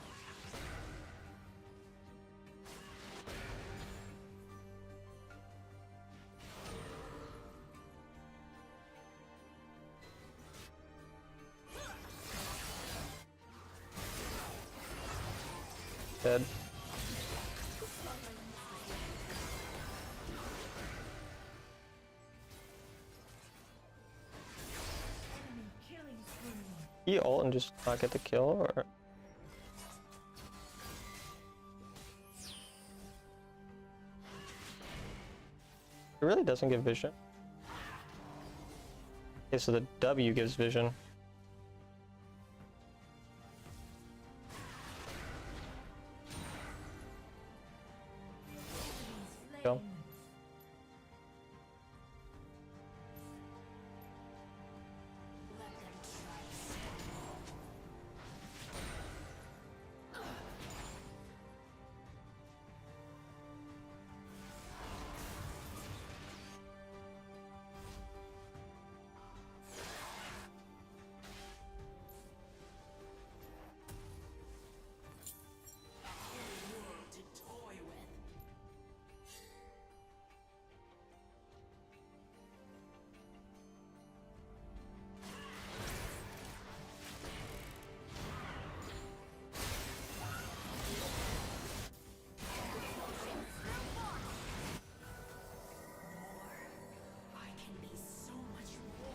Dead. Enemy killing spree. He ult and just not get the kill, or it really doesn't give vision. Okay, so the W gives vision. Go. Slain. Let them try. World to toy with. I can be so much more.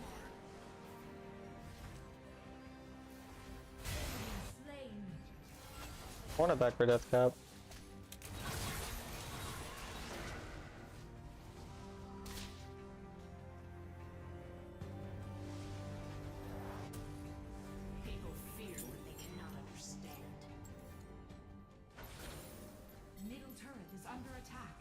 Slain. I want it back for death cap. People fear what they cannot understand. Middle turret is under attack.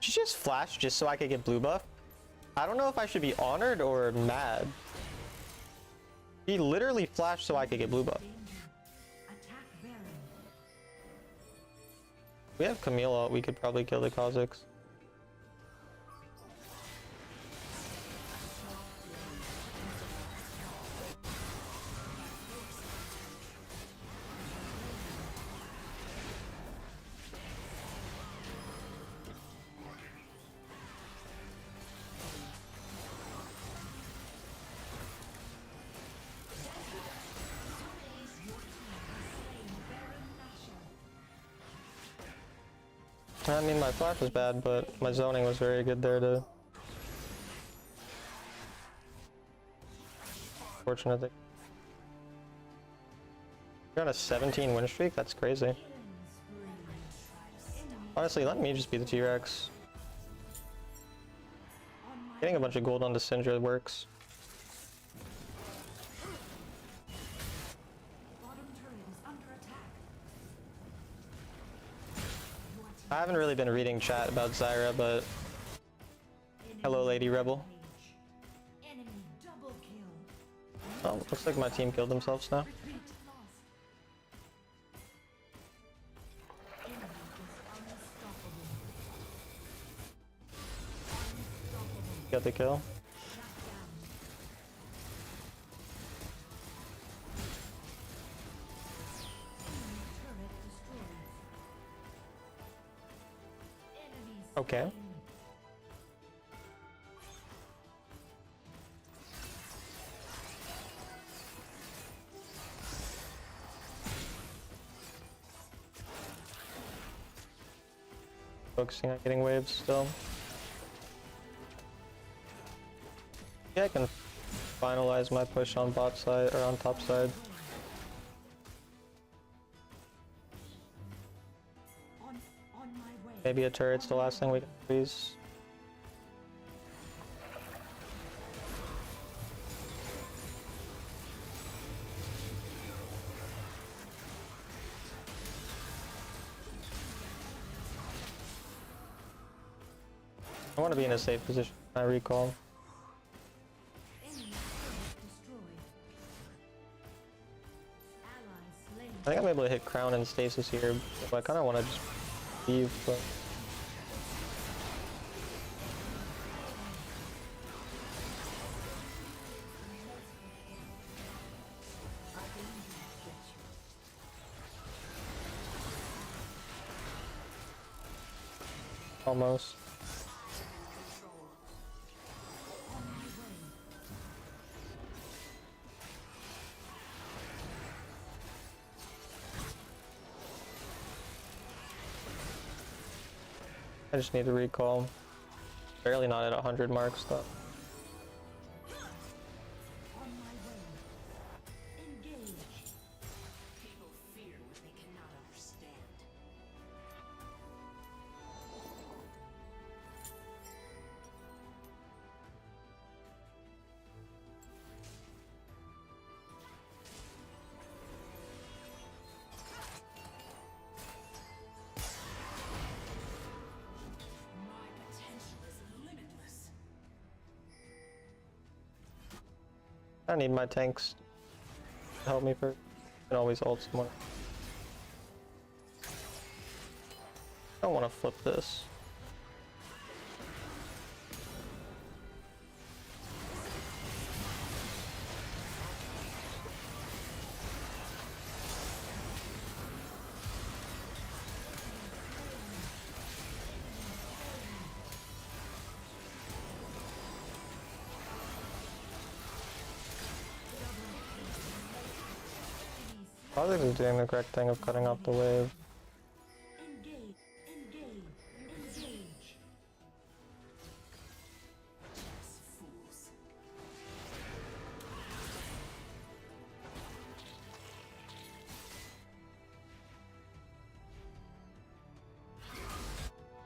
She just flashed just so I could get blue buff. I don't know if I should be honored or mad. He literally flashed so I could get blue buff. Danger. Attack Baron. We have Camille, we could probably kill the Kha'Zix. I mean, my flash was bad, but my zoning was very good there to... Fortunately. You're on a 17 win streak? That's crazy. Honestly, let me just be the T-Rex. Getting a bunch of gold on the Syndra works. Bottom turret is under attack. I haven't really been reading chat about Zyra, but hello, Lady Rebel. Enemy double kill. Oh, looks like my team killed themselves now. Retreat lost. Enemy is unstoppable. Unstoppable. Got the kill. Shut down. Enemy turret destroyed. Enemy Okay. slain. focusing on getting waves still. Yeah, I can finalize my push on bot side or on top side. On my way. Maybe a turret's the last thing we can freeze. I want to be in a safe position. I recall. Enemy turret destroyed. Ally slain. I think I'm able to hit crown and stasis here, but I kind of want to just leave. But almost. I just need to recall. Barely not at 100 marks though. On my way. Engage. People fear what they cannot understand. My potential is limitless. I need my tanks to help me first. I can always ult someone. I don't want to flip this. Probably just doing the correct thing of cutting off the wave. Engage. Engage. Fools.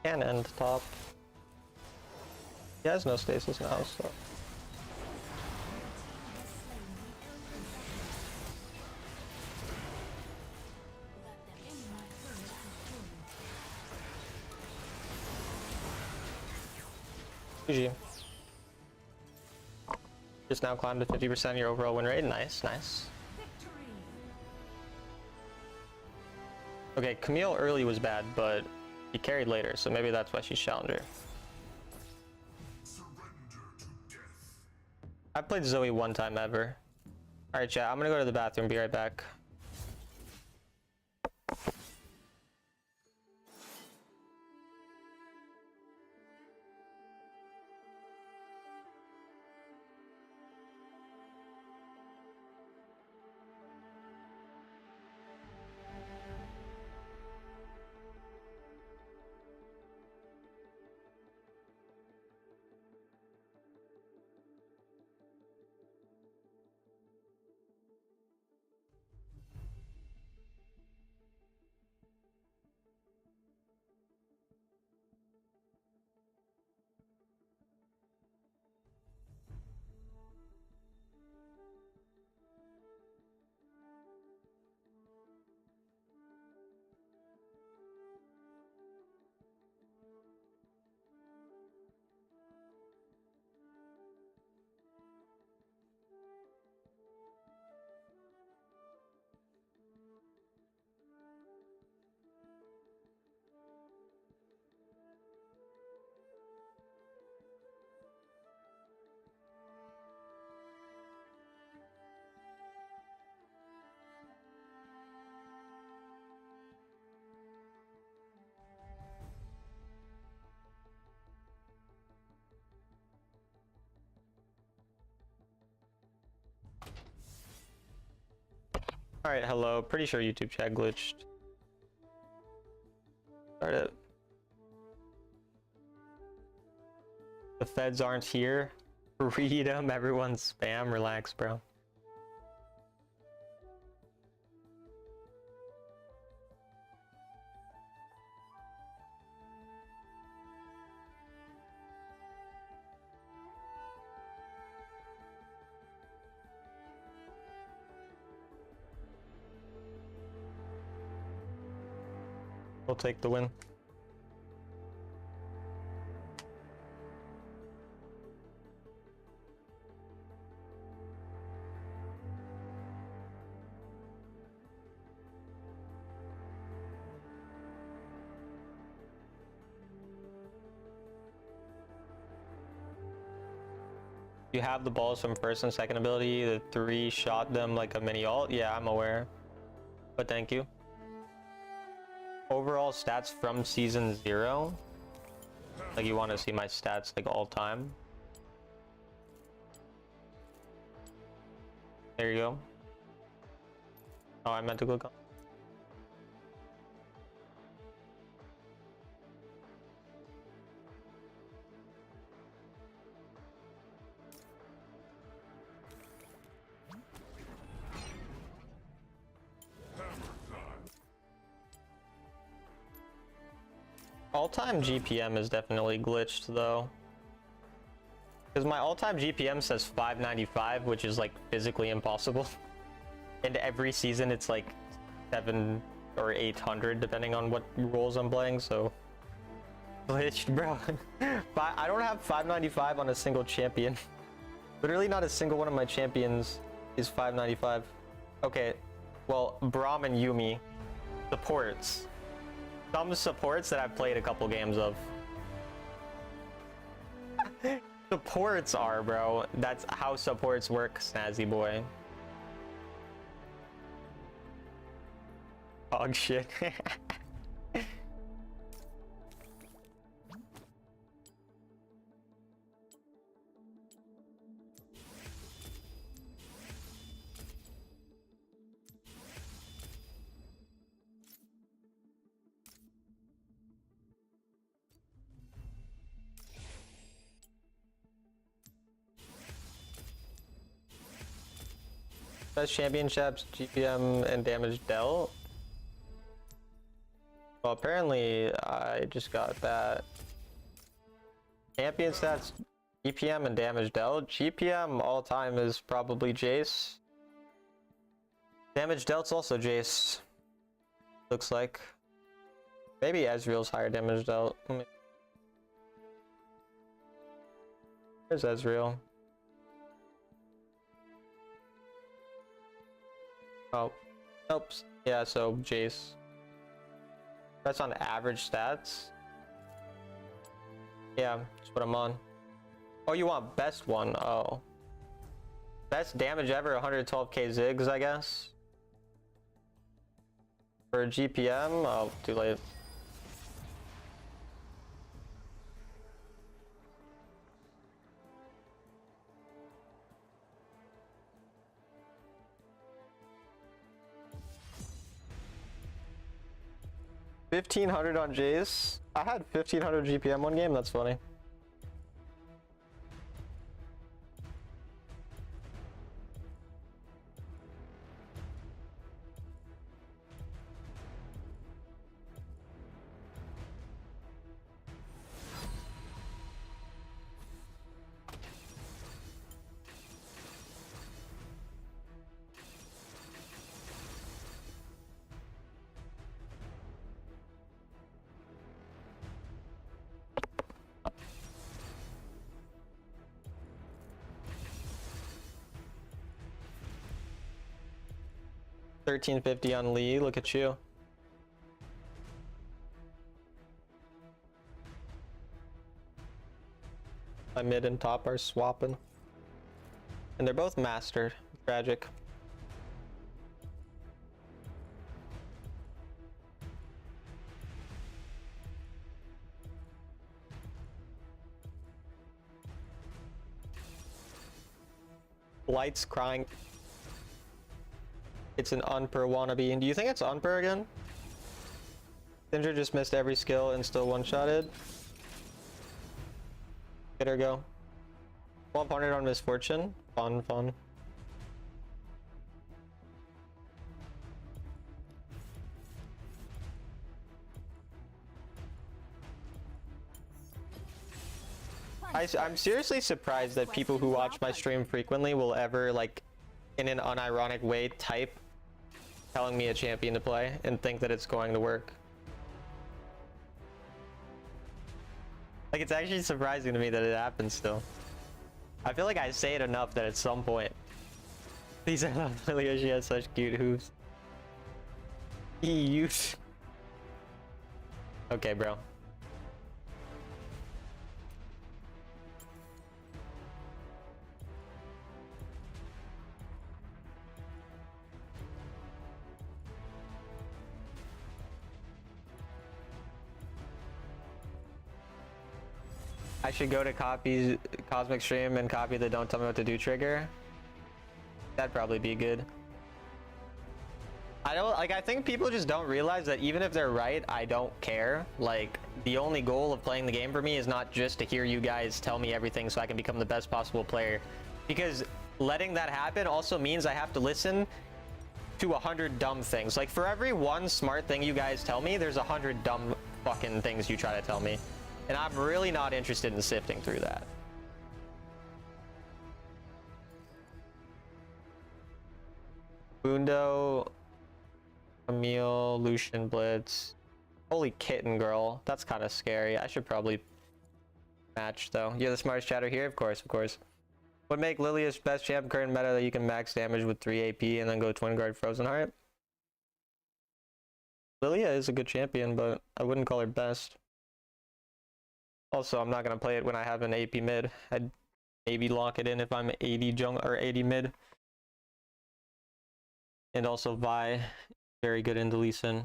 Can end top. He has no stasis now, so. GG. Just now climbed to 50% your overall win rate. Nice, nice. Victory. Okay, Camille early was bad, but he carried later, so maybe that's why she's challenger. I've played Zoe one time ever. Alright, chat, I'm gonna go to the bathroom, be right back. Alright, hello. Pretty sure YouTube chat glitched. Start it. The feds aren't here. Read them. Everyone spam. Relax, bro. We'll take the win. You have the balls from first and second ability. The 3 shot them like a mini ult. Yeah, I'm aware. But thank you. Overall stats from season 0. Like you want to see my stats like all time. There you go. Oh, I meant to click on. All-time GPM is definitely glitched though. Because my all-time GPM says 595, which is like physically impossible. And every season it's like 700 or 800 depending on what roles I'm playing, so glitched, bro. But I don't have 595 on a single champion. Literally not a single one of my champions is 595. Okay, well, Braum and Yumi supports. Some supports that I've played a couple games of. Supports are, bro. That's how supports work, snazzy boy. Dog shit. Best championships, GPM, and damage dealt. Well, apparently I just got that. Champion stats, GPM, and damage dealt. GPM all time is probably Jace. Damage dealt's also Jace. Looks like. Maybe Ezreal's higher damage dealt. Where's Ezreal? Oh, nope. Yeah, so Jace. That's on average stats. Yeah, that's what I'm on. Oh, you want best one? Oh. Best damage ever, 112k Ziggs, I guess. For GPM, oh, too late. $1,500 on Jace. I had 1,500 GPM one game. That's funny. $1,350 on Lee. Look at you. My mid and top are swapping. And they're both mastered. Tragic. Lights crying. It's an unper wannabe. And do you think it's unper again? Cinder just missed every skill and still one-shotted. Get her go. One opponent on misfortune. Fun, fun. I'm seriously surprised that people who watch my stream frequently will ever, like, in an unironic way, type telling me a champion to play and think that it's going to work. Like, it's actually surprising to me that it happens still. I feel like I say it enough that at some point. These are lovely. She has such cute hooves. EU. Okay, bro. I should go to copy Cosmic Stream and copy the "Don't Tell Me What to Do" trigger. That'd probably be good. I think people just don't realize that even if they're right, I don't care. Like, the only goal of playing the game for me is not just to hear you guys tell me everything so I can become the best possible player. Because letting that happen also means I have to listen to 100 dumb things. Like, for every one smart thing you guys tell me, there's 100 dumb fucking things you try to tell me. And I'm really not interested in sifting through that. Bundo, Camille, Lucian, Blitz. Holy kitten, girl. That's kind of scary. I should probably match, though. You're the smartest chatter here? Of course, of course. Would make Lilia's best champ current meta that you can max damage with 3 AP and then go Twin Guard Frozen Heart. Lilia is a good champion, but I wouldn't call her best. Also, I'm not going to play it when I have an AP mid. I'd maybe lock it in if I'm 80 jungle or 80 mid. And also Vi, very good into Lee Sin.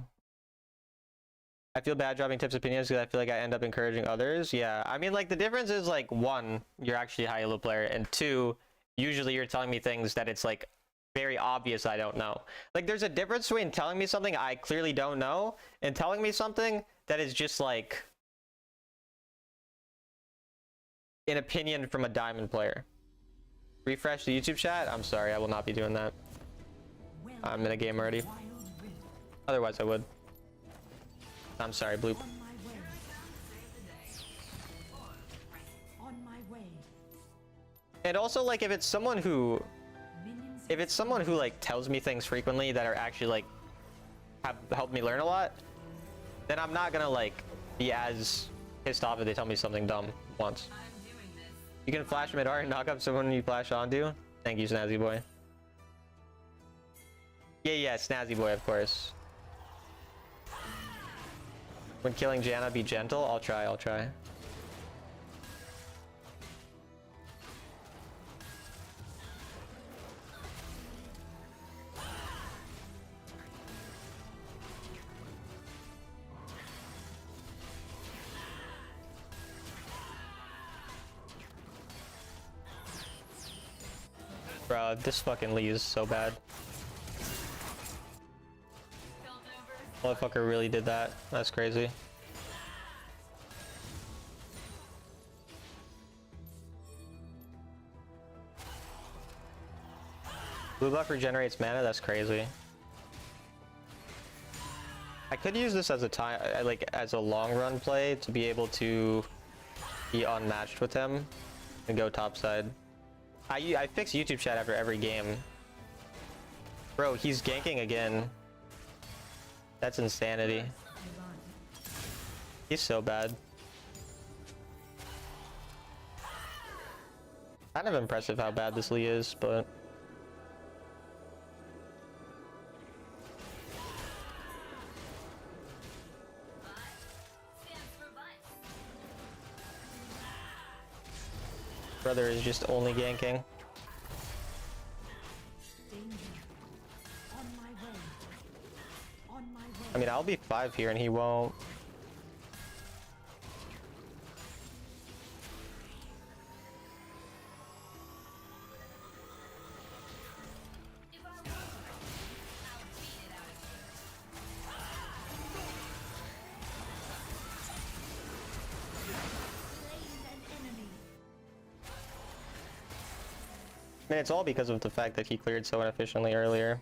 I feel bad dropping tips opinions because I feel like I end up encouraging others. Yeah, I mean, like, the difference is, like, one, you're actually a high elo player, and two, usually you're telling me things that it's, like, very obvious I don't know. Like, there's a difference between telling me something I clearly don't know and telling me something that is just, like, an opinion from a diamond player. Refresh the YouTube chat? I'm sorry, I will not be doing that. I'm in a game already. Otherwise I would. I'm sorry, Bloop. On my way. And also, like, if it's someone who like tells me things frequently that are actually, like, have helped me learn a lot, then I'm not gonna, like, be as pissed off if they tell me something dumb once. You can flash mid-art and knock up someone you flash onto. Thank you, Snazzy Boy. Yeah, Snazzy Boy, of course. When killing Janna, be gentle. I'll try. Bro, this fucking Lee is so bad. Motherfucker really did that. That's crazy. Blue buff regenerates mana. That's crazy. I could use this as a time, like, as a long run play to be able to be unmatched with him and go topside. I fix YouTube chat after every game. Bro, he's ganking again. That's insanity. He's so bad. Kind of impressive how bad this Lee is, but... Brother is just only ganking. I mean, I'll be 5 here and he won't. I mean, it's all because of the fact that he cleared so inefficiently earlier.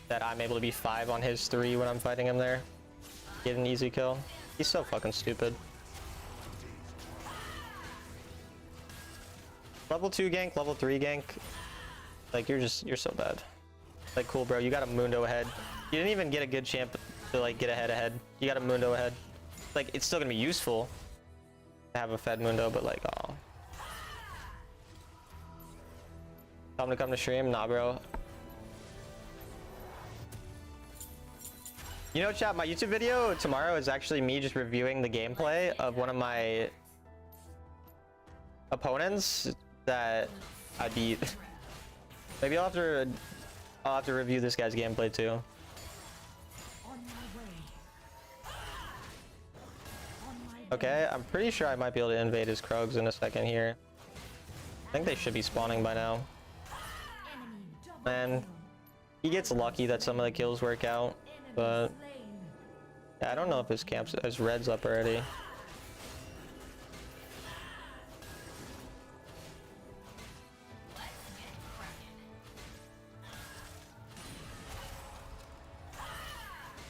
That I'm able to be 5 on his 3 when I'm fighting him there. Get an easy kill. He's so fucking stupid. Level 2 gank, level 3 gank. Like, you're so bad. Like, cool, bro. You got a Mundo ahead. You didn't even get a good champ to, like, get ahead. You got a Mundo ahead. Like, it's still gonna be useful to have a fed Mundo, but, like, oh. Time to come to stream? Nah, bro. You know, chat, my YouTube video tomorrow is actually me just reviewing the gameplay of one of my opponents that I beat. Maybe I'll have to review this guy's gameplay too. On my way. On my way. Okay, I'm pretty sure I might be able to invade his Krogs in a second here. I think they should be spawning by now. Enemy double Man, kill. he gets lucky that some of the kills work out, but Slain. yeah, I don't know if his red's up already.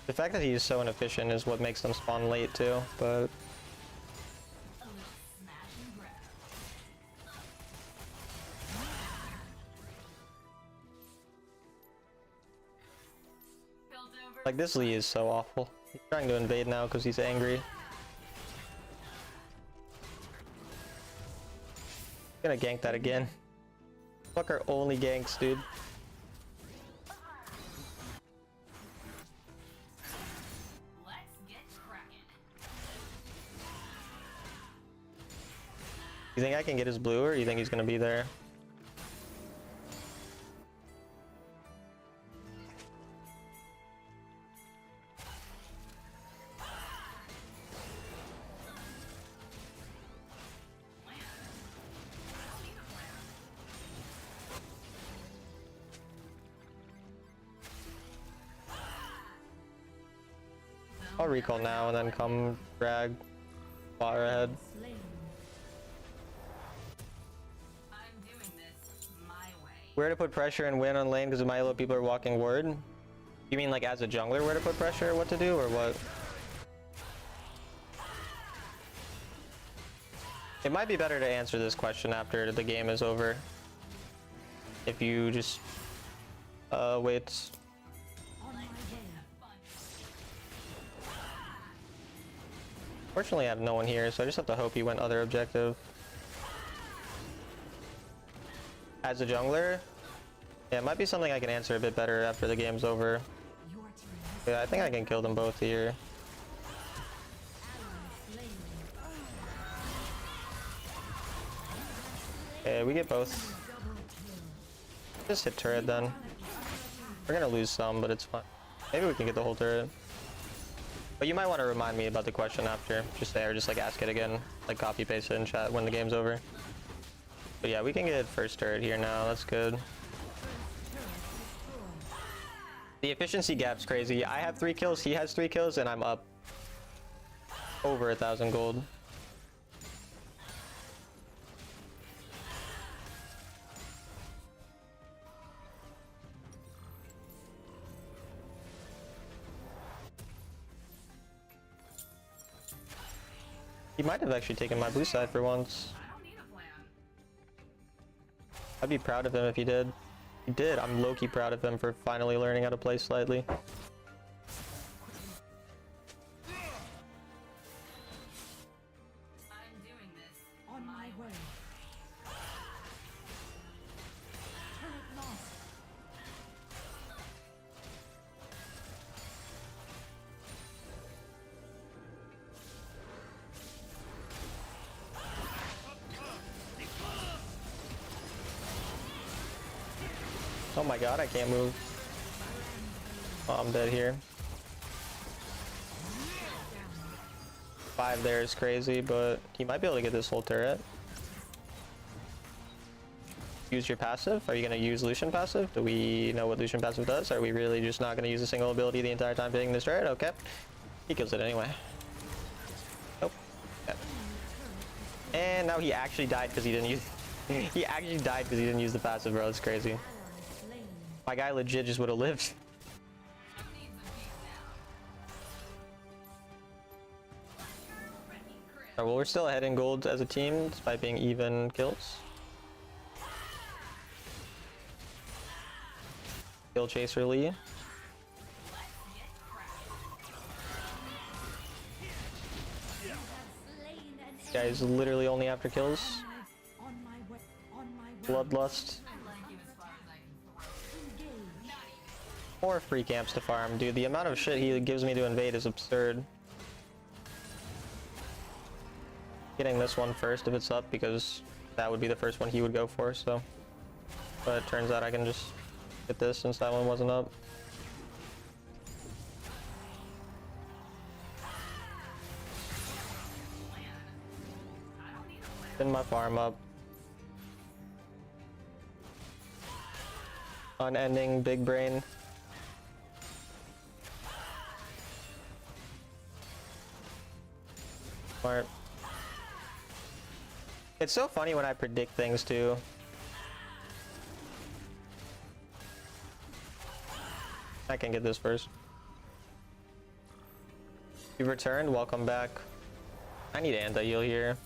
The fact that he's so inefficient is what makes them spawn late too, but like this Lee is so awful. He's trying to invade now because he's angry. Gonna gank that again. Fuck our only ganks, dude. You think I can get his blue, or you think he's gonna be there? I'll recall now and then come drag far ahead. Slain. Where to put pressure and win on lane because of my little people are walking ward? You mean like as a jungler where to put pressure, what to do, or what? It might be better to answer this question after the game is over. If you just wait. On my way. Fortunately I have no one here, so I just have to hope he went other objective. As a jungler, yeah, it might be something I can answer a bit better after the game's over. Your turn. Yeah, I think I can kill them both here. Slain. Okay, we get both. Double kill. Just hit turret then. We're gonna lose some, but it's fine. Maybe we can get the whole turret. But you might want to remind me about the question after. Just there, just like ask it again. Like copy paste it in chat when the game's over. But yeah, we can get first turret here now. That's good. The efficiency gap's crazy. I have 3 kills, he has 3 kills, and I'm up over 1,000 gold. He might have actually taken my blue side for once. I'd be proud of him if he did. He did. I'm low-key proud of him for finally learning how to play slightly. On my way. Turret lost. Oh my god, I can't move. Oh, I'm dead here. 5 there is crazy, but he might be able to get this whole turret. Use your passive? Are you going to use Lucian passive? Do we know what Lucian passive does? Are we really just not going to use a single ability the entire time hitting this turret? Okay. He kills it anyway. Nope. Okay. And now he actually died because he didn't use... He actually died because he didn't use the passive, bro. It's crazy. My guy legit just would have lived. Alright, well, we're still ahead in gold as a team, despite being even kills. Kill Chaser Lee. This guy's literally only after kills. Bloodlust. Or free camps to farm. Dude, the amount of shit he gives me to invade is absurd. Getting this one first if it's up, because that would be the first one he would go for, so. But it turns out I can just get this since that one wasn't up. Spin my farm up. Unending big brain. Smart. It's so funny when I predict things too. I can get this first. You've returned, welcome back. I need anti-heal here.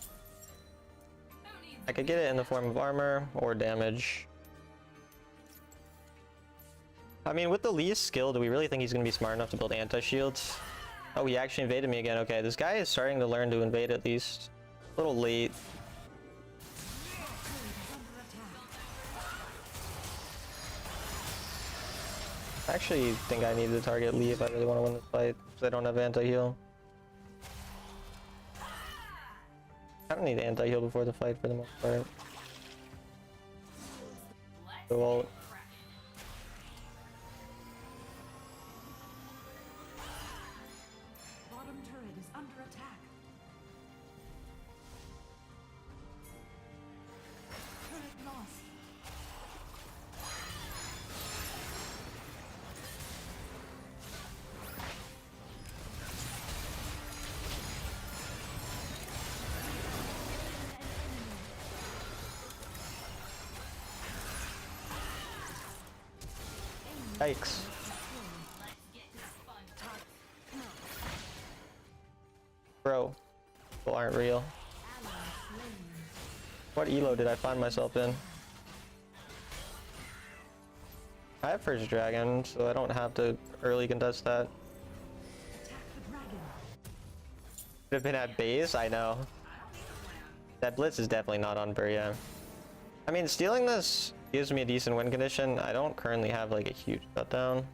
I could get it in the form of armor or damage. I mean, with the least skill, do we really think he's gonna be smart enough to build anti-shields? Oh, he actually invaded me again. Okay, this guy is starting to learn to invade at least. A little late. I actually think I need to target Lee if I really want to win this fight, because I don't have anti-heal. I don't need anti-heal before the fight for the most part. So ult. Bottom turret is under attack. Turret lost. Yikes. Bro, people aren't real. What elo did I find myself in? I have first dragon, so I don't have to early contest that. Could have been at base, I know. That blitz is definitely not on Burr, yeah. I mean, stealing this gives me a decent win condition. I don't currently have like a huge shutdown.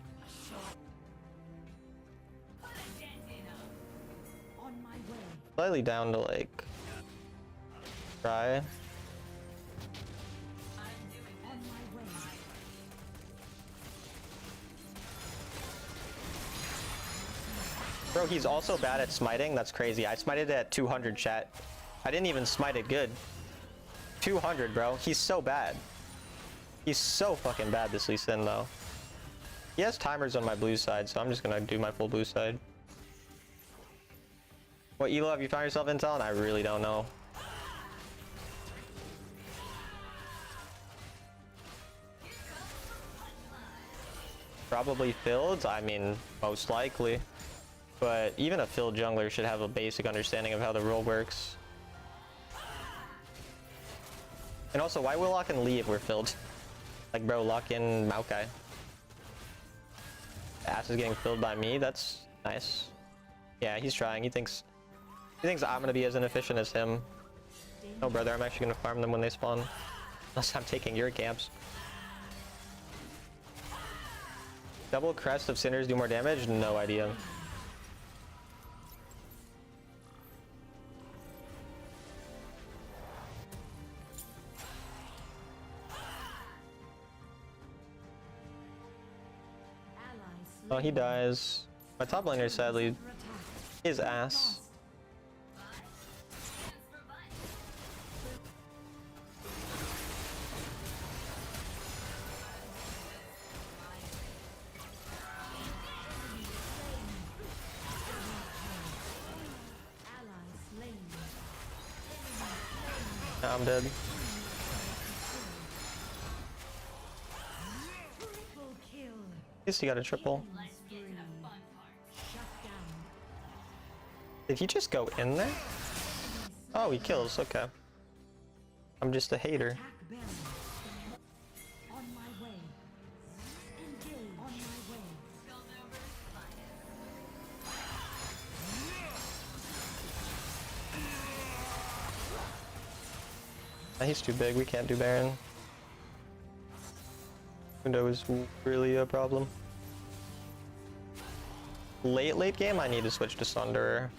Slightly down to like try. Bro, he's also bad at smiting. That's crazy. I smited it at 200, chat. I didn't even smite it good. 200, bro. He's so bad. He's so fucking bad, this Lee Sin, though. He has timers on my blue side, so I'm just gonna do my full blue side. What elo have you found yourself in, Talon? I really don't know. Probably filled? I mean, most likely. But even a filled jungler should have a basic understanding of how the role works. And also, why will lock in Lee if we're filled? Like, bro, lock in Maokai. Ass is getting filled by me. That's nice. Yeah, he's trying. He thinks I'm gonna be as inefficient as him. No, brother, I'm actually gonna farm them when they spawn. Unless I'm taking your camps. Double crest of Sinners do more damage? No idea. Oh, he dies. My top laner, sadly, is ass. I'm dead. At least he got a triple. Did he just go in there? Oh, he kills. Okay. I'm just a hater. Attack Baron. On my way. Engage. On my way. He's too big. We can't do Baron. Window is really a problem. Late game, I need to switch to Sunderer.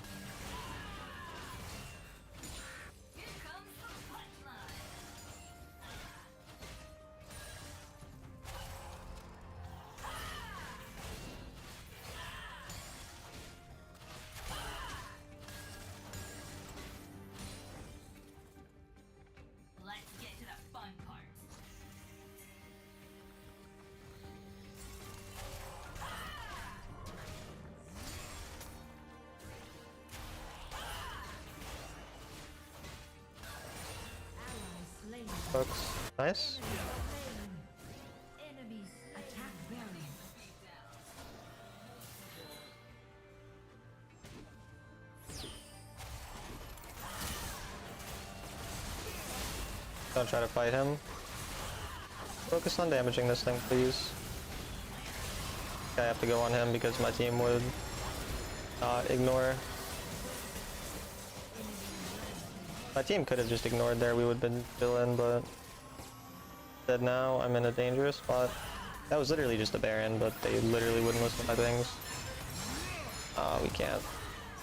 Let's get to the fun part. Ally slain. Hooks. Nice. Enemies attack Baron. Don't try to fight him. Focus on damaging this thing, please. I have to go on him because my team would ignore. My team could have just ignored there, we would have been still in, but instead now I'm in a dangerous spot. That was literally just a Baron, but they literally wouldn't listen to my things. We can't.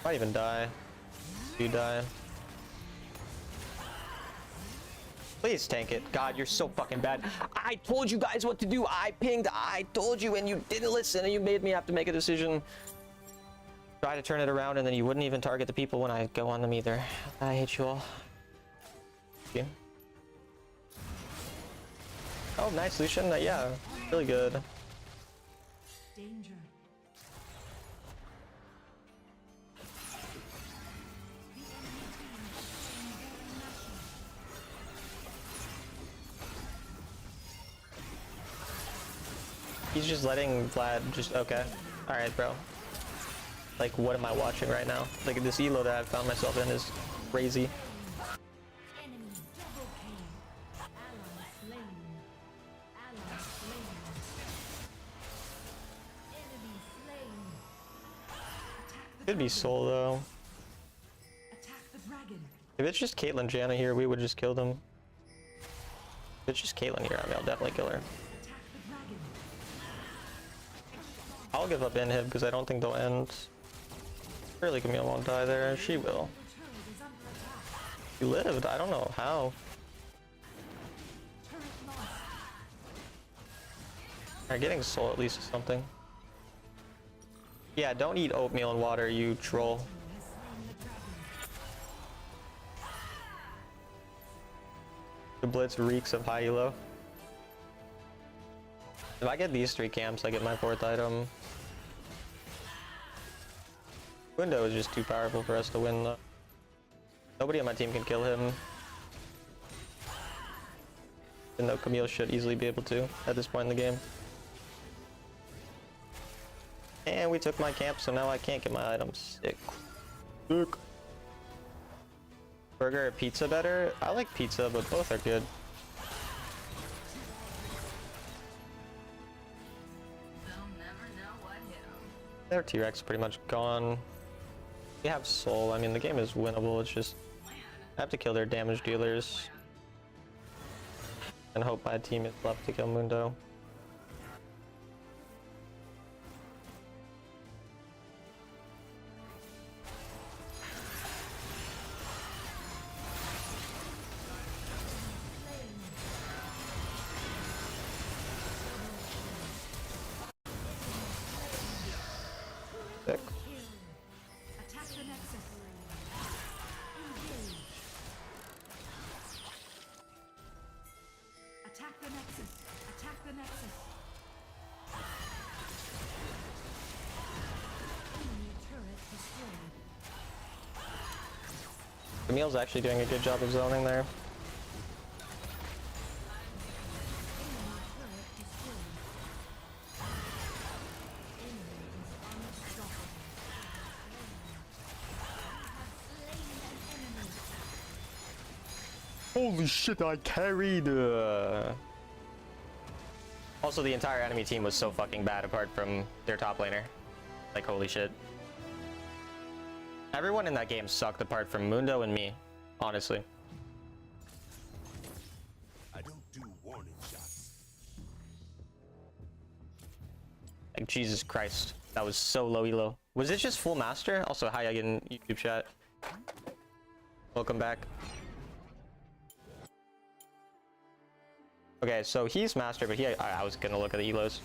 Might even die. You die. Please tank it. God, you're so fucking bad. I told you guys what to do. I pinged. I told you and you didn't listen and you made me have to make a decision. Try to turn it around and then you wouldn't even target the people when I go on them either. I hate you all. Okay. Oh, nice, Lucian. Yeah, really good. Danger. He's just letting Vlad just, okay. Alright, bro. Like, what am I watching right now? Like, this elo that I've found myself in is crazy. Enemy double kill. Ally slain. Ally slain. Enemy slain. Attack the Could be Soul, though. Attack the dragon. If it's just Caitlyn Janna here, we would just kill them. If it's just Caitlyn here, I mean, I'll definitely kill her. Attack the dragon. I'll give up inhib because I don't think they'll end. Surely Camille won't die there. She will. The turret is under attack. She lived. I don't know how. Turret lost. Alright, getting Soul at least is something. Yeah, don't eat oatmeal and water, you troll. Has slain the dragon. The Blitz reeks of high elo. If I get these 3 camps, I get my 4th item. Window is just too powerful for us to win, though. Nobody on my team can kill him. Even though Camille should easily be able to at this point in the game. And we took my camp, so now I can't get my items. Sick. Sick. Burger or pizza better? I like pizza, but both are good. They'll never know what hit 'em. Their T-Rex pretty much gone. We have Soul. I mean, the game is winnable. It's just I have to kill their damage dealers and hope my team is left to kill Mundo. Sick. Attack the nexus. Engage. Attack the nexus. Attack the nexus. Enemy turret destroyed. Camille's actually doing a good job of zoning there. Enemy turret destroyed. Holy shit, I carried. Also, the entire enemy team was so fucking bad apart from their top laner. Like, holy shit. Everyone in that game sucked apart from Mundo and me, honestly. I don't do warning shots. Like, Jesus Christ. That was so low elo. Was it just full master? Also, hi again, YouTube chat. Welcome back. Okay, so he's master, but I was gonna look at the elos.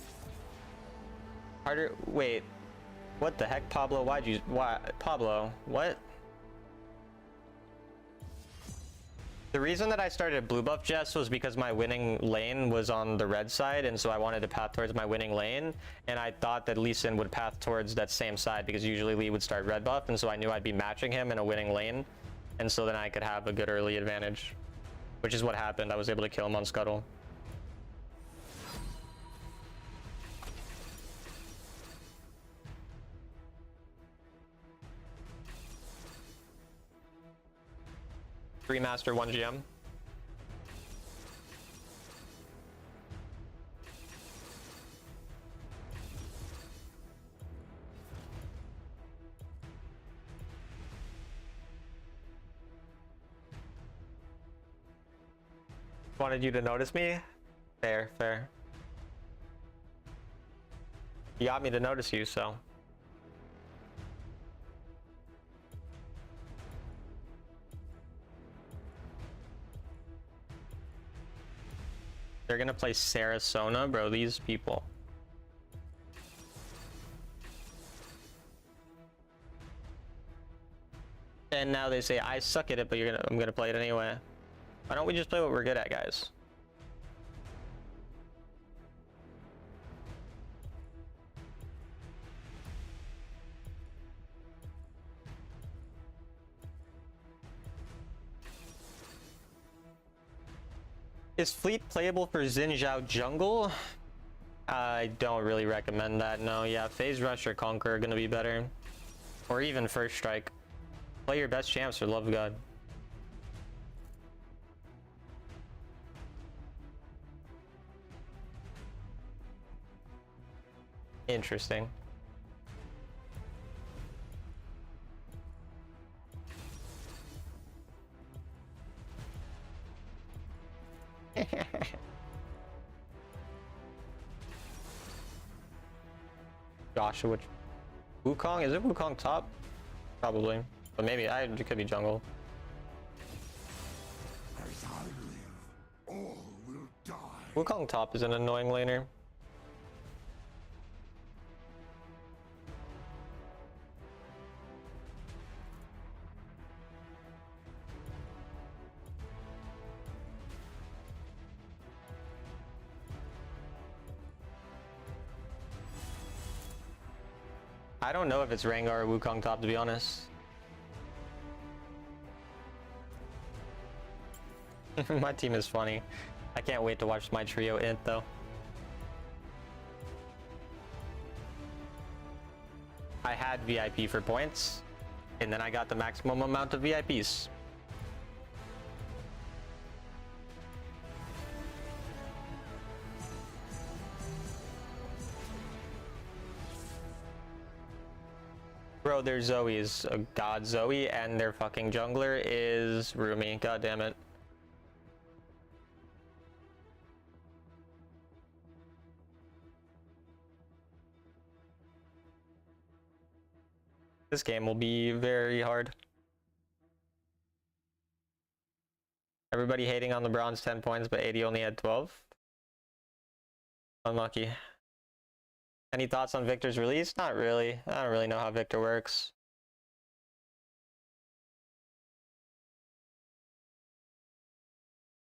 Harder. Wait. What the heck, Pablo? Why, Pablo? What? The reason that I started blue buff Jess was because my winning lane was on the red side, and so I wanted to path towards my winning lane, and I thought that Lee Sin would path towards that same side because usually Lee would start red buff, and so I knew I'd be matching him in a winning lane, and so then I could have a good early advantage, which is what happened. I was able to kill him on Scuttle. Three master, 1 GM. Wanted you to notice me? Fair, fair. You got me to notice you, so. They're gonna play Sarasota, bro, these people. And now they say I suck at it, but I'm gonna play it anyway. Why don't we just play what we're good at, guys? Is Fleet playable for Xin Zhao jungle? I don't really recommend that, no. Yeah, Phase Rush or Conquer are gonna be better. Or even First Strike. Play your best champs for love of God. Interesting. Joshua, Wukong? Is it Wukong top? Probably, but maybe it could be jungle. As I live, all will die. Wukong top is an annoying laner. I don't know if it's Rengar or Wukong top, to be honest. My team is funny. I can't wait to watch my trio int, though. I had VIP for points, and then I got the maximum amount of VIPs. Bro, their Zoe is a god Zoe, and their fucking jungler is Rumi. God damn it. This game will be very hard. Everybody hating on the bronze 10 points, but 80 only had 12. Unlucky. Any thoughts on Victor's release? Not really. I don't really know how Victor works.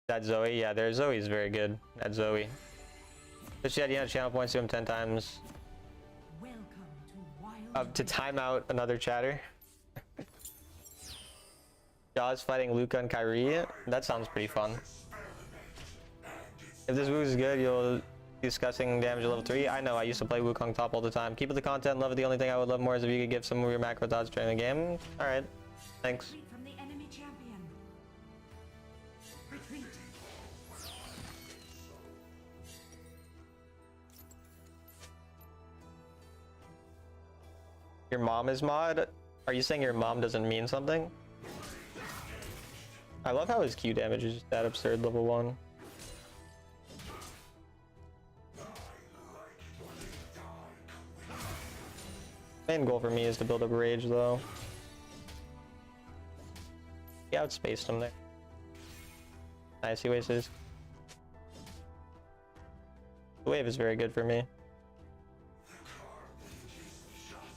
That Zoe? Yeah, their Zoe is very good. That Zoe. But she had channel points to him 10 times. Welcome to Wild To time out another chatter. Jaws fighting Luca and Kyrie? That sounds pretty fun. If this move is good, you'll discussing damage at level 3. I know, I used to play Wukong top all the time. Keep up the content, love it. The only thing I would love more is if you could give some of your macro thoughts during the game. Alright, thanks. from the enemy champion. Retreat. Your mom is mod? Are you saying your mom doesn't mean something? I love how his Q damage is just that absurd level 1. Main goal for me is to build up rage though. He outspaced him there. Nice, he wasted his... The wave is very good for me.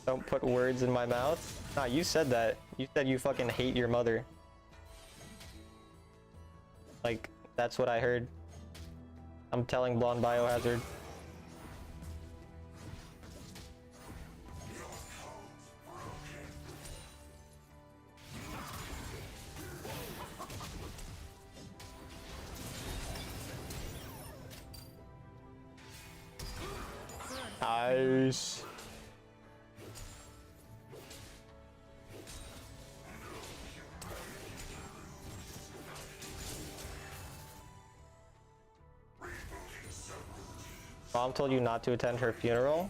Don't put words in my mouth. Nah, you said that. You said you fucking hate your mother. Like, that's what I heard. I'm telling Blonde Biohazard. Nice. Mom told you not to attend her funeral?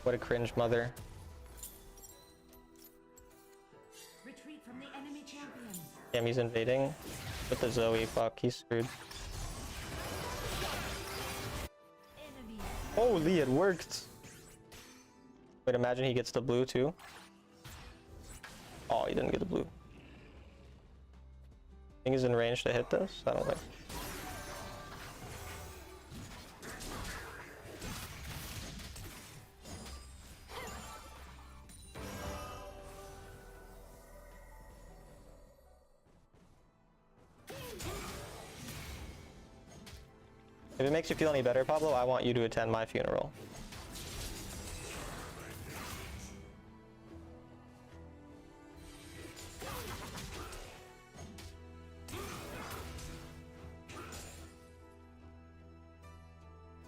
What a cringe mother. Retreat from the enemy champion. Damn, he's invading with the Zoe. Fuck, he's screwed. Enemy. Holy, it worked! Wait, imagine he gets the blue too. Oh, he didn't get the blue. Think he's in range to hit this? I don't think. If it makes you feel any better, Pablo, I want you to attend my funeral.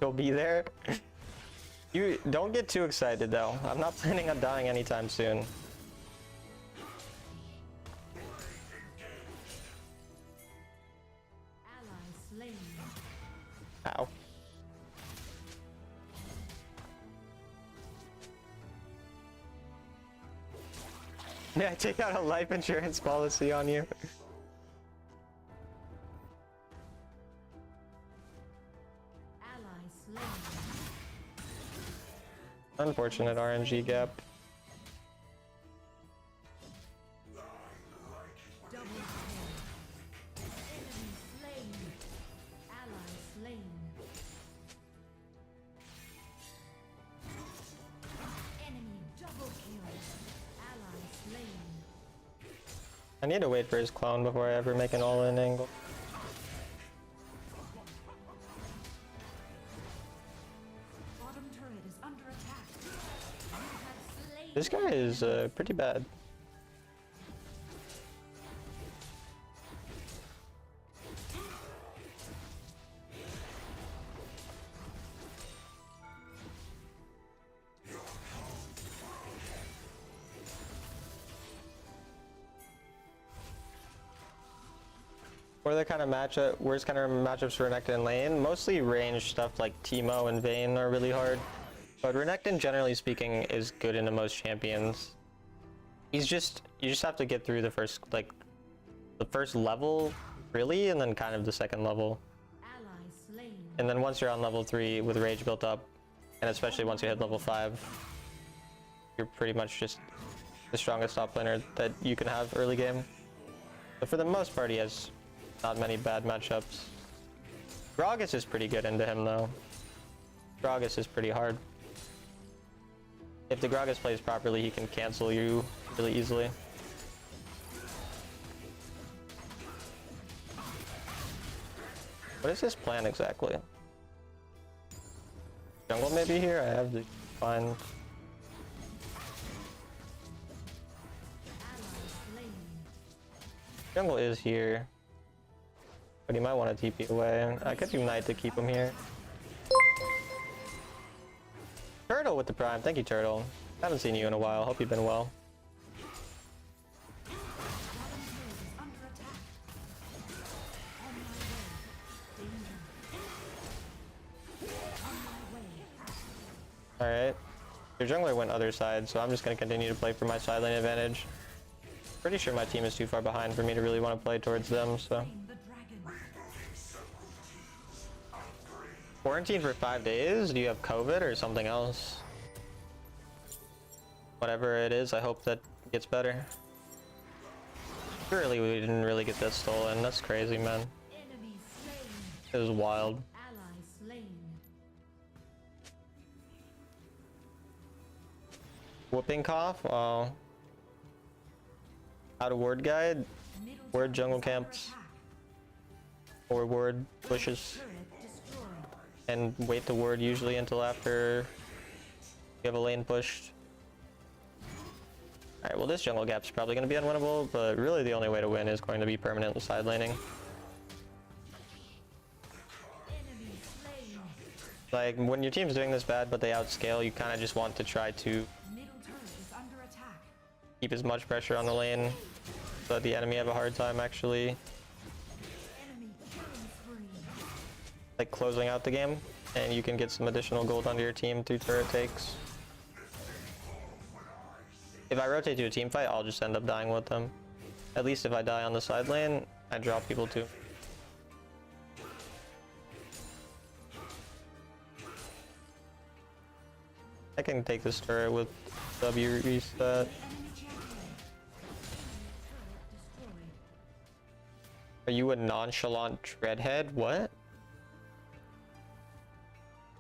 You'll be there? You don't get too excited though. I'm not planning on dying anytime soon. Ally slain. Ow. Yeah, take out a life insurance policy on you. Ally slain. Unfortunate RNG gap. Double kill. Enemy slain. Ally slain. Enemy double kill. Ally slain. I need to wait for his clone before I ever make an all-in angle. Bottom turret is under attack. You have slain. This guy is pretty bad. What are the kind of matchup, worst kind of matchups for Renekton in lane? Mostly range stuff like Teemo and Vayne are really hard. But Renekton, generally speaking, is good into most champions. You just have to get through the first level, really, and then kind of the second level. Ally slain. And then once you're on level 3 with rage built up, and especially once you hit level 5, you're pretty much just the strongest top laner that you can have early game. But for the most part, he has not many bad matchups. Gragas is pretty good into him though. Gragas is pretty hard. If the Gragas plays properly, he can cancel you really easily. What is his plan exactly? Jungle maybe here? I have to find... Ally slain. Jungle is here. But he might want to TP away. I could do Knight to keep him here. Turtle with the Prime. Thank you, Turtle. Haven't seen you in a while. Hope you've been well. Bottom turret is under attack. Alright. Your jungler went other side, so I'm just gonna continue to play for my side lane advantage. Pretty sure my team is too far behind for me to really want to play towards them, so. The dragon. Quarantine for 5 days? Do you have COVID or something else? Whatever it is, I hope that gets better. Surely we didn't really get that stolen. That's crazy, man. Enemy slain. It was wild. Ally slain. Whooping cough? Oh. Out of ward guide? Middle Ward turret jungle is under camps. attack. Or ward bushes. Turret destroyed. And wait the ward usually until after you have a lane pushed. Alright, well this jungle gap's probably going to be unwinnable, but really the only way to win is going to be permanent side laning. Enemy slain. Like, when your team's doing this bad but they outscale, you kind of just want to try to Middle turret is under attack. keep as much pressure on the lane so that the enemy have a hard time actually, Enemy killing spree. like, closing out the game, and you can get some additional gold onto your team through turret takes. If I rotate to a team fight, I'll just end up dying with them. At least if I die on the side lane, I drop people too. I can take this turret with W reset. Enemy champion. Enemy turret destroyed. Are you a nonchalant dreadhead? What?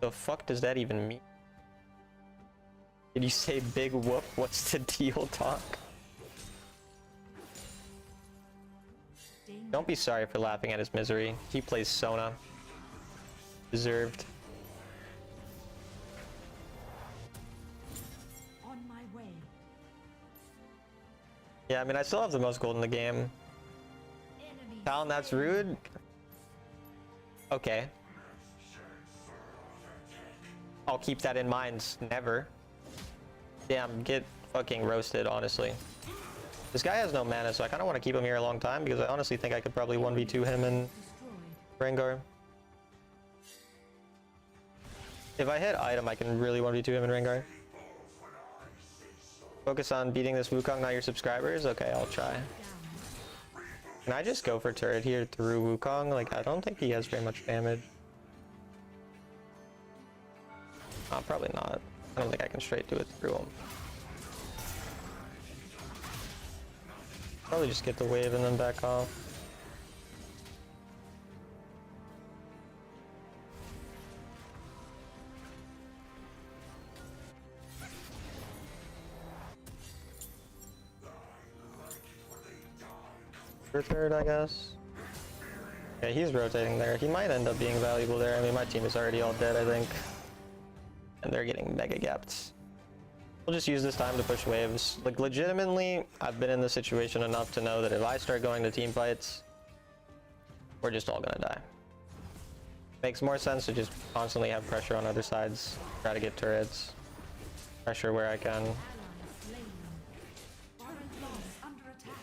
The fuck does that even mean? Did you say big whoop? What's the deal, talk? Danger. Don't be sorry for laughing at his misery. He plays Sona. Deserved. On my way. Yeah, I mean, I still have the most gold in the game. Enemy Talon, that's rude. Okay. I'll keep that in mind. Never. Damn, get fucking roasted, honestly. This guy has no mana, so I kind of want to keep him here a long time because I honestly think I could probably 1v2 him and destroyed. Rengar. If I hit item, I can really 1v2 him and Rengar. Focus on beating this Wukong, not your subscribers? Okay, I'll try. Down. Can I just go for turret here through Wukong? Like, I don't think he has very much damage. Probably not. I don't think I can straight do it through him. Probably just get the wave and then back off. For third, I guess. Okay, he's rotating there. He might end up being valuable there. I mean, my team is already all dead, I think. And they're getting mega gapped. We'll just use this time to push waves. Like, legitimately, I've been in this situation enough to know that if I start going to team fights, we're just all gonna die. Makes more sense to just constantly have pressure on other sides. Try to get turrets. Pressure where I can. Ally slain. Turret loss under attack.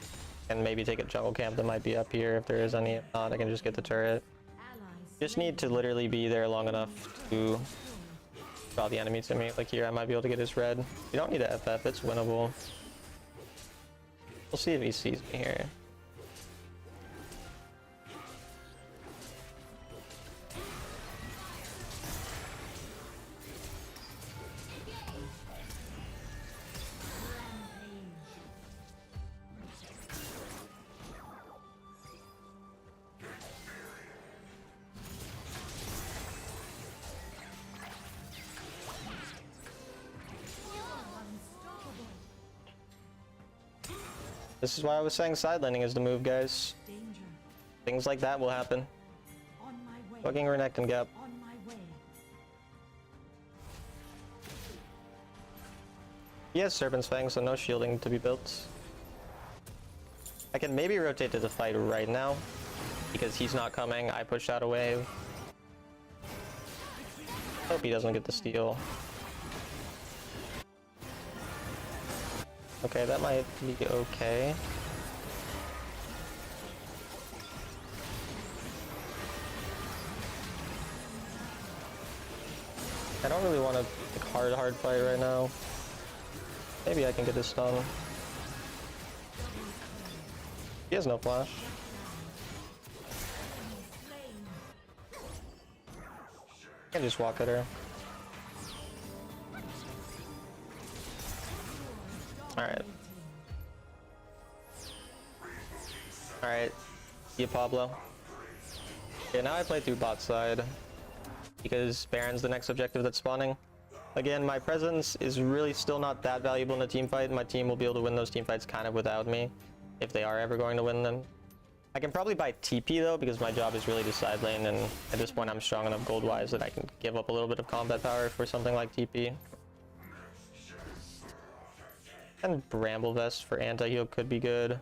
And maybe take a jungle camp that might be up here if there is any. If not, I can just get the turret. Ally Just need to literally be there long enough to draw the enemy to me. Like here, I might be able to get his red. You don't need to FF, it's winnable. We'll see if he sees me here. unstoppable. This is why I was saying side laning is the move, guys. Danger. Things like that will happen. On my way. Fucking Renekton gap. On my way. He has Serpent's Fang, so no shielding to be built. I can maybe rotate to the fight right now, because he's not coming. I pushed out a wave. Hope he doesn't get the steal. Okay, that might be okay. I don't really want to hard fight right now. Maybe I can get this stun. He has no flash. I can just walk at her. Alright. Alright. See ya, Pablo. Okay, now I play through bot side. Because Baron's the next objective that's spawning. Again, my presence is really still not that valuable in a team fight. My team will be able to win those team fights kind of without me. If they are ever going to win them. I can probably buy TP though, because my job is really to side lane, and at this point I'm strong enough gold-wise that I can give up a little bit of combat power for something like TP. And Bramble Vest for anti-heal could be good.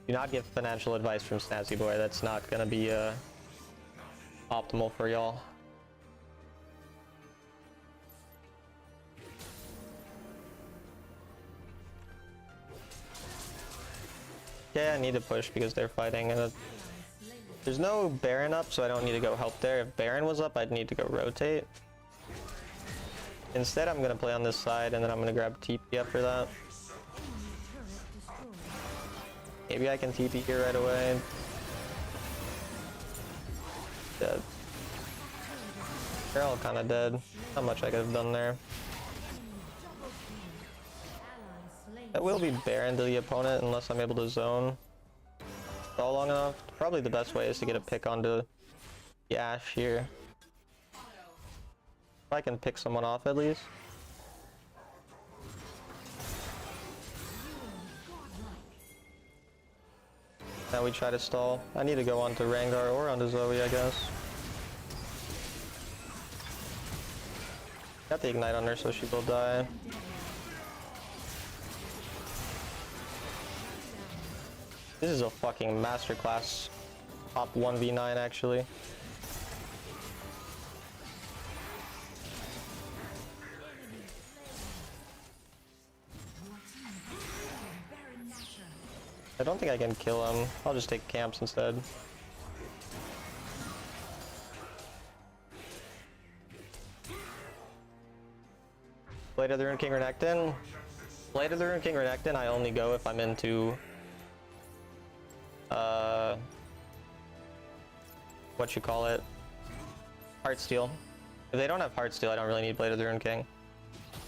Do not give financial advice from Snazzy Boy. That's not gonna be optimal for y'all. Yeah, I need to push because they're fighting, and there's no Baron up, so I don't need to go help there. If Baron was up, I'd need to go rotate. Instead, I'm gonna play on this side, and then I'm gonna grab TP after that. Maybe I can TP here right away. Dead. They're all kind of dead. Not much I could have done there. That will be Baron to the opponent unless I'm able to zone stall long enough. Probably the best way is to get a pick onto the Ashe here. If I can pick someone off at least. Now we try to stall. I need to go onto Rengar or onto Zoe, I guess. Got the ignite on her, so she will die. This is a fucking masterclass. Top 1v9 actually. I don't think I can kill him. I'll just take camps instead. Blade of the Rune King Renekton. Blade of the Rune King Renekton I only go if I'm into what you call it? Heartsteel. If they don't have Heartsteel, I don't really need Blade of the Rune King.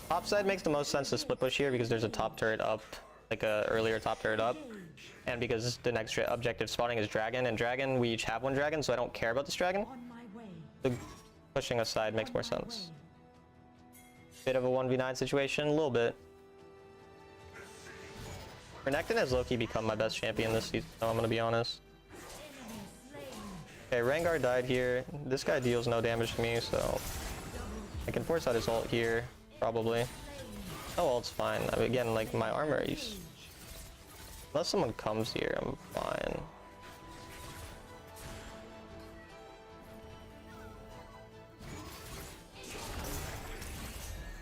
Top side makes the most sense to split push here because there's a top turret up, like a earlier top turret up. And because the next objective spawning is dragon, and dragon, we each have one dragon, so I don't care about this dragon. So pushing aside makes more sense. Bit of a 1v9 situation, a little bit. Renekton has low-key become my best champion this season, so I'm gonna be honest. Okay, Rengar died here. This guy deals no damage to me, so I can force out his ult here, probably. Oh, ult's fine. I mean, again, like, my armor is... Unless someone comes here, I'm fine.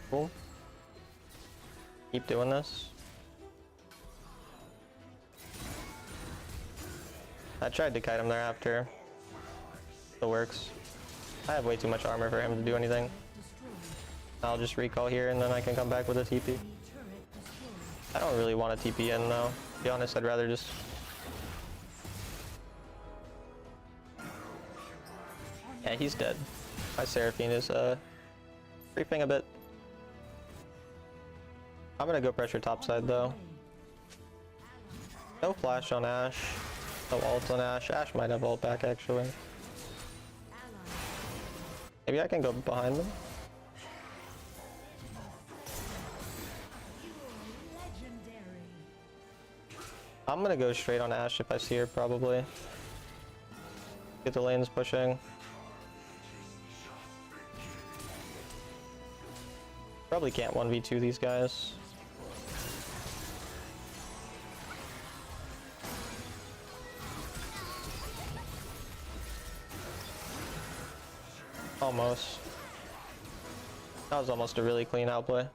Cool. Keep doing this. I tried to kite him there after. Still works. I have way too much armor for him to do anything. I'll just recall here and then I can come back with a TP. I don't really want a TP in though. To be honest, I'd rather just... Yeah, he's dead. My Seraphine is creeping a bit. I'm gonna go pressure topside though. No flash on Ashe. No ult on Ashe. Ashe might have ult back actually. Maybe I can go behind them. I'm gonna go straight on Ashe if I see her probably. Get the lanes pushing. Probably can't 1v2 these guys. Almost. That was almost a really clean outplay.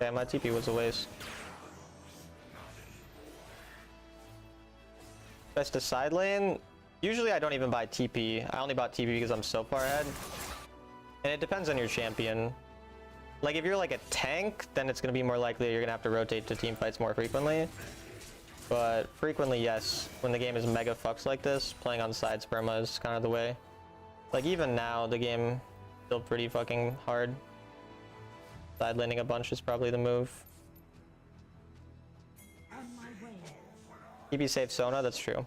Damn, my TP was a waste. Best to side lane. Usually I don't even buy TP. I only bought TP because I'm so far ahead. And it depends on your champion. Like if you're like a tank, then it's gonna be more likely you're gonna have to rotate to team fights more frequently. But frequently, yes, when the game is mega fucks like this, playing on sides perma is kind of the way. Like even now, the game is still pretty fucking hard. Side laning a bunch is probably the move. On my way. TP save Sona, that's true.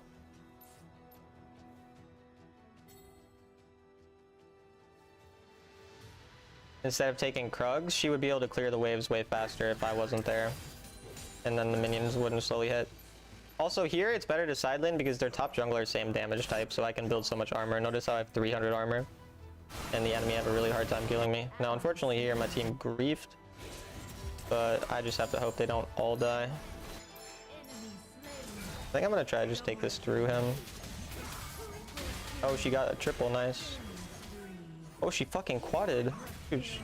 Instead of taking Krugs, she would be able to clear the waves way faster if I wasn't there. And then the minions wouldn't slowly hit. Also here, it's better to side lane because their top jungler is same damage type, so I can build so much armor. Notice how I have 300 armor. And the enemy have a really hard time killing me. Now, unfortunately here, my team griefed. But I just have to hope they don't all die. I think I'm gonna try to just take this through him. Oh, she got a triple, nice. Oh, she fucking quadded. Huge.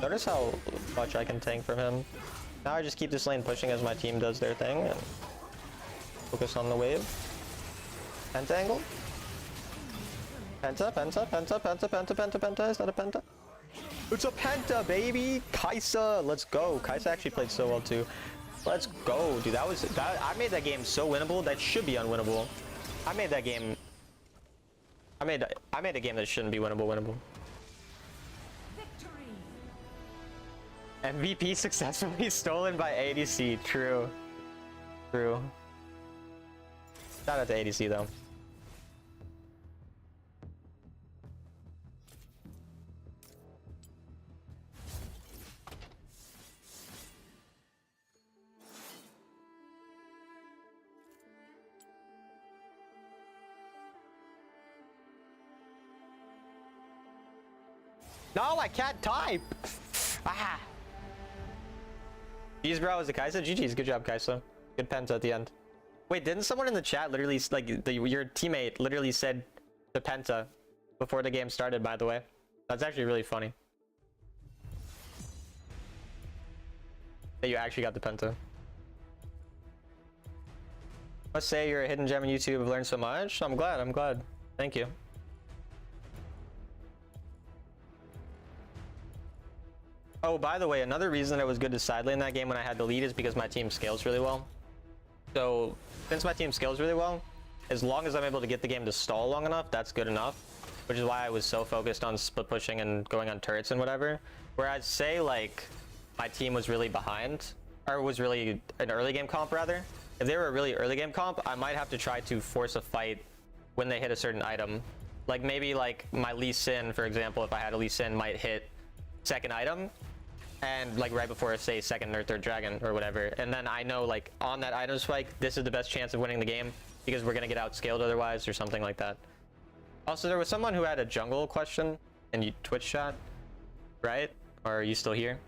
Notice how much I can tank from him. Now I just keep this lane pushing as my team does their thing and focus on the wave. Penta angle. Penta, penta, penta, penta, penta, penta, penta. Is that a penta? It's a penta, baby! Kaisa, let's go. Kaisa actually played so well too. Let's go, dude. I made that game so winnable that should be unwinnable. I made that game. I made a game that shouldn't be winnable. Victory. MVP successfully stolen by ADC. True. True. Shout out to ADC though. No, I can't type. Ah. Jeez, bro, is it Kaisa? GG's, good job, Kaisa. Good penta at the end. Wait, didn't someone in the chat literally, like, your teammate literally said the penta before the game started, by the way? That's actually really funny. That you actually got the penta. Must say you're a hidden gem in YouTube. I've learned so much. I'm glad. Thank you. Oh, by the way, another reason that it was good to side lane that game when I had the lead is because my team scales really well. So, since my team scales really well, as long as I'm able to get the game to stall long enough, that's good enough. Which is why I was so focused on split pushing and going on turrets and whatever. Whereas, say, like, my team was really behind, or was really an early game comp, rather. If they were a really early game comp, I might have to try to force a fight when they hit a certain item. Like, maybe, like, my Lee Sin, for example, if I had a Lee Sin, might hit second item. And like right before, say, second or third dragon or whatever, and then I know like on that item spike, this is the best chance of winning the game because we're gonna get outscaled otherwise or something like that. Also, there was someone who had a jungle question in Twitch chat, right? Or are you still here?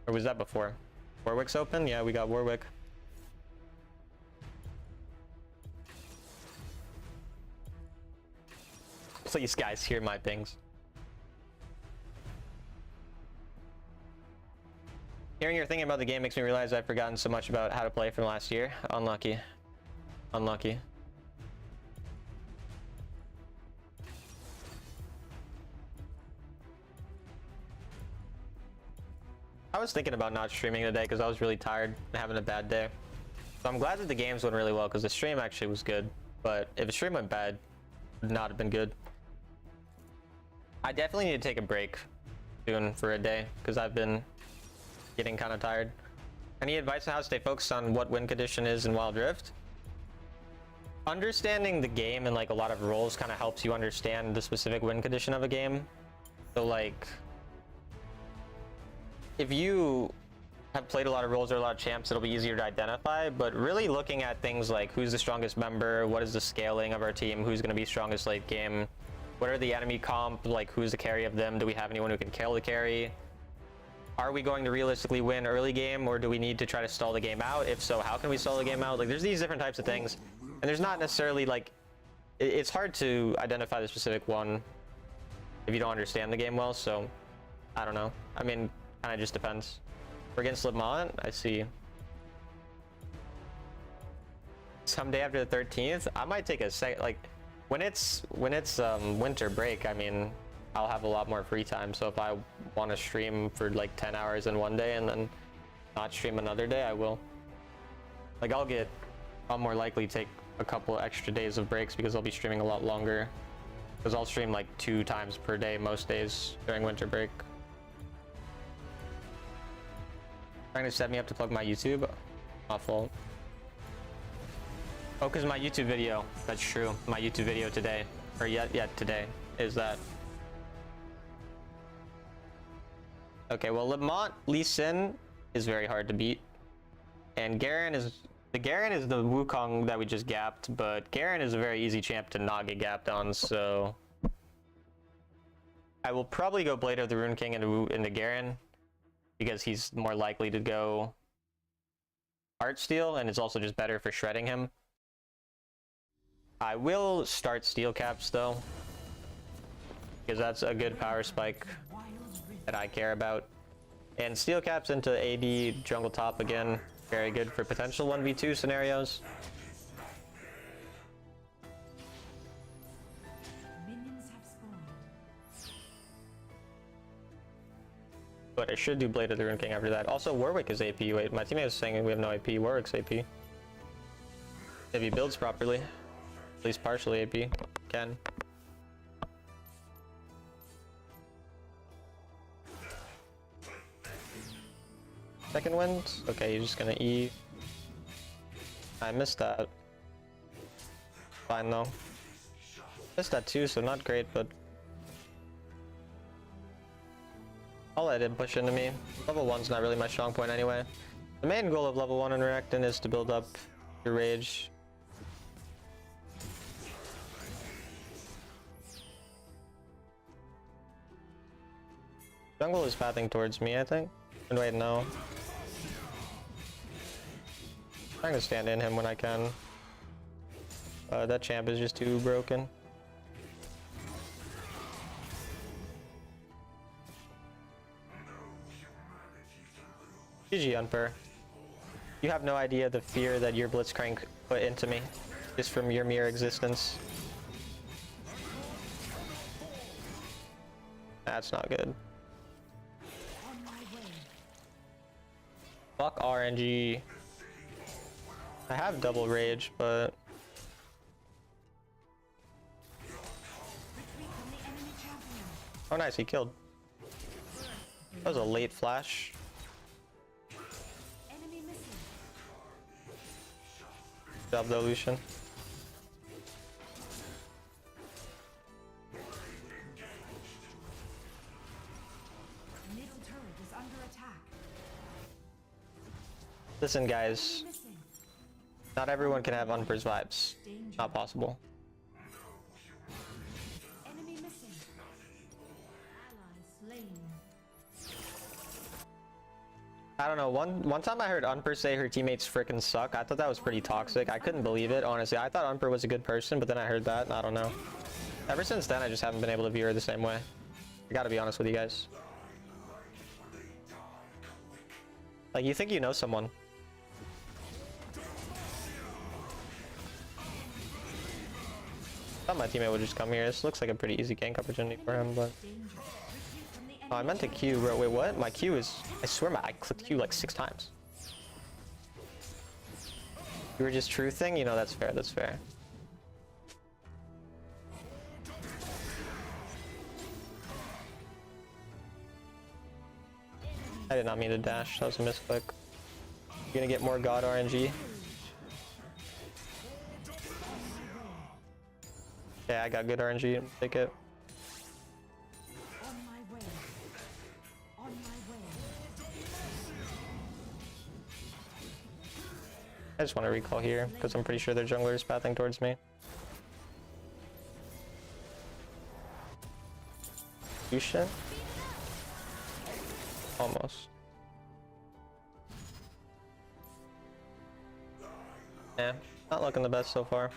Or was that before? Warwick's open? Yeah, we got Warwick. Please, guys, hear my pings. Hearing your thinking about the game makes me realize I've forgotten so much about how to play from last year. Unlucky. Unlucky. I was thinking about not streaming today because I was really tired and having a bad day. So I'm glad that the games went really well because the stream actually was good. But if the stream went bad, it would not have been good. I definitely need to take a break soon for a day because I've been getting kind of tired. Any advice on how to stay focused on what win condition is in Wild Rift? Understanding the game and like a lot of roles kind of helps you understand the specific win condition of a game. So like, if you have played a lot of roles or a lot of champs, it'll be easier to identify, but really looking at things like who's the strongest member, what is the scaling of our team, who's going to be strongest late game, what are the enemy comp, like who's the carry of them, do we have anyone who can kill the carry? Are we going to realistically win early game, or do we need to try to stall the game out? If so, how can we stall the game out? Like, there's these different types of things, and there's not necessarily like, it's hard to identify the specific one if you don't understand the game well. So I don't know. I mean, kind of just depends. We're against Lamont, I see. Someday after the 13th, I might take a sec. Like, when it's winter break, I mean, I'll have a lot more free time. So if I want to stream for like 10 hours in one day and then not stream another day, I will. Like, I'll more likely take a couple extra days of breaks because I'll be streaming a lot longer. Because I'll stream like 2 times per day most days during winter break. Trying to set me up to plug my YouTube. Awful. Oh, because my YouTube video. That's true. My YouTube video today, or today is that. Okay, well, Lamont Lee Sin is very hard to beat, and Garen is the Wukong that we just gapped, but Garen is a very easy champ to not get gapped on, so I will probably go Blade of the Rune King into Garen because he's more likely to go Art Steel, and it's also just better for shredding him. I will start Steel Caps though, because that's a good power spike that I care about. And Steel Caps into AD jungle top again, very good for potential 1v2 scenarios. Minions have spawned. But I should do Blade of the Rune King after that. Also, Warwick is AP. Wait, my teammate was saying we have no AP. Warwick's AP. If he builds properly. At least partially AP. Can. Second wind? Okay, you're just gonna E. I missed that. Fine though. Missed that too, so not great, but I'll let him push into me. Level 1's not really my strong point anyway. The main goal of level 1 in Renekton is to build up your rage. Jungle is pathing towards me, I think. And wait, no. I'm trying to stand in him when I can. That champ is just too broken. GG, Unper. You have no idea the fear that your Blitzcrank put into me, just from your mere existence. That's not good. Fuck RNG. I have double rage, but oh nice, he killed. That was a late flash. Enemy missing. Good job though, Lucian. Middle turret is under attack. Listen guys, Missing. not everyone can have Unper's vibes. Not possible. Enemy missing. Ally slain. I don't know, one time I heard Unper say her teammates frickin' suck. I thought that was pretty toxic. I couldn't believe it, honestly. I thought Unper was a good person, but then I heard that, and I don't know. Ever since then, I just haven't been able to view her the same way. I gotta be honest with you guys. Like, you think you know someone. I thought my teammate would just come here. This looks like a pretty easy gank opportunity for him, but oh, I meant to Q, bro. Wait, what? My Q is... I swear I clicked Q like 6 times. You were just truthing? You know, that's fair, that's fair. I did not mean to dash. That was a misclick. You're gonna get more God RNG. Okay, I got good RNG. Take it. On my way. On my way. I just want to recall here because I'm pretty sure their jungler is pathing towards me. Lucian? Almost. Yeah, not looking the best so far.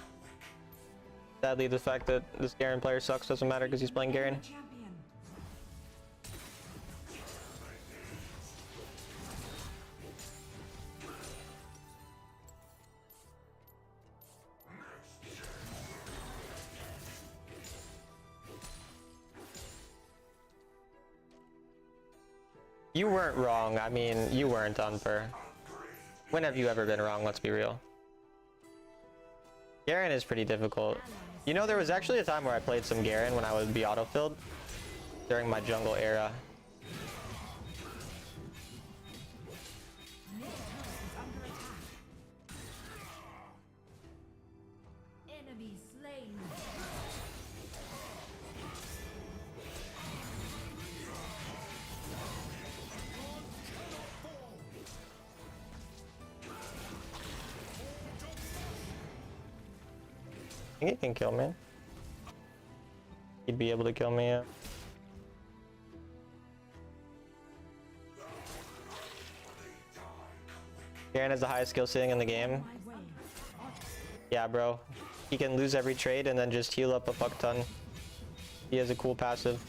Sadly, the fact that this Garen player sucks doesn't matter because he's playing Garen. Champion. You weren't wrong. I mean, you weren't on per. When have you ever been wrong? Let's be real. Garen is pretty difficult. You know, there was actually a time where I played some Garen when I would be autofilled during my jungle era. Enemy slain. I think he can kill me. He'd be able to kill me, yeah. Garen has the highest skill ceiling in the game. My way. Yeah, bro. He can lose every trade and then just heal up a fuck ton. He has a cool passive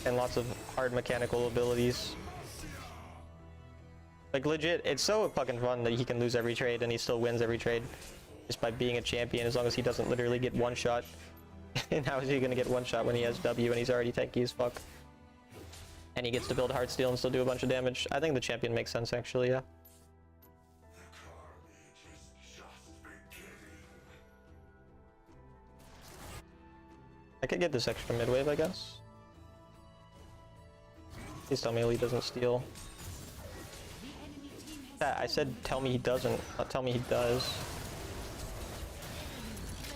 and lots of hard mechanical abilities. Like legit, it's so fucking fun that he can lose every trade and he still wins every trade just by being a champion, as long as he doesn't literally get one shot. And how is he gonna get one shot when he has W and he's already tanky as fuck? And he gets to build Heartsteel and still do a bunch of damage. I think the champion makes sense actually, yeah. I could get this extra mid wave, I guess. Please tell me Elite doesn't steal. Yeah, I said tell me he doesn't, not tell me he does.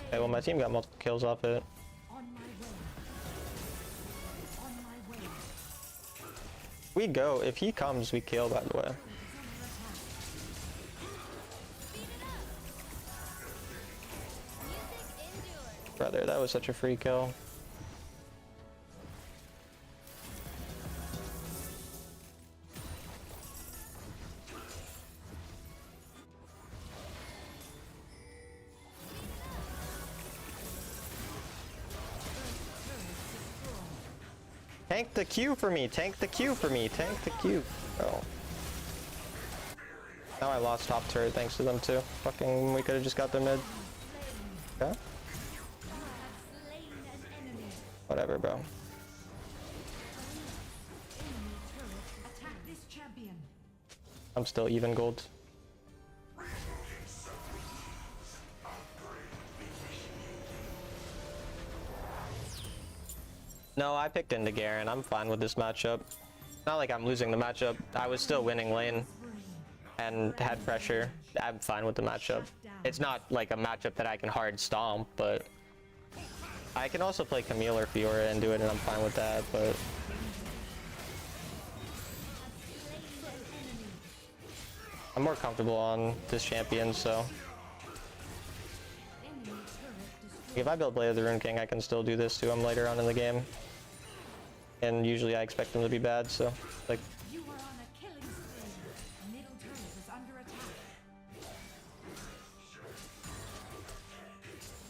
Okay, well my team got multiple kills off it. On my way. On my way. We go, if he comes, we kill, by the way. Brother, that was such a free kill. Tank the Q for me, tank the Q for me, tank the Q. Oh. Now I lost top turret thanks to them too. Fucking, we could have just got their mid. Okay. Whatever, bro. Attack this champion. I'm still even gold. No, I picked into Garen. I'm fine with this matchup. Not like I'm losing the matchup. I was still winning lane and had pressure. I'm fine with the matchup. It's not like a matchup that I can hard stomp, but I can also play Camille or Fiora and do it, and I'm fine with that, but I'm more comfortable on this champion, so if I build Blade of the Rune King, I can still do this to him later on in the game. And usually I expect him to be bad, so like You are on a killing spree. Middle turret is under attack.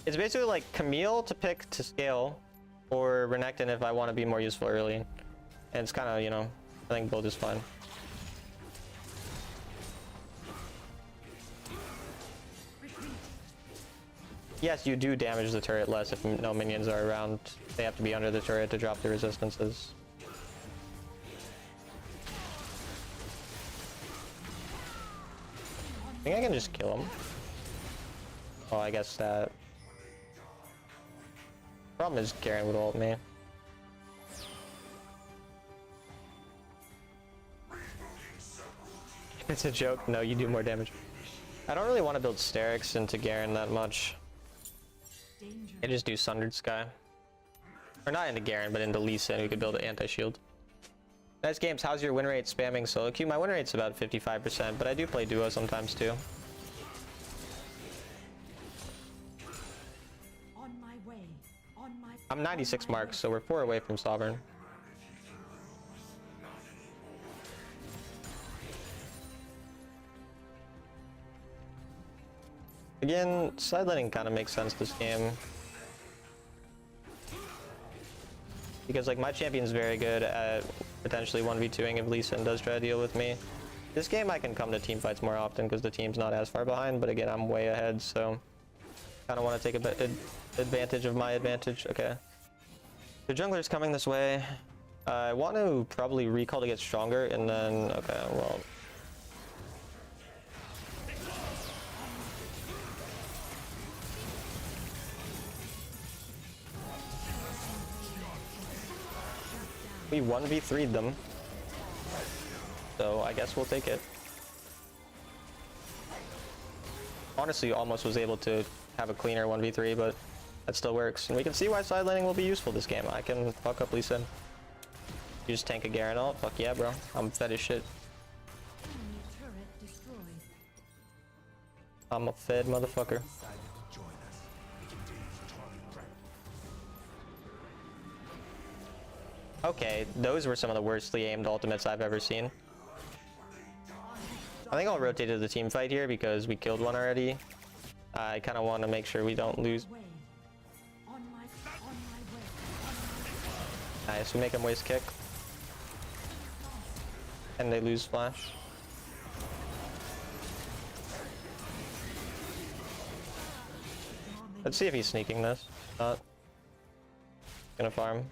it's basically like Camille to pick to scale, or Renekton if I want to be more useful early. And it's kind of, you know, I think both is fine. Yes, you do damage the turret less if no minions are around. They have to be under the turret to drop the resistances. I think I can just kill him. Oh, I guess that. Problem is Garen would ult me. It's a joke. No, you do more damage. I don't really want to build Sterix into Garen that much. Danger. I just do Sundered Sky. Or not into Garen, but into Lee Sin, who could build an anti-shield. Nice games. How's your win rate spamming solo queue? My win rate's about 55%, but I do play duo sometimes too. On my way. On my I'm 96 marks, so we're 4 away from Sovereign. Again, side laning kind of makes sense this game. Because like my champion's very good at potentially 1v2ing if Lee Sin does try to deal with me. This game I can come to team fights more often because the team's not as far behind, but again I'm way ahead, so kind of want to take a bit advantage of my advantage. Okay. The jungler's coming this way. I want to probably recall to get stronger, and then okay, well. We 1v3'd them, so I guess we'll take it. Honestly, almost was able to have a cleaner 1v3, but that still works. And we can see why side laning will be useful this game. I can fuck up Lee Sin. You just tank a Garen ult? Fuck yeah, bro. I'm fed as shit. Enemy turret destroyed. I'm a fed motherfucker. Okay, those were some of the worstly aimed ultimates I've ever seen. I think I'll rotate to the team fight here because we killed one already. I kind of want to make sure we don't lose. Way. On my way. Nice, we make him waste kick. And they lose flash. Let's see if he's sneaking this. Not. Gonna farm.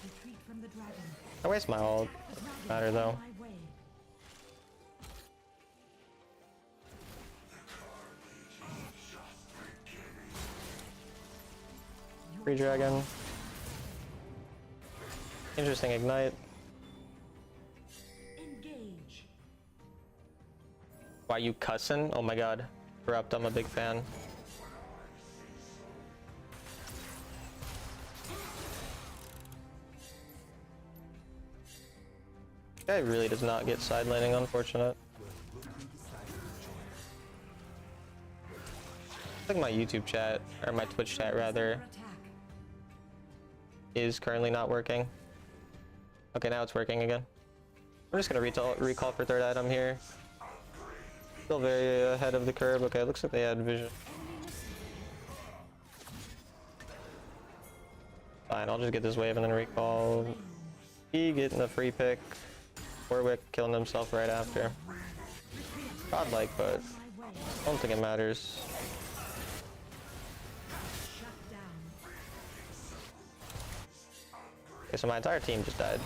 Retreat from the dragon. I waste my ult. Does not Matter get though. on my way. Free dragon. Interesting ignite. Engage. Why you cussing? Oh my god. Corrupt, I'm a big fan. Guy really does not get side laning, unfortunate. I think my YouTube chat, or my Twitch chat rather, Attack. is currently not working. Okay, now it's working again. I'm just gonna recall for third item here. Still very ahead of the curve. Okay, looks like they had vision. Fine, I'll just get this wave and then recall. He getting a free pick. Warwick killing himself right after. Godlike, but I don't think it matters. Shut down. Okay, so my entire team just died.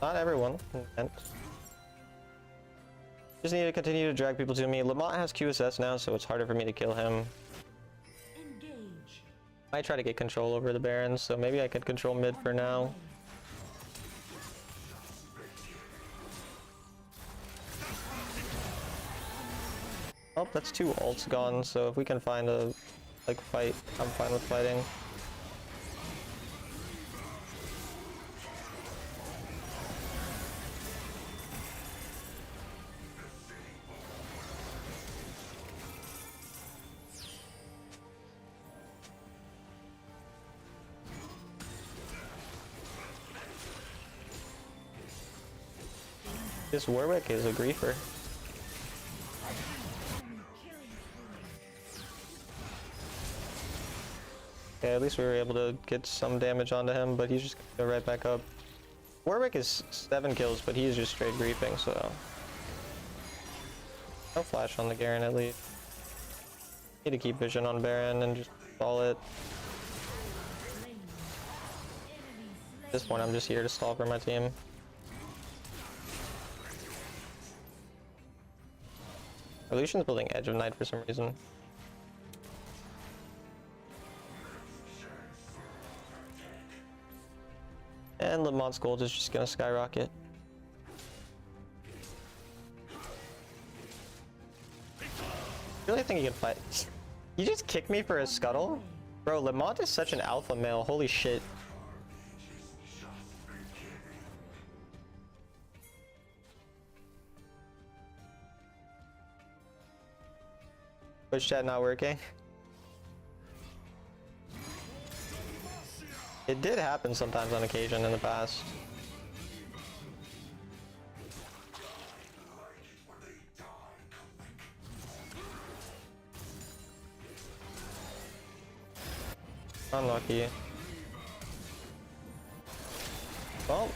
Not everyone. Just need to continue to drag people to me. Lamont has QSS now, so it's harder for me to kill him. Engage. I try to get control over the Barons, so maybe I could control mid for now. Oh, that's 2 ults gone, so if we can find a fight, I'm fine with fighting. This Warwick is a griefer. Okay, at least we were able to get some damage onto him, but he's just gonna go right back up. Warwick is 7 kills, but he's just straight griefing, so... No flash on the Garen at least. Need to keep vision on Baron and just stall it. At this point, I'm just here to stall for my team. Lucian's building Edge of Night for some reason. And Lamont's gold is just gonna skyrocket. Really think you can fight? You just kicked me for a scuttle? Bro, Lamont is such an alpha male, holy shit. Twitch chat not working? It did happen sometimes on occasion in the past. Unlucky. Well,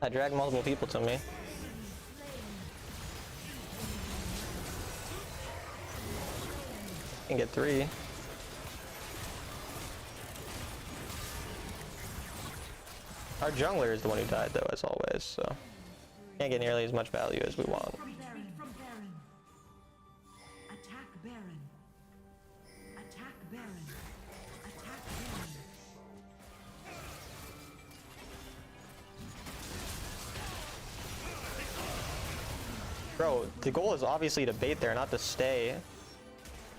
I dragged multiple people to me. Can get 3. Our jungler is the one who died though, as always, so can't get nearly as much value as we want. From Baron. From Baron. Attack Baron. Attack Baron. Attack Baron. Bro, the goal is obviously to bait there, not to stay.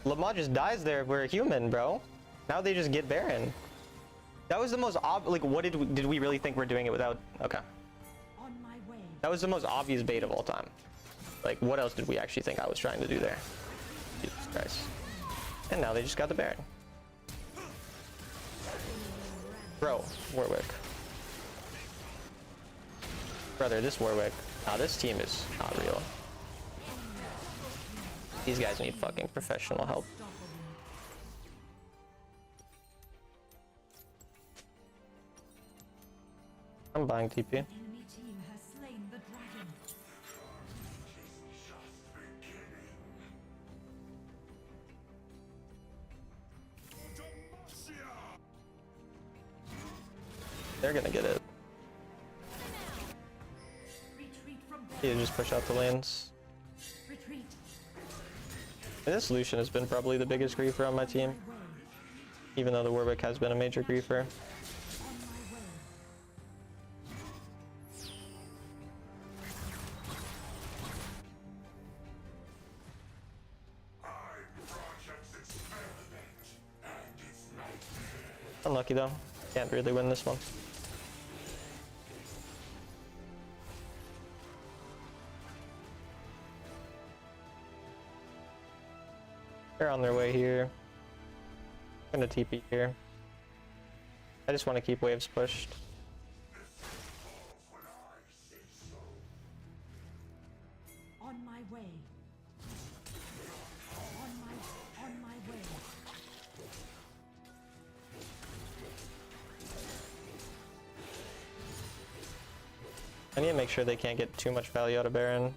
Lamont just dies there if we're a human, bro. Now they just get Baron. That was the most like, what did we really think we're doing it without? Okay. On my way. That was the most obvious bait of all time. Like, what else did we actually think I was trying to do there? Jesus Christ. And now they just got the Baron. Bro, Warwick. Brother, this Warwick. Nah, this team is not real. These guys need fucking professional help. I'm buying TP. Enemy team has slain the dragon. They're gonna get it. Retreat from Yeah, just push out the lanes. retreat. And this Lucian has been probably the biggest griefer on my team, Way. even though the Warwick has been a major griefer. On my way. Unlucky though. Can't really win this one. They're on their way here. I'm gonna TP here. I just want to keep waves pushed. On my way. On my way. I need to make sure they can't get too much value out of Baron.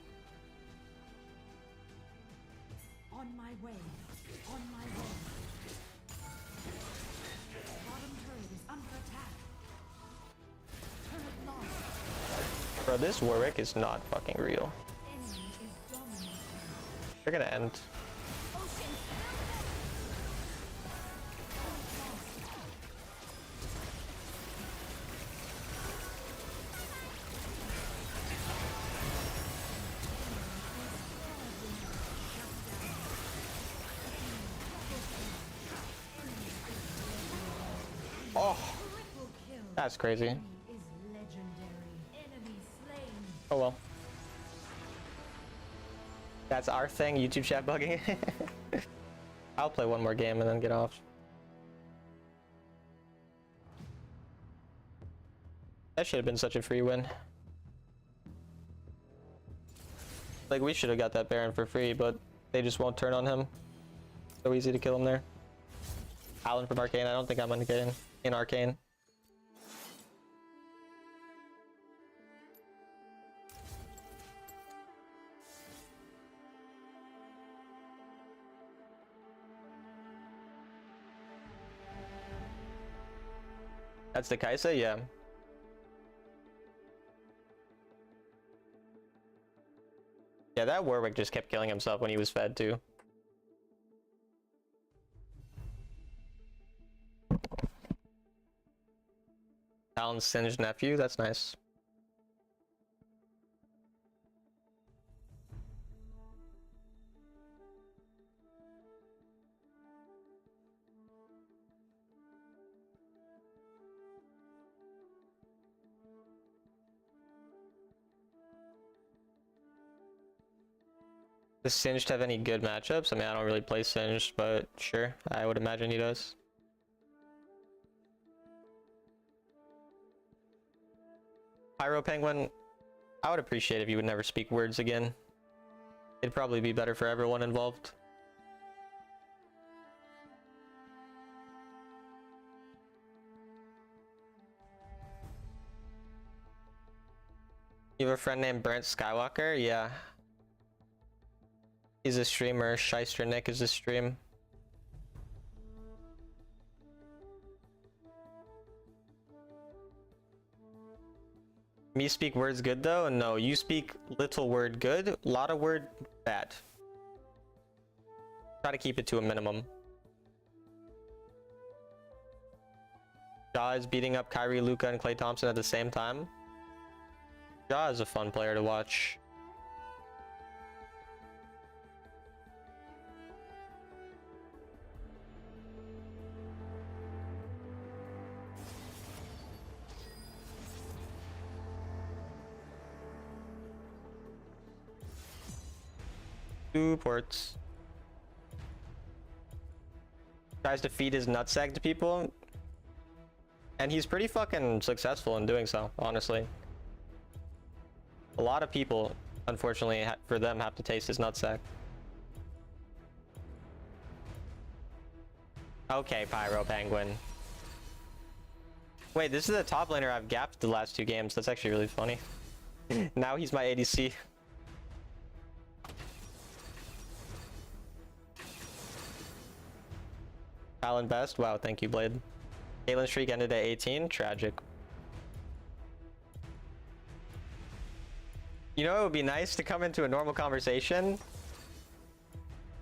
On my way. On my way. Bottom turret is under attack. Turret lost. Bro, this Warwick is not fucking real. Enemy is dominating. They're gonna end. Oh, Triple kill. that's crazy. Enemy is legendary. Enemy slain. Oh well. That's our thing, YouTube chat bugging. I'll play one more game and then get off. That should have been such a free win. Like, we should have got that Baron for free, but they just won't turn on him. So easy to kill him there. Alan from Arcane, I don't think I'm in Arcane. That's the Kaisa? Yeah. Yeah, that Warwick just kept killing himself when he was fed too. Alan's Singed nephew? That's nice. Does Singed have any good matchups? I mean, I don't really play Singed, but sure, I would imagine he does. Pyro Penguin, I would appreciate if you would never speak words again. It'd probably be better for everyone involved. You have a friend named Brent Skywalker? Yeah. He's a streamer. Shyster Nick is a stream. Me speak words good though? No, you speak little word good, lot of word bad. Try to keep it to a minimum. Ja is beating up Kyrie, Luka, and Klay Thompson at the same time. Ja is a fun player to watch. Two ports. Tries to feed his nutsack to people. And he's pretty fucking successful in doing so, honestly. A lot of people, unfortunately, for them, have to taste his nutsack. Okay, Pyro Penguin. Wait, this is the top laner I've gapped the last 2 games. That's actually really funny. Now he's my ADC. Alan Best. Wow, thank you, Blade. Caitlyn streak ended at 18. Tragic. You know, it would be nice to come into a normal conversation.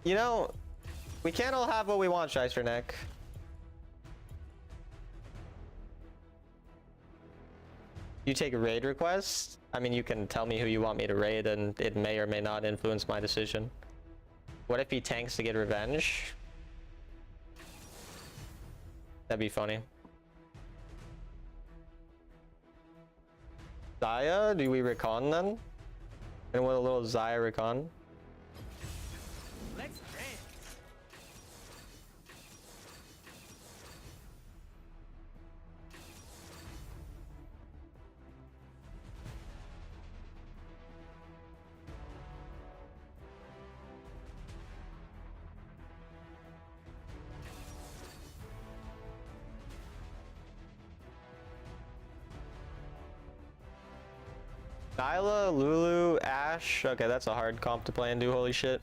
You know, we can't all have what we want, Shyster Neck. You take a raid request? I mean, you can tell me who you want me to raid, and it may or may not influence my decision. What if he tanks to get revenge? That'd be funny. Zaya? Do we recon then? And with a little Zaya recon? Let's dance. Nyla, Lulu, Ashe. Okay, that's a hard comp to play and do, holy shit.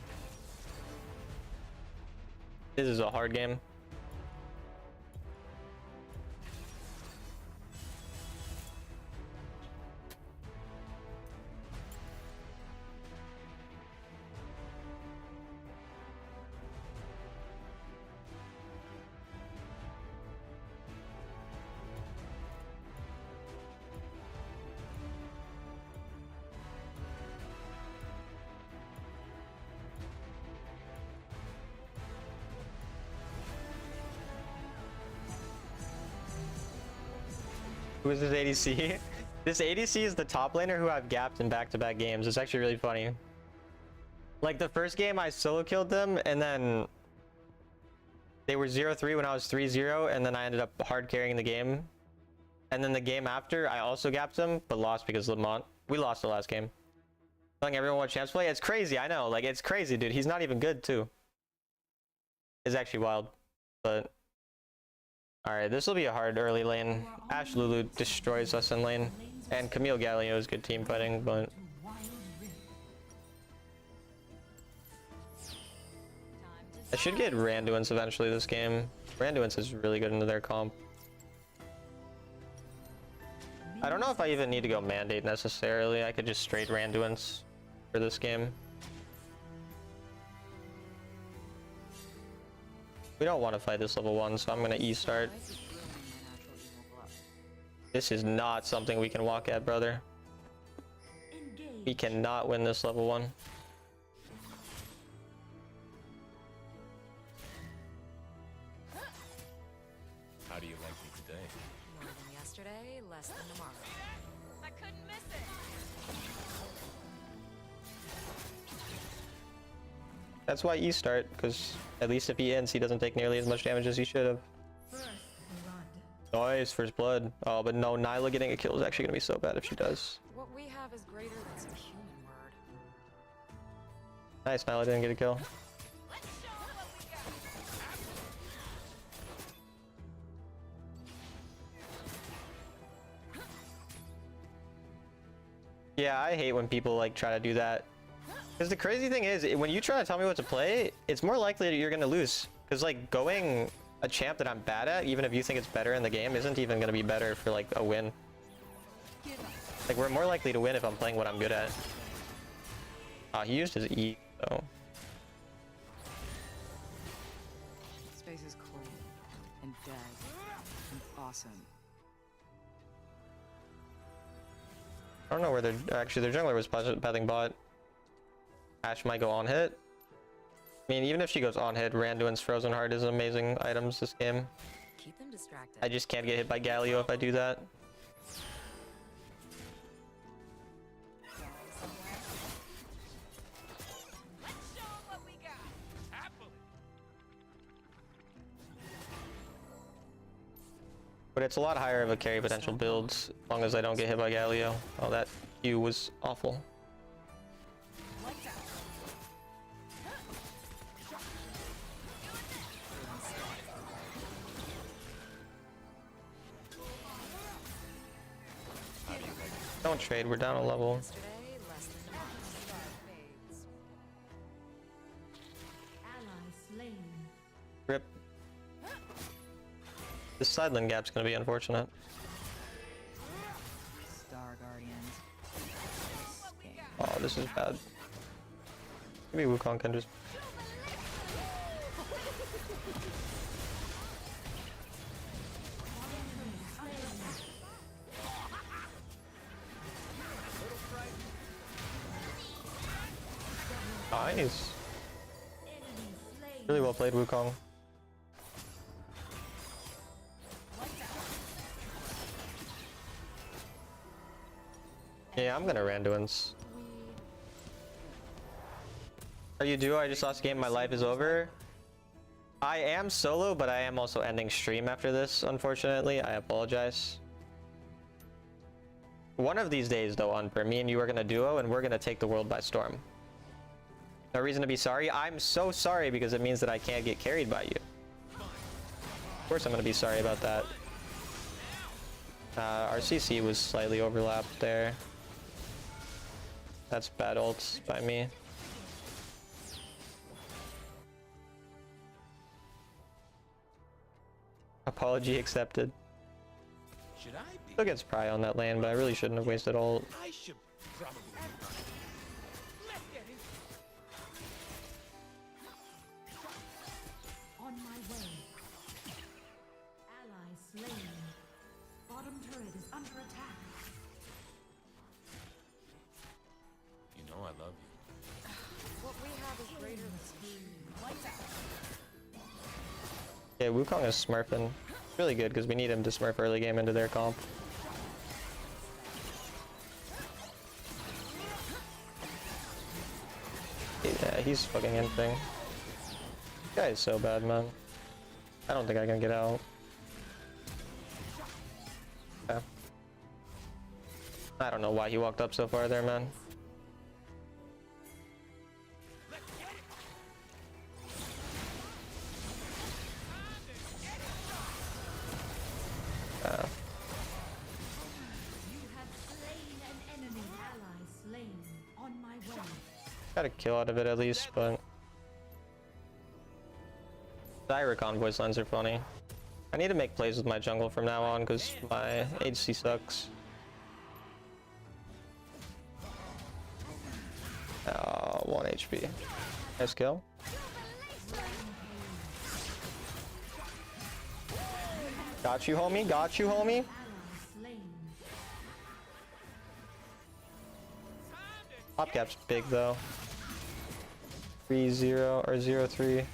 This is a hard game. Who is this ADC? This ADC is the top laner who I've gapped in back-to-back games. It's actually really funny. Like, the first game I solo killed them, and then they were 0-3 when I was 3-0, and then I ended up hard carrying the game. And then the game after, I also gapped them, but lost because Lamont. We lost the last game. Telling everyone what chance play? It's crazy, I know. Like, it's crazy, dude. He's not even good, too. It's actually wild, but... Alright, this will be a hard early lane. Ashe Lulu destroys us in lane. And Camille Galio is good team fighting, but... I should get Randuin's eventually this game. Randuin's is really good into their comp. I don't know if I even need to go Mandate necessarily. I could just straight Randuin's for this game. We don't want to fight this level 1, so I'm gonna E-start. This is not something we can walk at, brother. We cannot win this level 1. How do you like me today? More than yesterday, less than tomorrow. I couldn't miss it. That's why E-start, because at least if he ends, he doesn't take nearly as much damage as he should have. First blood. Nice, first blood. Oh, but no, Nyla getting a kill is actually gonna be so bad if she does. What we have is greater than some human word. Nice, Nyla didn't get a kill. Let's show 'em what we got. Yeah, I hate when people like try to do that. Because the crazy thing is, when you try to tell me what to play, it's more likely that you're gonna lose. Because like going a champ that I'm bad at, even if you think it's better in the game, isn't even gonna be better for like a win. Like we're more likely to win if I'm playing what I'm good at. He used his E though. Space is cold and dead and awesome. I don't know where they're actually. Their jungler was pathing bot. Ashe might go on hit. I mean, even if she goes on hit, Randuin's Frozen Heart is amazing items this game. Keep them distracted. I just can't get hit by Galio if I do that. But it's a lot higher of a carry potential builds, as long as I don't get hit by Galio. Oh, that Q was awful. Don't trade, we're down a level. Yesterday, less than a month. Invades. Ally slain. Rip. This side lane gap's gonna be unfortunate. Star Guardians. Oh, this is bad. Maybe Wukong can just... Nice. Really well played, Wukong. Yeah, I'm gonna Randuin's. Are you duo? I just lost a game. My life is over. I am solo, but I am also ending stream after this, unfortunately. I apologize. One of these days, though, Unper, me and you are gonna duo, and we're gonna take the world by storm. No reason to be sorry. I'm so sorry because it means that I can't get carried by you. Of course I'm gonna be sorry about that. Our CC was slightly overlapped there. That's bad ults by me. Apology accepted. Should I be? Still gets pry on that lane, but I really shouldn't have wasted ult. I should probably. Let's get it. On my way. Ally slain. Bottom turret is under attack. You know I love you. What we have is greater than lights out. Yeah, Wukong is smurfing. Really good because we need him to smurf early game into their comp. Yeah, he's fucking anything. This guy is so bad, man. I don't think I can get out. Okay. I don't know why he walked up so far there, man. You have slain an enemy. Ally slain. On my way. Got a kill out of it at least, but... Direct voice lines are funny. I need to make plays with my jungle from now on because my HC sucks. 1 HP. Nice kill. Got you, homie. Got you, homie. Ally slain. Top cap's big though. 3-0 or 0-3. Your team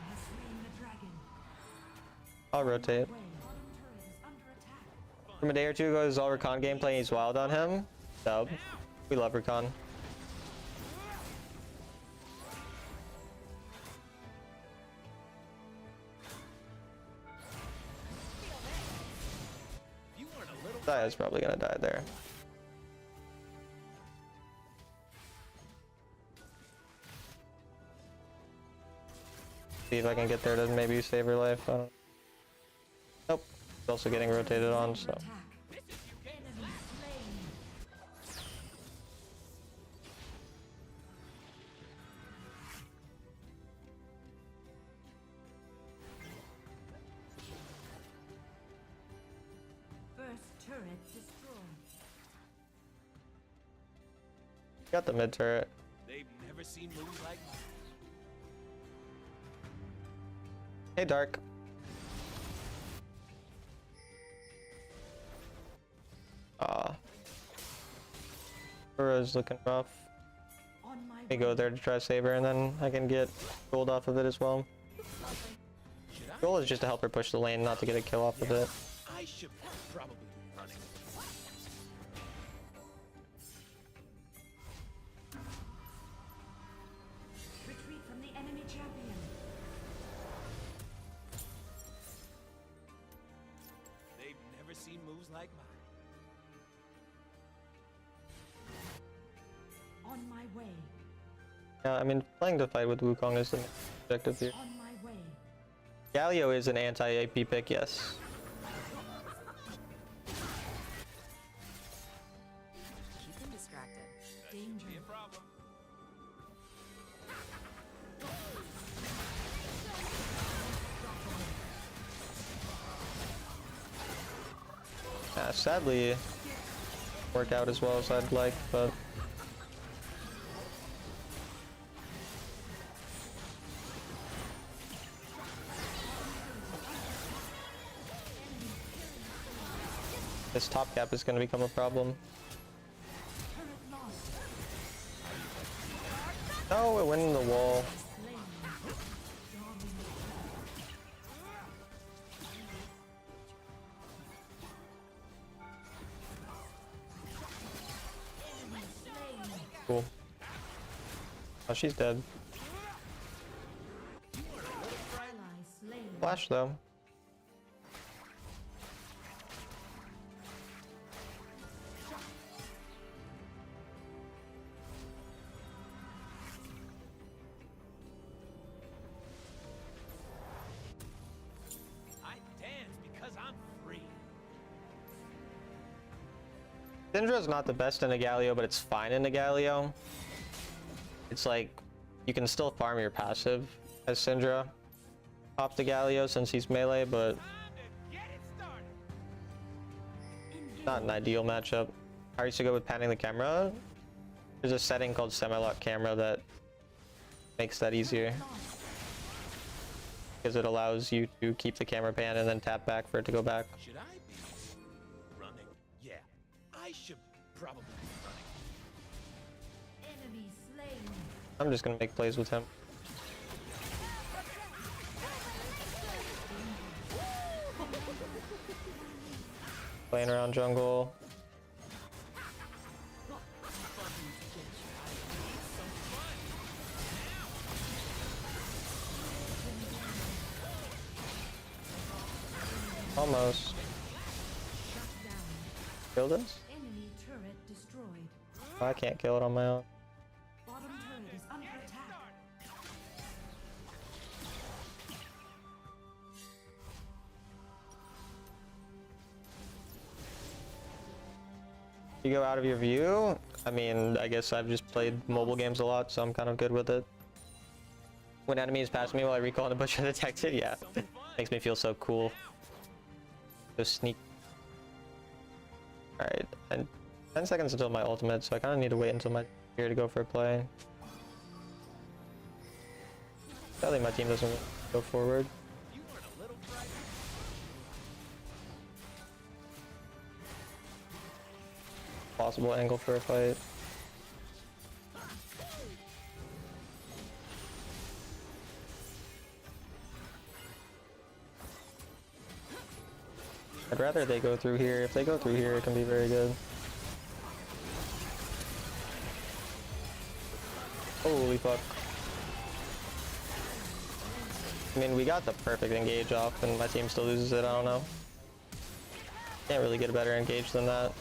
has slain the dragon. I'll rotate. Way. Bottom turret is under attack. From a day or two ago, there's all Rakan gameplay. He's wild on him. Dub. We love Rakan. Zaya's probably gonna die there. See if I can get there to maybe save her life. I don't... Nope. It's also getting rotated on, so. Attack. Enemy slain. First turret destroyed. Got the mid turret. They've never seen moves like mine. Hey, Dark. Burrow's looking rough. On my I go there to try Saber, and then I can get gold off of it as well. Goal is just to help her push the lane, not to get a kill off of it. I should probably be running. retreat from the enemy champion. They've never seen moves like mine. On my way. Yeah, I mean, playing to fight with Wukong is the main objective here. On my way. Galio is an anti-AP pick, yes. Keep him distracted. Danger. Be a problem. Yeah, sadly, work out as well as I'd like, but this top cap is going to become a problem. Turret lost. No, it went in the wall. Slain. Dominating. Enemy slain. Cool. Oh, she's dead. Ally slain. Flash though. I dance because I'm free. Syndra's not the best in a Galio, but it's fine in a Galio. It's like, you can still farm your passive as Syndra off the Galio since he's melee, but Time to get it started. not an ideal matchup. I used to go with panning the camera. There's a setting called semi-lock camera that makes that easier, because it allows you to keep the camera pan and then tap back for it to go back. Should I be running? Yeah, I should probably be running. Enemy slain. I'm just gonna make plays with him. Playing around jungle. Almost. Kill this? Enemy turret destroyed. Oh, I can't kill it on my own. Bottom turret is under attack. You go out of your view? I mean, I guess I've just played mobile games a lot, so I'm kind of good with it. When enemies pass me while I recall and a butcher detected, yeah. Makes me feel so cool. So sneak. Alright, and 10 seconds until my ultimate, so I kind of need to wait until my here to go for a play. Sadly, my team doesn't go forward. You weren't a little frightened. Possible angle for a fight. I'd rather they go through here. If they go through here, it can be very good. Holy fuck. I mean, we got the perfect engage off and my team still loses it, I don't know. Can't really get a better engage than that.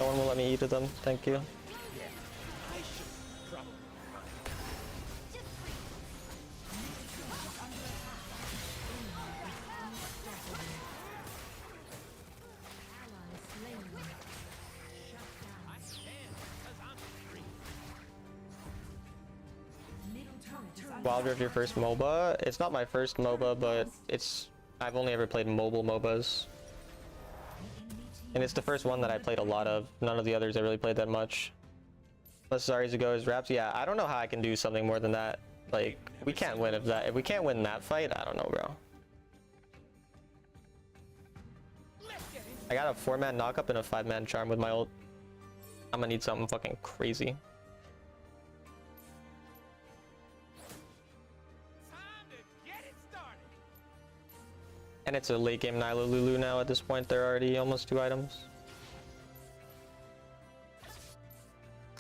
No one will let me eat to them, thank you. I should probably be running. Wild Rift your first MOBA? It's not my first MOBA, but I've only ever played mobile MOBAs. And it's the first one that I played a lot of. None of the others I really played that much. Unless Zari's go as Raps. Yeah, I don't know how I can do something more than that. Like, we can't win if we can't win that fight, I don't know, bro. I got a 4-man knockup and a 5-man charm with my ult. I'm gonna need something fucking crazy. And it's a late game Nyla Lulu now at this point. They're already almost 2 items.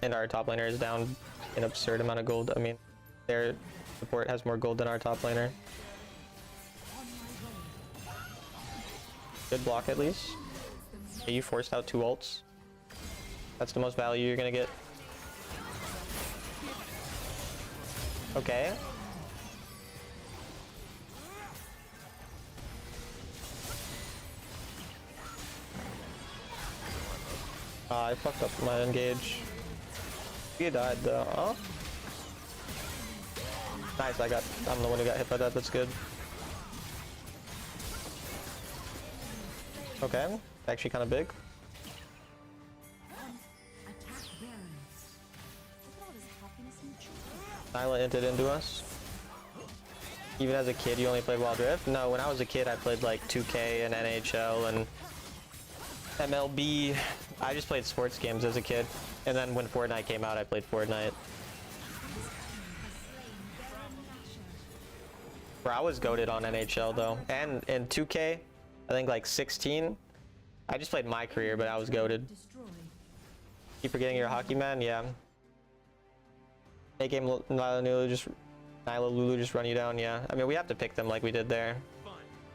And our top laner is down an absurd amount of gold. I mean, their support has more gold than our top laner. Good block at least. Okay, you forced out 2 ults. That's the most value you're gonna get. Okay. I fucked up my engage. You died though. Oh. Nice, I'm the one who got hit by that, that's good. Okay, actually kind of big. Nyla inted into us. Even as a kid, you only played Wild Rift? No, when I was a kid, I played like 2K and NHL and MLB. I just played sports games as a kid. And then when Fortnite came out, I played Fortnite. Bro, I was goated on NHL though. And in 2K, I think like 16. I just played my career, but I was goated. Keep forgetting you're a hockey man? Yeah. Late game Nyla Lulu just run you down, yeah. I mean, we have to pick them like we did there.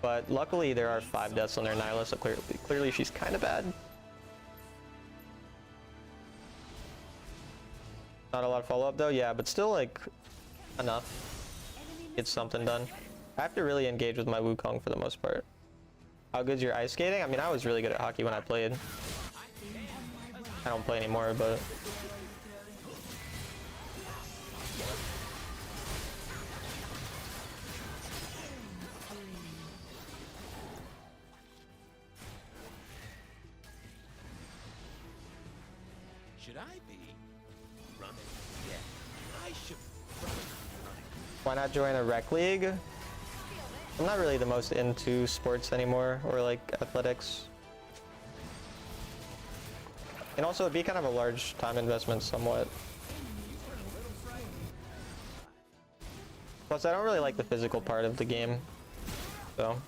But luckily there are 5 deaths on their Nyla, so clearly she's kind of bad. Not a lot of follow-up though, yeah, but still like enough. Get something done. I have to really engage with my Wukong for the most part. How good's your ice skating? I mean, I was really good at hockey when I played. I don't play anymore, but... Should I be running? Yeah, I should run. Why not join a rec league? I'm not really the most into sports anymore, or like athletics. And also it'd be kind of a large time investment somewhat. Plus I don't really like the physical part of the game, so.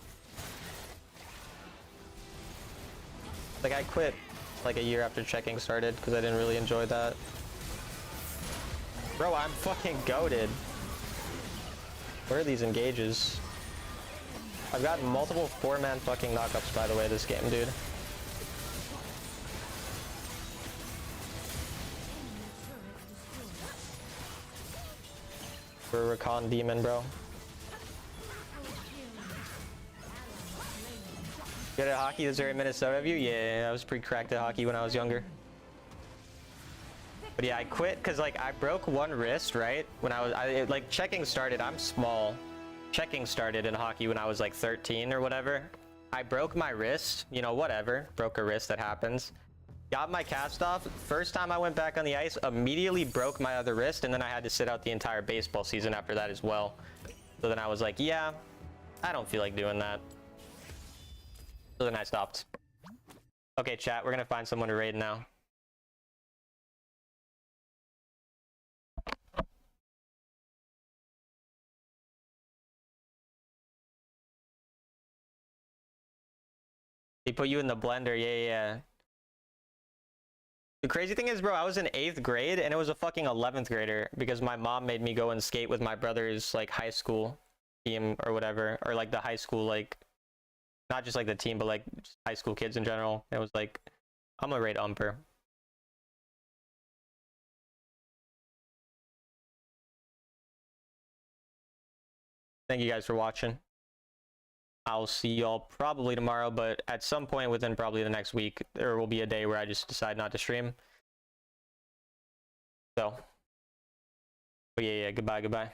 Like I quit like a year after checking started because I didn't really enjoy that. Bro, I'm fucking goated. Where are these engages? I've gotten multiple 4-man fucking knockups by the way this game, dude. We're a recon demon, bro. Good at hockey? Is there a Minnesota of you? Yeah, I was pretty cracked at hockey when I was younger. But yeah, I quit because like I broke one wrist, right? When like checking started, I'm small. Checking started in hockey when I was like 13 or whatever. I broke my wrist, you know, whatever. Broke a wrist, that happens. Got my cast off. First time I went back on the ice, immediately broke my other wrist, and then I had to sit out the entire baseball season after that as well. So then I was like, yeah, I don't feel like doing that. So then I stopped. Okay, chat, we're gonna find someone to raid now. He put you in the blender, yeah. The crazy thing is, bro, I was in 8th grade and it was a fucking 11th grader because my mom made me go and skate with my brother's like high school team or whatever, or like the high school, like not just like the team, but like just high school kids in general. It was like, I'm a raid umper. Thank you guys for watching. I'll see y'all probably tomorrow, but at some point within probably the next week, there will be a day where I just decide not to stream. So, but yeah, goodbye.